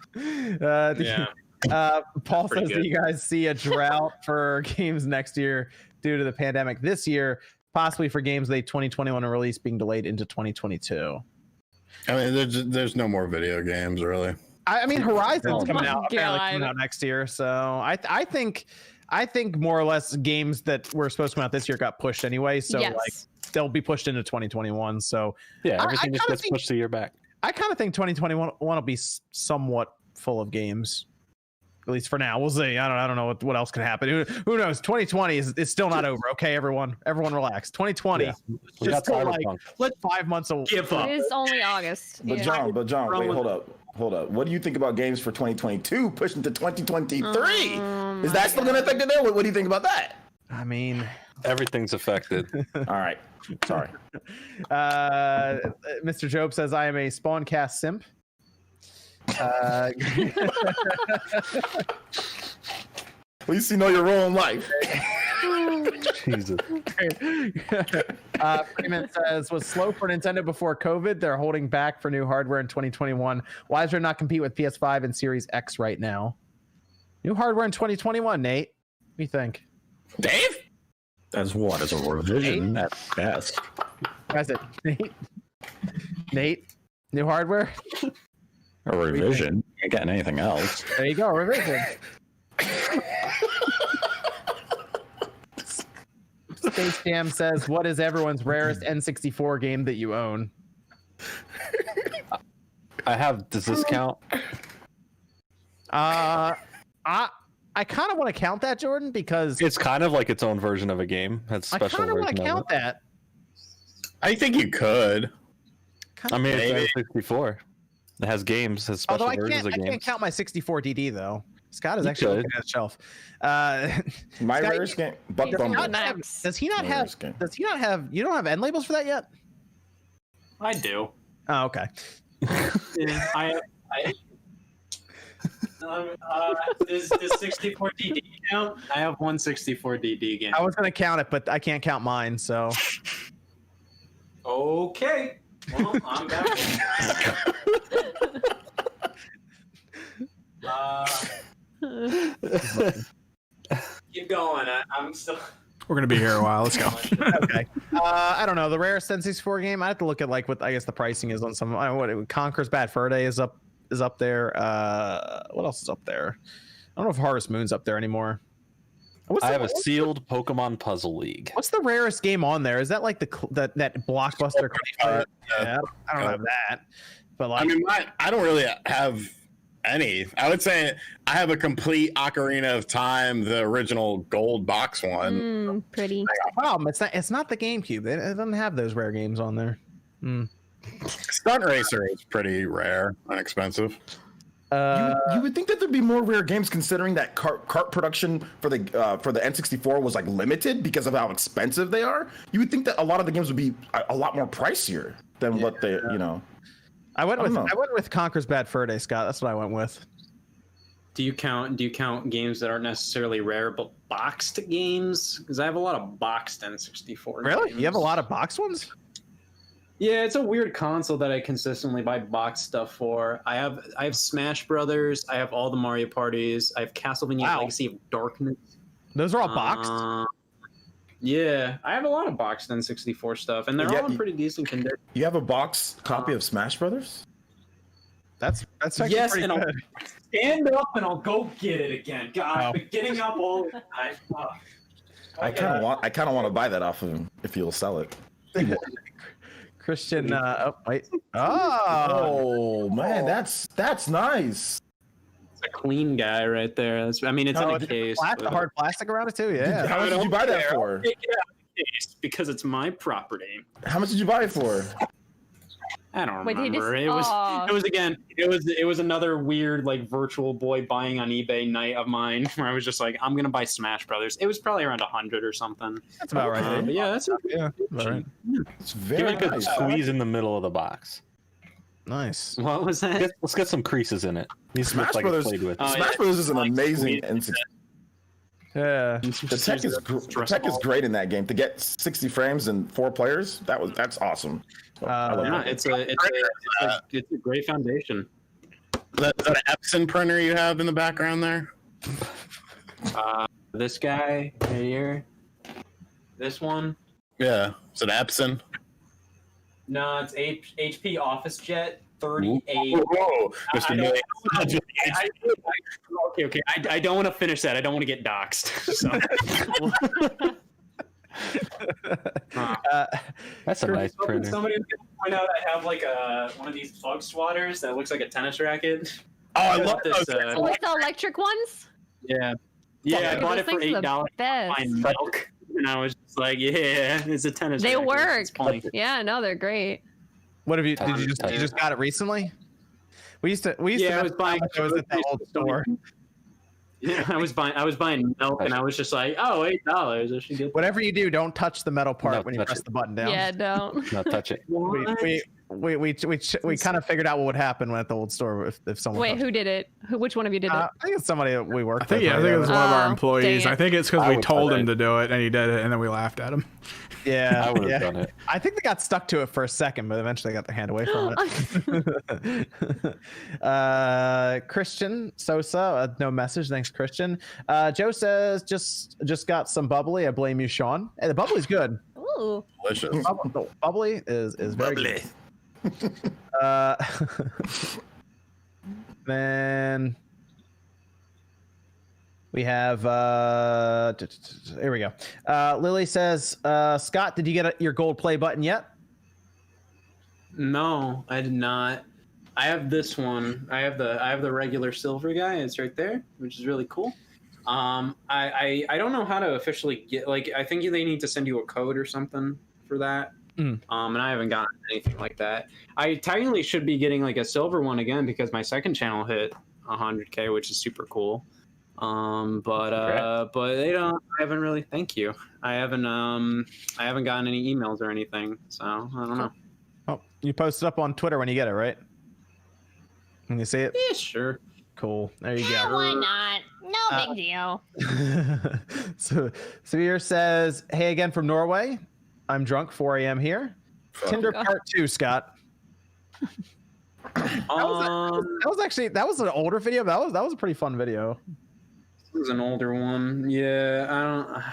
Paul says, do you guys see a drought for games next year due to the pandemic this year, possibly for games late 2021 and release being delayed into 2022? I mean, there's no more video games, really. I mean, Horizon's coming out next year, so I think more or less games that were supposed to come out this year got pushed anyway, so like they'll be pushed into 2021. So yeah, everything just gets pushed a year back. I kind of think 2021 will be somewhat full of games. At least for now, we'll see. I don't know what else can happen. Who knows? 2020 is still not over. Okay, everyone relax. 2020, just still like let 5 months away. Give up. It is only August. But John, wait, hold up. What do you think about games for 2022 pushing to 2023? Is that still going to affect it there? What do you think about that? I mean, everything's affected. All right, sorry. Mr. Job says I am a SpawnCast simp. At least you know your role in life. Jesus. Freeman says, was slow for Nintendo before COVID. They're holding back for new hardware in 2021. Why is there not compete with PS5 and Series X right now? New hardware in 2021, Nate. What do you think? Dave? As what? As a revision at best. That's it. Nate? New hardware? A revision. Ain't getting anything else. There you go, revision. Space Jam says, what is everyone's rarest N64 game that you own? Does this count? I kind of want to count that, Jordan, because it's kind of like its own version of a game. Has special. I kind of want to count that. I think you could. I mean, it's N64. It has games, has special versions of games. I can't count my 64 DD though. Scott is actually looking at the shelf. My rarest game, Buck Bumble. Does he not have? You don't have end labels for that yet? I do. Oh, okay. Does 64 DD count? I have one 64 DD game. I was gonna count it, but I can't count mine. So. Okay. Well, I'm back. Keep going. I'm still. We're gonna be here a while. Let's go. Okay. I don't know the rarest N64 game. I have to look at like what I guess the pricing is on some. Conker's Bad Fur Day is up there. What else is up there? I don't know if Harvest Moon's up there anymore. I have a sealed Pokemon Puzzle League. What's the rarest game on there? Is that like that blockbuster? Yeah, I don't have that. But like, I mean, I don't really have any. I would say I have a complete Ocarina of Time, the original gold box one. Pretty. Problem. It's not the GameCube. It doesn't have those rare games on there. Stunt Racer is pretty rare, inexpensive. You would think that there'd be more rare games, considering that cart production for the N64 was like limited because of how expensive they are. You would think that a lot of the games would be a lot more pricier than what they, I went with Conker's Bad Fur Day, Scott. That's what I went with. Do you count games that aren't necessarily rare but boxed games? Because I have a lot of boxed N64 Really? games. You have a lot of boxed ones? Yeah, it's a weird console that I consistently buy boxed stuff for. I have Smash Brothers. I have all the Mario parties. I have Castlevania Legacy of Darkness. Those are all boxed? Yeah, I have a lot of boxed N64 stuff, and they're all in pretty decent condition. You have a boxed copy of Smash Brothers? That's actually pretty good. I'll stand up and I'll go get it again. God, I've been getting up all the time. I kind of want to buy that off of him if he'll sell it. Christian, wait. Oh man, that's nice. That's a clean guy right there. It's in a case. A hard plastic around it too. Yeah. How much did you buy that for? Take it out of the case because it's my property. How much did you buy it for? I don't remember. It was another weird like Virtual Boy buying on eBay night of mine where I was just like, I'm gonna buy Smash Brothers. It was probably around 100 or something. That's about right. But yeah, that's all right. It's very Give it a nice. squeeze in the middle of the box. Nice. What was that? Let's get some creases in it. These Smash look like Brothers. it's played with. Smash Brothers is an amazing. Yeah. The tech is great in that game. To get 60 frames and 4 players, that's awesome. It's a great foundation. Is that an Epson printer you have in the background there? This guy right here. This one. Yeah. Is it Epson? No, it's HP OfficeJet 38. Whoa. Mr. Million. Okay. I don't want to finish that. I don't want to get doxxed. So. That's a nice printer. Somebody was going to point out I have like one of these plug swatters that looks like a tennis racket. Oh, I love this. those. With the electric ones? Yeah. I bought it for $8. Buying milk. And I was just like, yeah, it's a tennis racket. They work. Yeah, no, they're great. What have you? You just got it recently? We used to. I was buying those at the old store. Yeah, I was buying milk, and I was just like, oh, $8. I should get. Whatever you do, don't touch the metal part when you press the button down. Yeah, don't. Not touch it. We kind of figured out what would happen at the old store if someone. Wait, who did it? Which one of you did it? I think it's somebody that we worked. I think it was one of our employees. I think it's because we told him it. to do it and he did it, and then we laughed at him. Yeah, I would have done it. I think they got stuck to it for a second, but eventually they got their hand away from it. Christian Sosa, no message. Thanks, Christian. Joe says just got some bubbly. I blame you, Sean. Hey, the bubbly's good. Ooh. Delicious. Bubbly is very good. Then we have here we go. Lily says, Scott, did you get your gold play button yet? No, I did not. I have this one. I have the regular silver guy. It's right there, which is really cool. I don't know how to officially get, like, I think they need to send you a code or something for that. And I haven't gotten anything like that. I technically should be getting like a silver one again because my second channel hit 100K, which is super cool. But they don't. I haven't really. Thank you. I haven't gotten any emails or anything. So I don't know. Oh, you post it up on Twitter when you get it, right? When you see it? Yeah, sure. Cool. There you go. Why not? No big deal. So Severe says, "Hey again from Norway. I'm drunk. 4 a.m. here. Tinder part 2, Scott." That was an older video. But that was a pretty fun video. This was an older one. Yeah,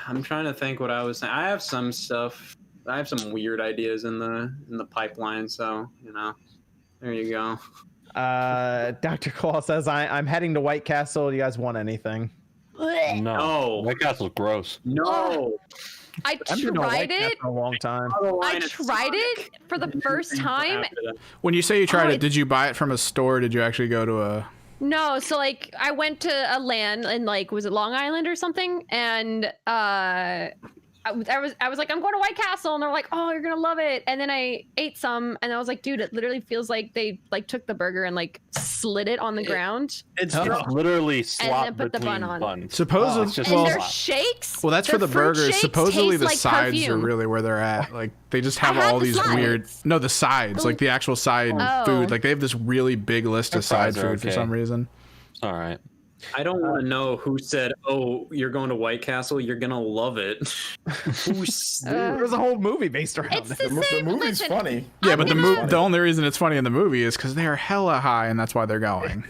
I'm trying to think what I was saying. I have some stuff. I have some weird ideas in the pipeline. So there you go. Dr. Claw says, I'm heading to White Castle. Do you guys want anything? No. White Castle's gross. No. I tried it for a long time. I tried it for the first time. When you say you tried it, did you buy it from a store? Or did you actually go to a? No, so like I went to a LAN in like, was it Long Island or something? And I was like, I'm going to White Castle, and they're like, oh, you're gonna love it. And then I ate some, and I was like, dude, it literally feels like they like took the burger and like slid it on the ground. It's literally slop and then put the bun on. buns. Supposedly, And their shakes. well, that's for the burgers. Supposedly, the like sides perfume. are really where they're at. Like they just have I had all the these sides. weird. No, the sides, like the actual side food. Like they have this really big list of side fries are food for okay. some reason. All right. I don't want to know who said, "Oh, you're going to White Castle. You're gonna love it." There's a whole movie based around It's it. the The same. movie's Listen, funny. Yeah, but the only reason it's funny in the movie is because they are hella high, and that's why they're going.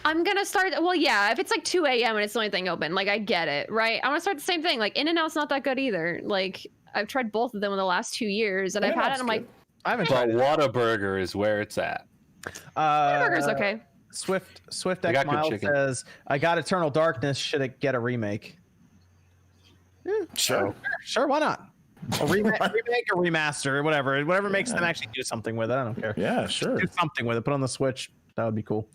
I'm gonna start. Well, yeah, if it's like 2 a.m. and it's the only thing open, like I get it, right? I'm gonna start the same thing. Like In-N-Out's not that good either. Like I've tried both of them in the last 2 years, and I've had it. I'm like, I haven't But tried it. Whataburger is where it's at. burger's okay. Swift They X got good Miles chicken. says, I got Eternal Darkness. Should it get a remake? Sure. Sure, why not? A remake or remaster, whatever makes them actually do something with it. I don't care. Yeah, sure. Do something with it. Put it on the Switch. That would be cool.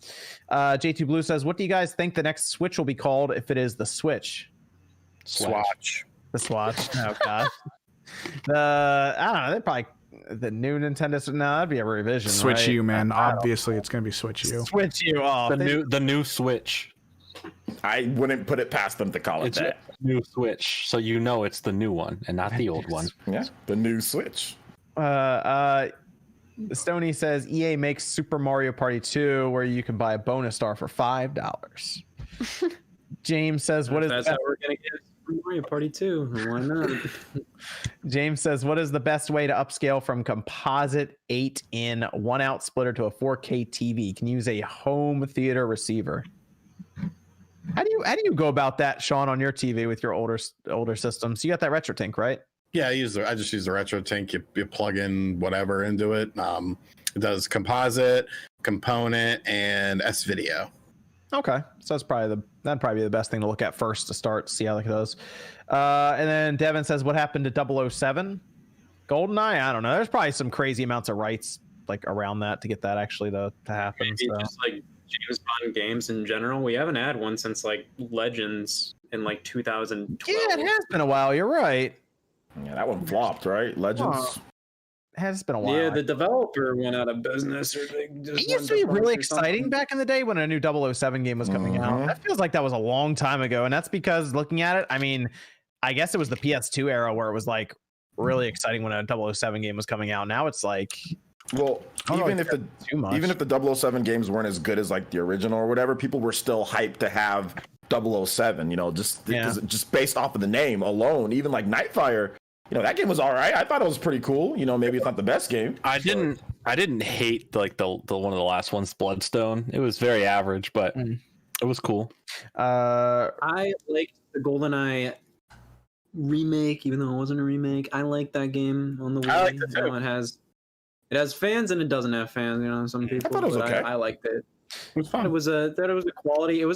J2 Blue says, what do you guys think the next Switch will be called if it is the Switch? Swatch. The Swatch. Oh gosh. I don't know. They're probably the new Nintendo. No, that'd be a revision. Switch right? U, man. Obviously, it's gonna be Switch U. Switch U. Oh, The new Switch. I wouldn't put it past them to call it that. New Switch, so you know it's the new one and not the old one. Yeah, the new Switch. Stoney says EA makes Super Mario Party 2 where you can buy a bonus star for $5. James says, "What is that's how we're gonna get Super Mario Party 2? Why not?" James says, "What is the best way to upscale from composite 8-in 1-out splitter to a 4K TV? Can you use a home theater receiver?" How do you go about that, Sean, on your TV with your older systems? You got that RetroTink, right? Yeah, I just use the RetroTink. You plug in whatever into it. It does composite, component, and S-Video. Okay, so that'd probably be the best thing to look at first to start, see how it goes. And then Devin says, "What happened to 007? GoldenEye? I don't know. There's probably some crazy amounts of rights like around that to get that actually to happen." Maybe just like James Bond games in general. We haven't had one since like Legends in like 2012. Yeah, it has been a while. You're right. Yeah, that one flopped, right? Legends. Oh. It has been a while. Yeah, the developer went out of business. Or they just it used to be really exciting back in the day when a new 007 game was coming out. That feels like that was a long time ago, and that's because looking at it, I mean, I guess it was the PS2 era where it was like really exciting when a 007 game was coming out. Now it's like, well, even if the 007 games weren't as good as like the original or whatever, people were still hyped to have 007. You know, just based off of the name alone. Even like Nightfire. You know, that game was all right. I thought it was pretty cool. You know, maybe it's not the best game. I didn't hate like the one of the last ones, Bloodstone. It was very average, but it was cool. I liked the GoldenEye remake, even though it wasn't a remake. I like that game on the Wii. I liked it too. You know, it has fans and it doesn't have fans. You know, some people. I thought it was okay. I liked it. It was fun. It was a quality. It was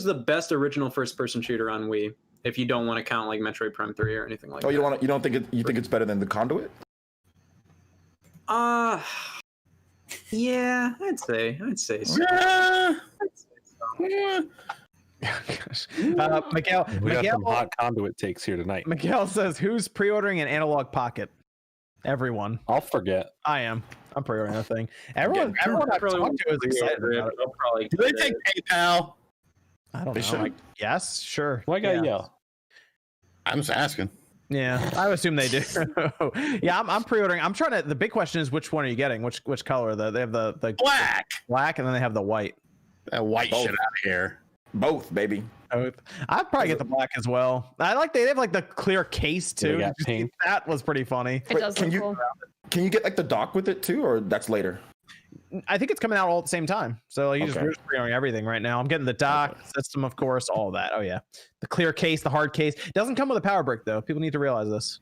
the best original first-person shooter on Wii. If you don't want to count like Metroid Prime 3 or anything like that. Oh, you don't think it's better than the Conduit? Yeah, I'd say so. Yeah. Miguel, We got some hot Conduit takes here tonight. Miguel says, "Who's pre-ordering an Analog Pocket?" Everyone. I'll forget. I am. I'm pre-ordering that thing. Everyone I've talked to is excited about it. Do they take PayPal? I don't know. Yes, sure. Why gotta yell? I'm just asking. Yeah, I assume they do. Yeah, I'm pre-ordering. I'm trying to. The big question is, which one are you getting? Which color? They have the black, and then they have the white. That white shit out of here. Both, baby. Both. I'd probably get the black as well. I like they have like the clear case too. That was pretty funny. It does look cool. Can you get like the dock with it too, or that's later? I think it's coming out all at the same time. So we're just pre-ordering everything right now. I'm getting the dock system, of course, all of that. Oh yeah, the clear case, the hard case. It doesn't come with a power brick though. People need to realize this.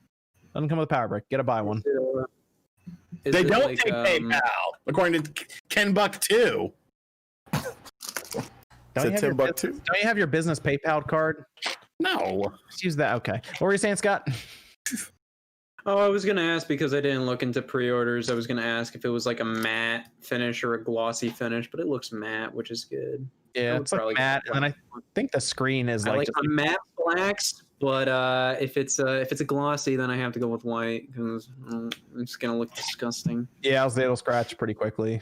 Doesn't come with a power brick. Get to buy one. They don't take PayPal, according to Ken Buck 2. Don't you have your business PayPal card? No. Just use that. Okay. What were you saying, Scott? Oh, I was going to ask because I didn't look into pre-orders. I was going to ask if it was like a matte finish or a glossy finish, but it looks matte, which is good. Yeah, it's like matte, and I think the screen is like a matte blacks, but if it's a glossy, then I have to go with white because it's going to look disgusting. Yeah, it'll scratch pretty quickly.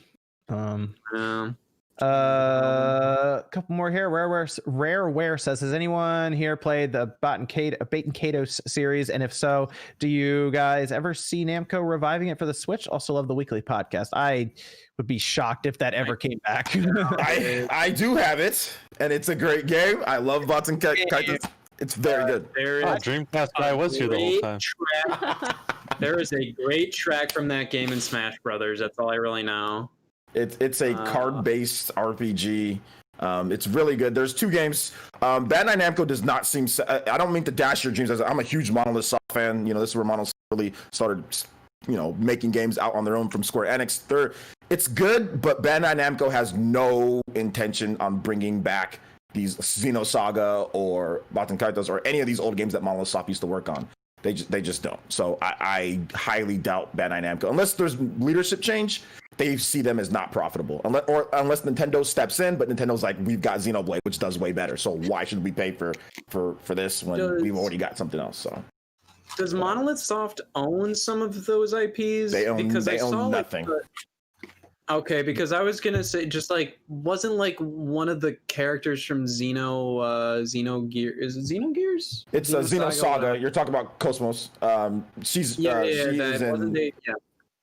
A couple more here. Rareware says, has anyone here played the Bait and Kato series? And if so, do you guys ever see Namco reviving it for the Switch? Also love the weekly podcast. I would be shocked if that ever came back. I do have it, and it's a great game. I love Bots and Kites. It's very good. Dreamcast guy was here the whole time. There is a great track from that game in Smash Brothers. That's all I really know. It's a card-based RPG. It's really good. There's two games. Bandai Namco does not seem. I don't mean to dash your dreams. I'm a huge Monolith Soft fan. You know, this is where Monolith really started, making games out on their own from Square Enix. It's good, but Bandai Namco has no intention on bringing back these Xenosaga or Baten Kaitos or any of these old games that Monolith Soft used to work on. They just don't. So I highly doubt Bandai Namco, unless there's leadership change, they see them as not profitable. Unless Nintendo steps in, but Nintendo's like, we've got Xenoblade, which does way better. So why should we pay for this when we've already got something else? So does Monolith Soft own some of those IPs? They own nothing. Okay, because I was gonna say, just like, wasn't like one of the characters from Xenogears? Is it Xenogears? It's a Xenosaga. You're talking about Cosmos. She's in Xenoblade.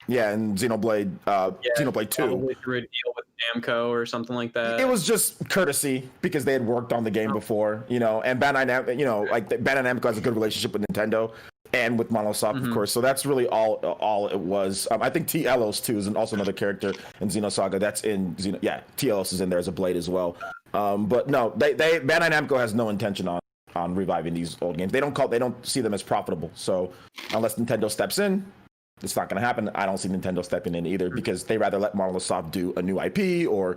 Xenoblade 2. Probably through a deal with Namco or something like that. It was just courtesy because they had worked on the game before, and Bandai Namco has a good relationship with Nintendo and with Monolith Soft, of course. So that's really all it was. I think T. Elos too is also another character in Xenosaga. That's in T. Elos is in there as a blade as well. But no, Bandai Namco has no intention on reviving these old games. They don't see them as profitable. So unless Nintendo steps in, it's not going to happen. I don't see Nintendo stepping in either because they rather let Monolith Soft do a new IP or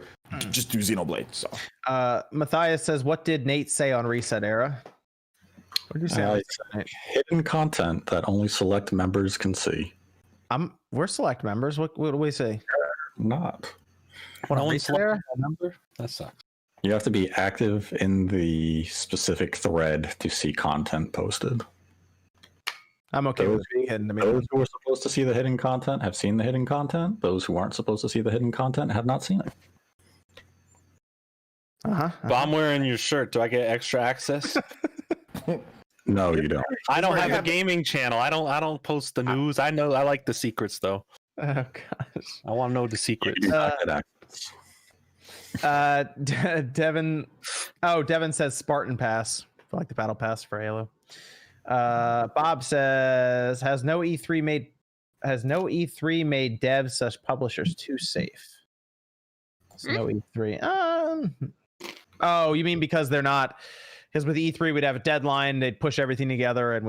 just do Xenoblade. So Matthias says, "What did Nate say on Reset Era?" What did you say? Hidden content that only select members can see. We're select members. What do we say? Not. What only select a member? That sucks. You have to be active in the specific thread to see content posted. I'm okay with being hidden. Those who are supposed to see the hidden content have seen the hidden content. Those who aren't supposed to see the hidden content have not seen it. But I'm wearing your shirt. Do I get extra access? No, you don't. I don't have a gaming channel. I don't post the news. I like the secrets though. Oh gosh. I want to know the secrets. Devin says Spartan Pass. I like the battle pass for Halo. Bob says, has no E3 made devs/publishers too safe? No E3. Oh, you mean because they're not? Because with E3 we'd have a deadline, they'd push everything together, and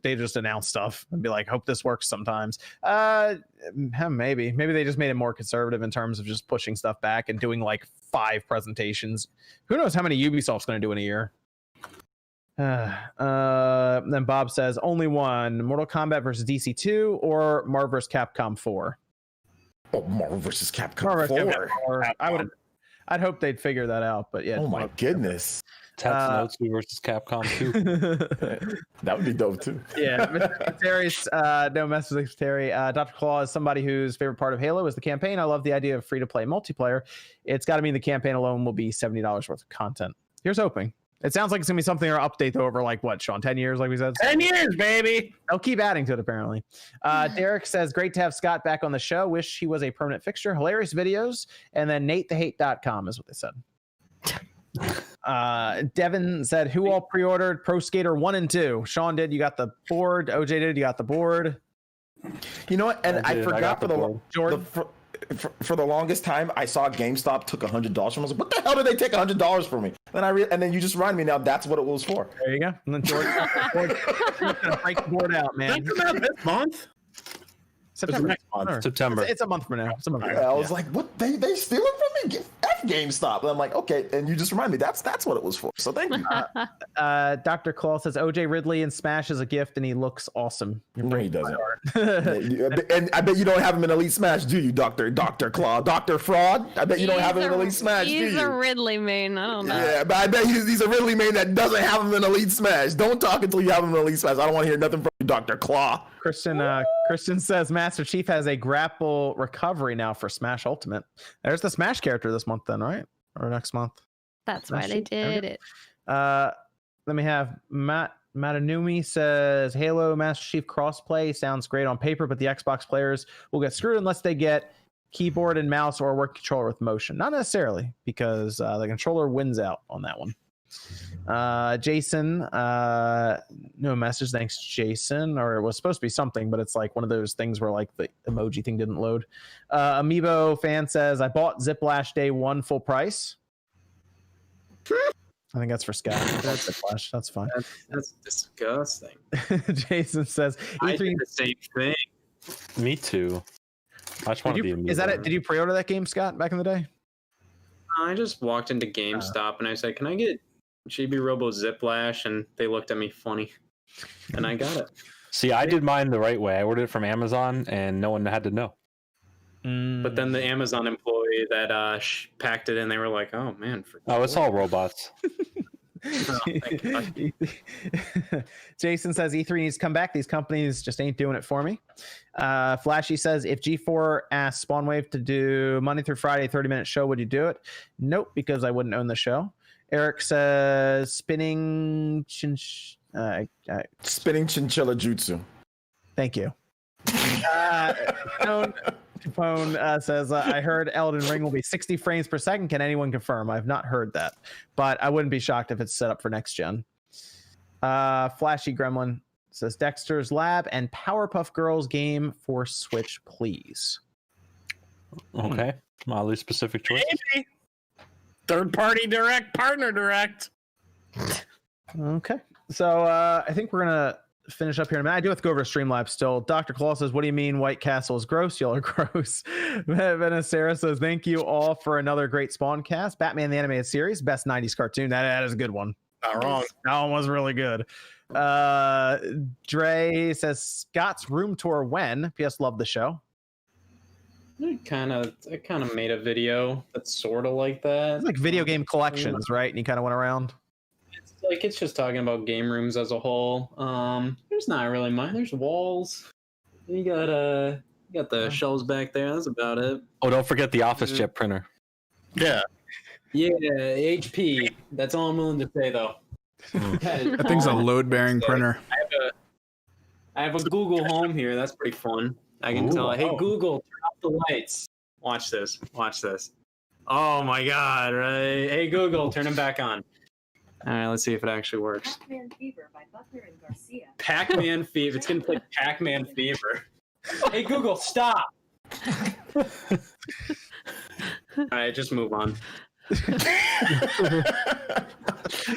they just announce stuff and be like, hope this works sometimes. Maybe they just made it more conservative in terms of just pushing stuff back and doing like 5 presentations. Who knows how many Ubisoft's going to do in a year? Then Bob says only one: Mortal Kombat versus DC 2 or Marvel vs. Capcom 4. Oh, Marvel vs. Capcom 4. I'd hope they'd figure that out, but yeah. Oh my goodness. Tatsunotsu versus Capcom 2. That would be dope too. Yeah. Terry's no message with Terry. Dr. Claw is somebody whose favorite part of Halo is the campaign. I love the idea of free-to-play multiplayer. It's got to mean the campaign alone will be $70 worth of content. Here's hoping. It sounds like it's gonna be something or update over like what, Sean? 10 years, like we said. 10 years, baby. They'll keep adding to it apparently. Derek says, great to have Scott back on the show. Wish he was a permanent fixture. Hilarious videos. And then NateTheHate.com is what they said. Devin said, who all pre-ordered Pro Skater 1 and 2? Sean did. You got the board. OJ did. You got the board. You know what? And I forgot for the Jordan. For the longest time, I saw GameStop took $100 from me. I was like, what the hell did they take $100 from me? Then and then you just remind me now that's what it was for. There you go. And then Jordan gonna break the board out, man. That come out this month? September. Next month. September. It's a month from now. I was like, what? They steal it from me? F GameStop. And I'm like, okay. And you just remind me that's what it was for. So thank you. Dr. Claw says OJ Ridley in Smash is a gift, and he looks awesome. No, he doesn't. And I bet you don't have him in Elite Smash, do you, Dr. Claw? Dr. Fraud? I bet you don't have him in Elite Smash, do you? He's a Ridley main. I don't know. Yeah, but I bet he's a Ridley main that doesn't have him in Elite Smash. Don't talk until you have him in Elite Smash. I don't want to hear nothing from you, Dr. Claw. Christian says Master Chief has a grapple recovery now for Smash Ultimate. There's the Smash character this month then, right? Or next month. That's why they did it. Let me have Matanumi says Halo Master Chief crossplay sounds great on paper, but the Xbox players will get screwed unless they get keyboard and mouse or work controller with motion. Not necessarily, because the controller wins out on that one. Jason, no message. Thanks, Jason. Or it was supposed to be something, but it's like one of those things where like the emoji thing didn't load. Amiibo fan says, I bought Ziplash Day 1 full price. I think that's for Scott. That's Ziplash. That's fine. That's disgusting. Jason says, I did the same thing. Me too. I just want to be a Is that it? Did you pre-order that game, Scott, back in the day? I just walked into GameStop and I said, can I get Chibi Robo Ziplash? And they looked at me funny. And I got it. See, I did mine the right way. I ordered it from Amazon, and no one had to know. But then the Amazon employee that packed it in, they were like, "Oh man!" It's all robots. Oh, thank God. Jason says E3 needs to come back. These companies just ain't doing it for me. Flashy says, if G4 asked Spawnwave to do Monday through Friday 30-minute show, would you do it? Nope, because I wouldn't own the show. Eric says spinning Spinning chinchilla jutsu. Thank you. Capone says, I heard Elden Ring will be 60 frames per second. Can anyone confirm? I've not heard that, but I wouldn't be shocked if it's set up for next gen. Flashy Gremlin says Dexter's Lab and Powerpuff Girls game for Switch, please. Okay. Mildly specific choice. Maybe. Third party direct, partner direct. Okay. So I think we're going to finish up here in a minute. I do have to go over to Streamlabs still. Dr. Claw says, what do you mean White Castle is gross? Y'all are gross. Vanessa says, thank you all for another great SpawnCast. Batman the Animated Series, best 90s cartoon. That is a good one. Not wrong. That one was really good. Dre says, Scott's room tour when? P.S. Love the show. I kind of made a video that's sort of like that. It's like video game collections, right? And you kind of went around. It's just talking about game rooms as a whole. There's not really much. There's walls. You got the shelves back there. That's about it. Oh, don't forget the OfficeJet printer. Yeah. Yeah, HP. That's all I'm willing to say, though. That thing's a load-bearing printer. I have a Google Home here. That's pretty fun. I can tell. Hey, Google, turn off the lights. Watch this. Watch this. Oh my God! Right? Hey, Google, turn them back on. All right, let's see if it actually works. Pac-Man Fever by Butler and Garcia. Pac-Man Fever. It's gonna play Pac-Man Fever. Hey, Google, stop. All right, just move on.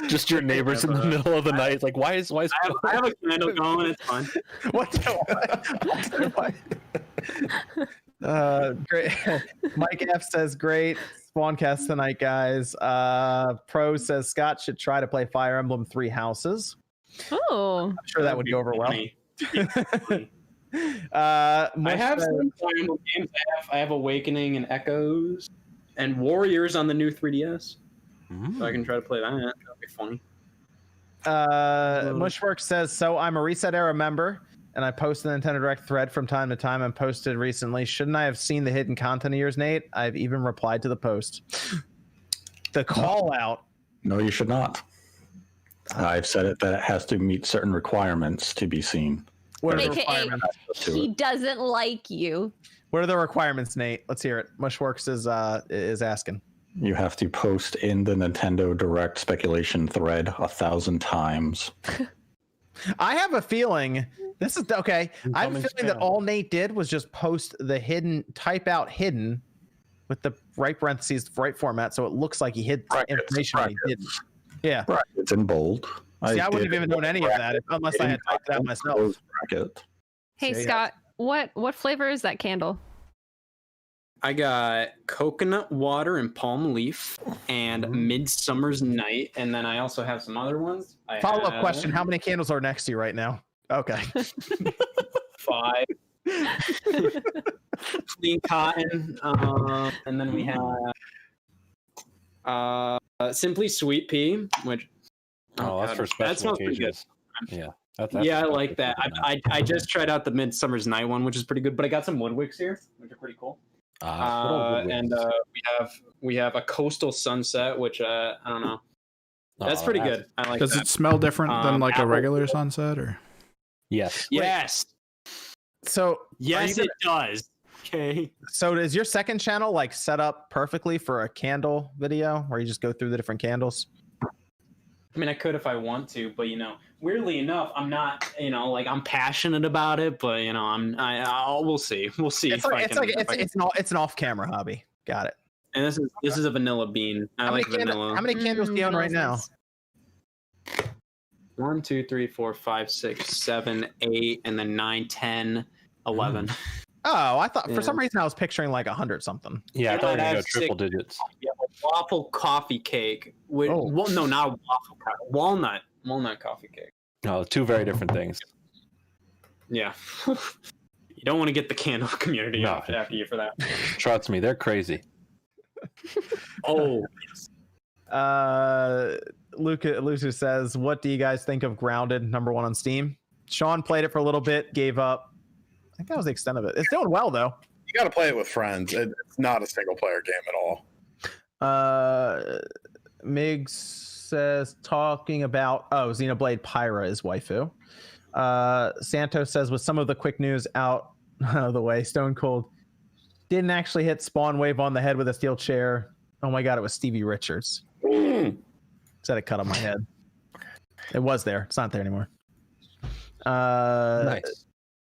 Just your neighbors in the middle of the night. Like, why is I have a candle going. It's fun. What great. Mike F says great SpawnCast tonight, guys. Pro says Scott should try to play Fire Emblem 3 Houses. Oh, I'm sure that would go over well. I have some Fire Emblem games. I have Awakening and Echoes and Warriors on the new 3DS. So I can try to play that. That'll be funny. Mushwork says, so I'm a Reset Era member, and I post the Nintendo Direct thread from time to time and posted recently. Shouldn't I have seen the hidden content of yours, Nate? I've even replied to the post. The call out. No, you should not. I've said it that it has to meet certain requirements to be seen. What are the AKA, requirements? he doesn't like you. What are the requirements, Nate? Let's hear it. Mushworks is asking. You have to post in the Nintendo Direct speculation thread 1,000 times. I have a feeling this is okay. I have a feeling that all Nate did was just post the hidden, type out hidden with the right parentheses, right format, so it looks like he hid information he didn't. Yeah, it's in bold. See, I wouldn't have even known any of that unless I had typed it out myself. Hey, So, Scott, what flavor is that candle? I got coconut water and palm leaf and Midsummer's Night, and then I also have some other ones. Follow-up question: how many candles are next to you right now? Okay. 5. Clean cotton, and then we have Simply Sweet Pea, which that's for special that smells pretty good. Yeah. Yeah, I like that. I just tried out the Midsummer's Night one, which is pretty good, but I got some Woodwicks here, which are pretty cool. And we have a Coastal Sunset, which I don't know. That's pretty good. I like. Does that. it smell different than like a regular sunset, or? Yes. Yes. So yes, it does. Okay. So is your second channel like set up perfectly for a candle video, where you just go through the different candles? I mean, I could if I want to, but weirdly enough, I'm not. I'm passionate about it, but we'll see. We'll see. It's an off-camera hobby. Got it. And this is a vanilla bean. I like vanilla. How many candles do you own right now? 1, 2, 3, 4, 5, 6, 7, 8, and then 9, 10, 11. Oh, I thought for some reason I was picturing like 100 something. Yeah, I thought you were going to go triple digits. Yeah, a waffle coffee cake. Well, no, not a waffle. Walnut coffee cake. No, 2 very different things. Yeah. You don't want to get the candle community off after you for that. Trust me, they're crazy. Oh. Luca says, what do you guys think of Grounded, #1 on Steam? Sean played it for a little bit, gave up. I think that was the extent of it. It's doing well, though. You got to play it with friends. It's not a single-player game at all. Migs says, talking about, Xenoblade Pyra is waifu. Santos says, with some of the quick news out of the way, Stone Cold didn't actually hit Spawn Wave on the head with a steel chair. Oh my god, it was Stevie Richards. Said it cut on my head. It was there. It's not there anymore. Nice.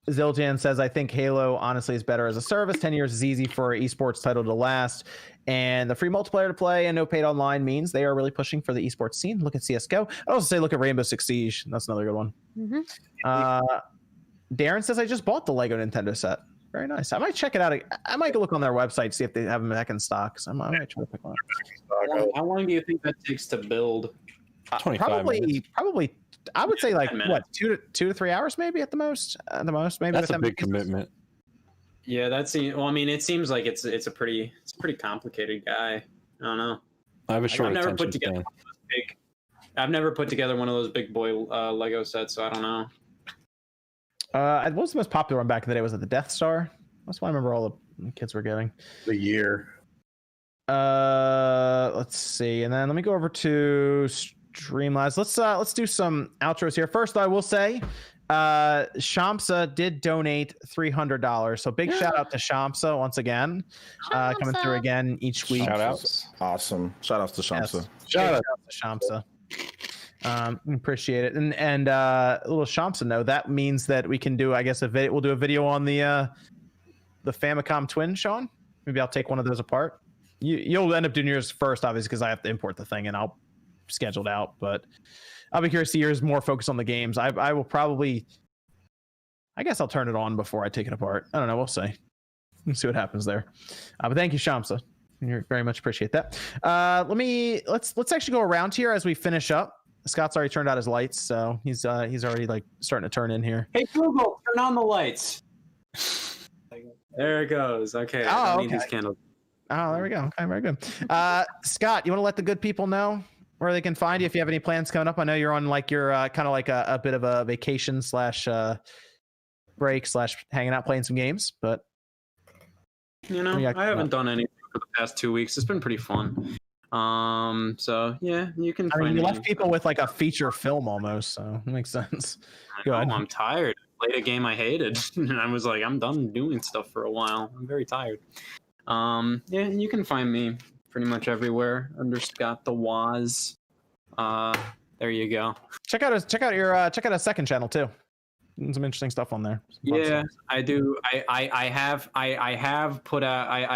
Ziljan says, I think Halo honestly is better as a service. 10 years is easy for an esports title to last. And the free multiplayer to play and no paid online means they are really pushing for the esports scene. Look at CSGO. I'd also say look at Rainbow Six Siege. That's another good one. Darren says, I just bought the Lego Nintendo set. Very nice. I might check it out. I might go look on their website, see if they have them back in stock. So I might try to pick one up. How long do you think that takes to build? 25 minutes. Probably. I would say like what, 2 to 3 hours, maybe at the most. Maybe that's a big commitment. Yeah, that seems. Well, I mean, it seems like it's a pretty complicated guy. I don't know. I have a short attention span. I've never put together one of those big boy Lego sets, so I don't know. What was the most popular one back in the day? Was it the Death Star? That's what I remember all the kids were getting. The year. Let's see, and then let me go over to Streamlabs. Let's do some outros here. First, I will say, Shamsa did donate $300, so big shout out to Shamsa once again, coming through again each week. Shout outs. Awesome. Shout outs to Shamsa. Yes. Shout out to Shamsa. Appreciate it. And a little Shamsa note, that means that we can do, I guess, we'll do a video on the Famicom Twin, Sean. Maybe I'll take one of those apart. You'll end up doing yours first, obviously, because I have to import the thing and I'll schedule it out. But I'll be curious to see yours more focused on the games. I will probably, I guess I'll turn it on before I take it apart. I don't know. We'll see. We'll see what happens there. But thank you, Shamsa. You very much appreciate that. Let's actually go around here as we finish up. Scott's already turned out his lights, so he's already like starting to turn in here. Hey Google, turn on the lights. There it goes. Okay. I don't need these candles. Oh, there we go. Okay, very good. Scott, you want to let the good people know where they can find you if you have any plans coming up? I know you're on like your kind of like a bit of a vacation / break / hanging out playing some games, but I haven't done anything for the past 2 weeks. It's been pretty fun. So yeah, you can. I mean, you left people with like a feature film almost, so it makes sense. Go ahead. I'm tired. I played a game I hated, and I was like, I'm done doing stuff for a while. I'm very tired. Yeah, you can find me pretty much everywhere under Scott the Waz. There you go. Check out a second channel too. Some interesting stuff on there. Yeah, I do. I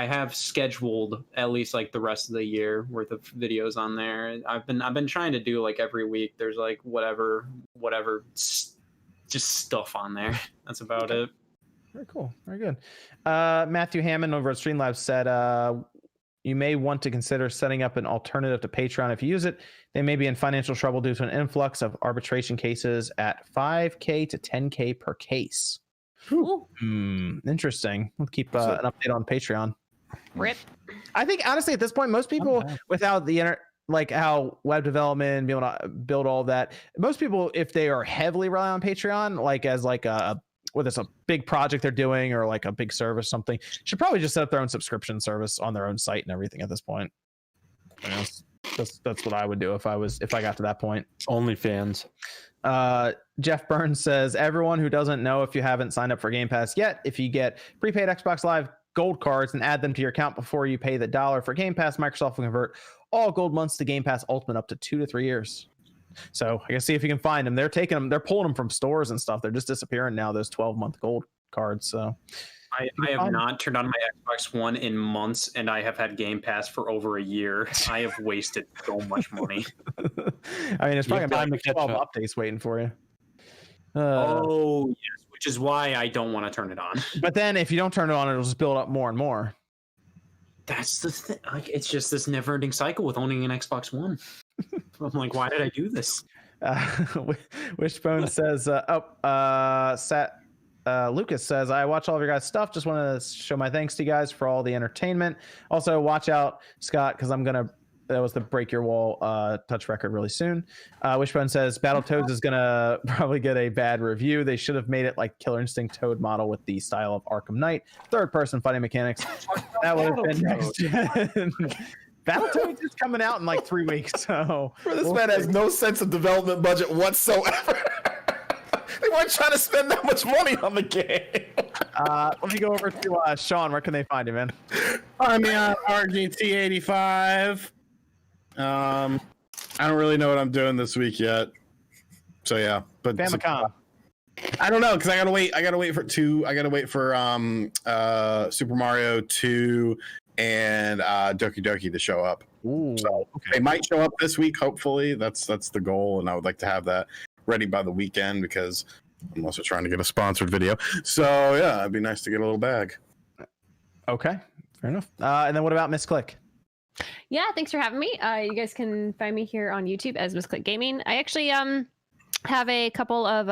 have scheduled at least like the rest of the year worth of videos on there. I've been trying to do like every week. There's like whatever, just stuff on there. That's about it. Very cool. Very good. Matthew Hammond over at Streamlabs said, you may want to consider setting up an alternative to Patreon. If you use it, they may be in financial trouble due to an influx of arbitration cases at $5K to $10K per case. Interesting. We'll keep an update on Patreon. Rip. I think honestly at this point, most people without the like how web development, being able to build all that, most people, if they are heavily reliant on Patreon, like as like whether it's a big project they're doing or like a big service, something, should probably just set up their own subscription service on their own site and everything at this point. That's what I would do if I got to that point. OnlyFans. Jeff Burns says, everyone who doesn't know, if you haven't signed up for Game Pass yet, if you get prepaid Xbox Live gold cards and add them to your account before you pay the $1 for Game Pass, Microsoft will convert all gold months to Game Pass Ultimate up to 2 to 3 years. So I guess see if you can find them. They're taking them. They're pulling them from stores and stuff. They're just disappearing now. Those 12-month gold cards. So I have not turned on my Xbox One in months, and I have had Game Pass for over a year. I have wasted so much money. I mean, it's probably gonna be like 12 updates waiting for you. Oh yes, which is why I don't want to turn it on. But then if you don't turn it on, it'll just build up more and more. That's the thing. Like, it's just this never-ending cycle with owning an Xbox One. I'm like, why did I do this? Wishbone says, Lucas says, I watch all of your guys' stuff. Just want to show my thanks to you guys for all the entertainment. Also, watch out, Scott, because that was the break your wall touch record really soon. Wishbone says Battletoads is gonna probably get a bad review. They should have made it like Killer Instinct Toad model with the style of Arkham Knight, third person fighting mechanics. That would have been next gen. Battletoads is coming out in like 3 weeks. So this man has no sense of development budget whatsoever. They weren't trying to spend that much money on the game. Let me go over to Sean. Where can they find you, man? I'm on RGT85. I don't really know what I'm doing this week yet. So yeah, but Famicom. I don't know because I gotta wait. I gotta wait for Super Mario 2 and Doki Doki to show up. Ooh, so they might show up this week. Hopefully, that's the goal, and I would like to have that ready by the weekend because I'm also trying to get a sponsored video. So yeah, it'd be nice to get a little bag. Okay, fair enough. And then what about Miss Click? Yeah, thanks for having me. You guys can find me here on YouTube as Miss Click Gaming. I actually have a couple of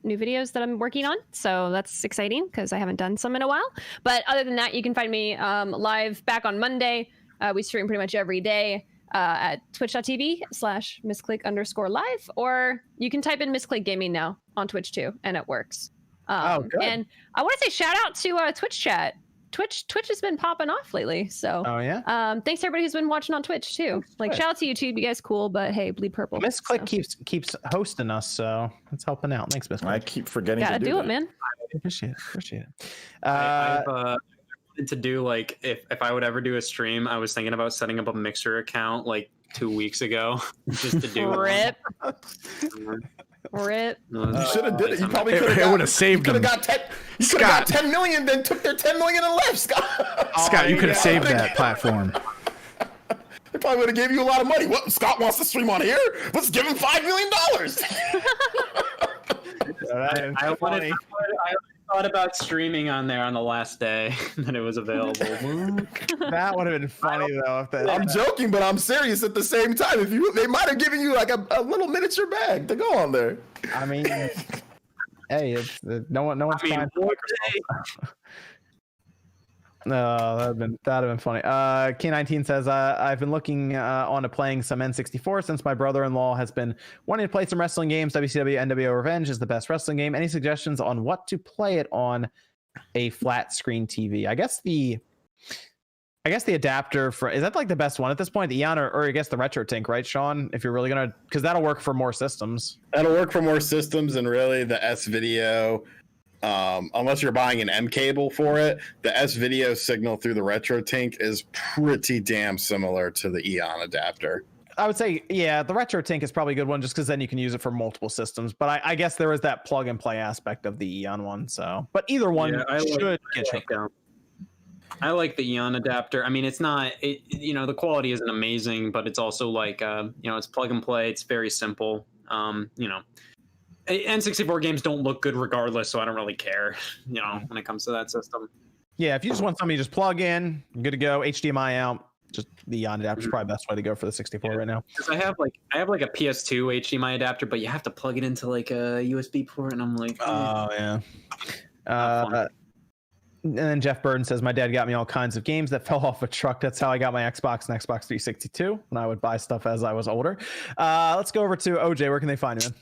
new videos that I'm working on, so that's exciting because I haven't done some in a while. But other than that, you can find me live back on Monday. We stream pretty much every day at twitch.tv/missclick_live, or you can type in Miss Click Gaming now on Twitch too, and it works. Good. And I want to say shout out to Twitch chat. Twitch has been popping off lately, so thanks to everybody who's been watching on Twitch too. Like shout out to YouTube, you guys cool, but hey, bleed purple. Miss Click keeps hosting us, so it's helping out. Thanks, Miss Click. I keep forgetting to do it, man. Appreciate it. I've wanted to do like if I would ever do a stream, I was thinking about setting up a Mixer account like 2 weeks ago just to do Rip. Rip. You should have did it. You probably could have. It would have saved him. You could have got 10 million, then took their 10 million and left, Scott. Scott, you could have saved that platform. They probably would have gave you a lot of money. What? Scott wants to stream on here? Let's give him $5 million. I thought about streaming on there on the last day that it was available. That would have been funny though. I'm joking, but I'm serious at the same time. They might have given you like a little miniature bag to go on there. I mean, hey, it's no one's trying to look. No, that'd have been funny. K19 says I've been looking on to playing some N64 since my brother-in-law has been wanting to play some wrestling games. WCW NWO Revenge is the best wrestling game. Any suggestions on what to play it on a flat screen TV? I guess the adapter is that like the best one at this point? The Eon or I guess the RetroTink, right, Sean? If you're really gonna, because that'll work for more systems. That'll work for more systems, and really the S video. Unless you're buying an M cable for it, the S video signal through the RetroTink is pretty damn similar to the Eon adapter. I would say, yeah, the RetroTink is probably a good one just because then you can use it for multiple systems. But I guess there is that plug and play aspect of the Eon one. So, but either one should get you down. I like the Eon adapter. I mean, it's not, the quality isn't amazing, but it's also like, it's plug and play. It's very simple. N64 games don't look good regardless, so I don't really care, when it comes to that system. Yeah, if you just want something you just plug in, good to go, HDMI out, just the Eon adapter is probably the best way to go for the 64 right now. Because I have like a PS2 HDMI adapter, but you have to plug it into like a USB port, and I'm like, oh yeah. And then Jeff Burden says, my dad got me all kinds of games that fell off a truck. That's how I got my Xbox and Xbox 362 when I would buy stuff as I was older. Let's go over to OJ. Where can they find you, man?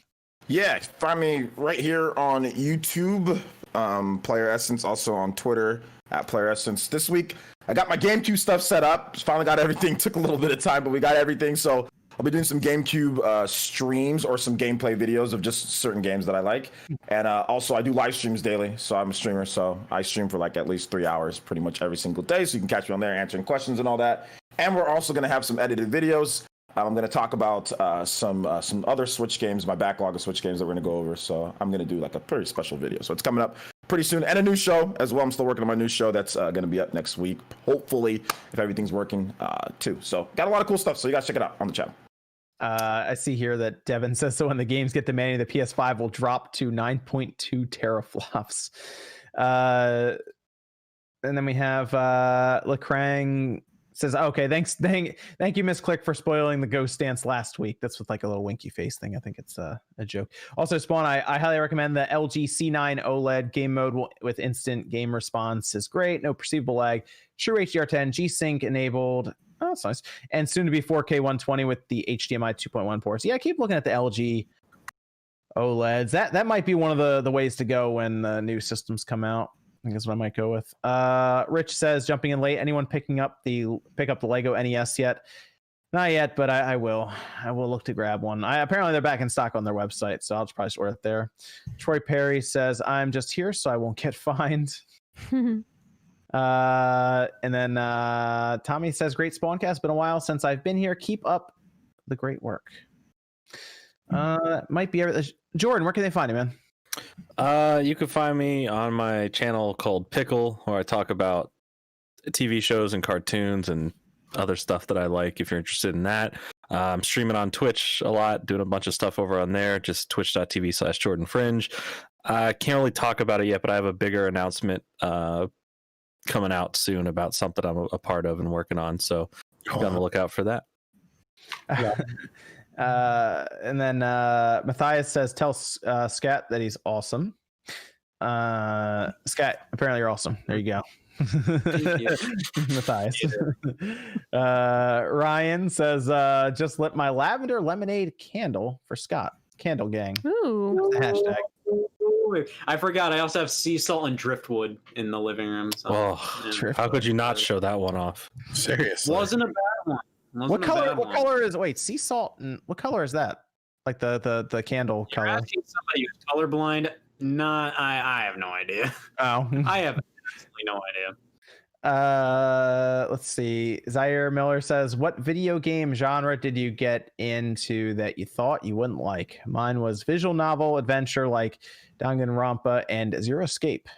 Yeah, find me right here on YouTube, Player Essence, also on Twitter at Player Essence. This week, I got my GameCube stuff set up. Finally got everything. Took a little bit of time, but we got everything. So I'll be doing some GameCube streams or some gameplay videos of just certain games that I like. And also, I do live streams daily. So I'm a streamer. So I stream for like at least 3 hours pretty much every single day. So you can catch me on there answering questions and all that. And we're also going to have some edited videos. I'm going to talk about some other Switch games, my backlog of Switch games that we're going to go over. So I'm going to do like a pretty special video. So it's coming up pretty soon. And a new show as well. I'm still working on my new show that's going to be up next week, hopefully, if everything's working too. So got a lot of cool stuff. So you guys check it out on the channel. I see here that Devin says, so when the games get demanding, the PS5 will drop to 9.2 teraflops. And then we have Lacrang says, okay, thank you, Miss Click, for spoiling the Ghost Dance last week. That's with like a little winky face thing. I think it's a joke. Also, Spawn, I highly recommend the LG C9 OLED game mode with instant game response is great. No perceivable lag. True HDR10, G-Sync enabled. Oh, that's nice. And soon to be 4K 120 with the HDMI 2.1 ports. Yeah, I keep looking at the LG OLEDs. That might be one of the ways to go when the new systems come out. I think that's what I might go with. Rich says, jumping in late. Anyone pick up the Lego NES yet? Not yet, but I will. I will look to grab one. Apparently they're back in stock on their website, so I'll just probably order it there. Troy Perry says, I'm just here so I won't get fined. And then Tommy says, great SpawnCast. Been a while since I've been here. Keep up the great work. Might be everything. Jordan, where can they find you, man? You can find me on my channel called Pickle, where I talk about TV shows and cartoons and other stuff that I like if you're interested in that. I'm streaming on Twitch a lot, doing a bunch of stuff over on there, just twitch.tv/JordanFringe. I can't really talk about it yet, but I have a bigger announcement coming out soon about something I'm a part of and working on, so be on the lookout for that. Yeah. And then Matthias says, tell Scat that he's awesome. Scat, apparently you're awesome. There you go. Thank you. Matthias. Ryan says, just lit my lavender lemonade candle for Scott. Candle gang. Ooh. That's the hashtag. I forgot. I also have sea salt and driftwood in the living room. So, how could you not show that one off? Seriously. Wasn't a bad one. What color is sea salt and what color is that? Like the candle You're color. asking somebody who's colorblind? Not I have no idea. Oh. I have absolutely no idea. Let's see. Zaire Miller says, what video game genre did you get into that you thought you wouldn't like? Mine was visual novel adventure like Danganronpa and Zero Escape.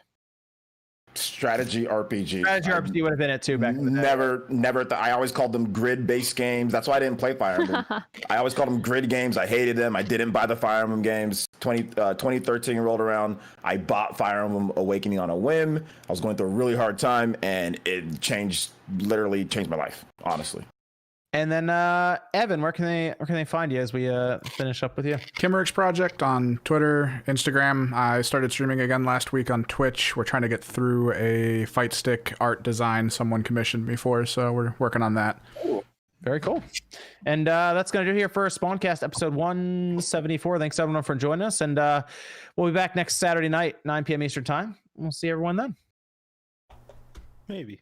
Strategy RPG. Strategy RPG would have been it too back in the day. Never. I always called them grid-based games. That's why I didn't play Fire Emblem. I always called them grid games. I hated them. I didn't buy the Fire Emblem games. 2013 rolled around. I bought Fire Emblem Awakening on a whim. I was going through a really hard time, and it literally changed my life, honestly. And then Evan, where can they find you as we finish up with you? Kimmerix Project on Twitter, Instagram. I started streaming again last week on Twitch. We're trying to get through a fight stick art design someone commissioned me for, so we're working on that. Ooh, very cool. And that's going to do it here for SpawnCast episode 174. Thanks everyone for joining us, and we'll be back next Saturday night, 9 p.m. Eastern time. We'll see everyone then. Maybe.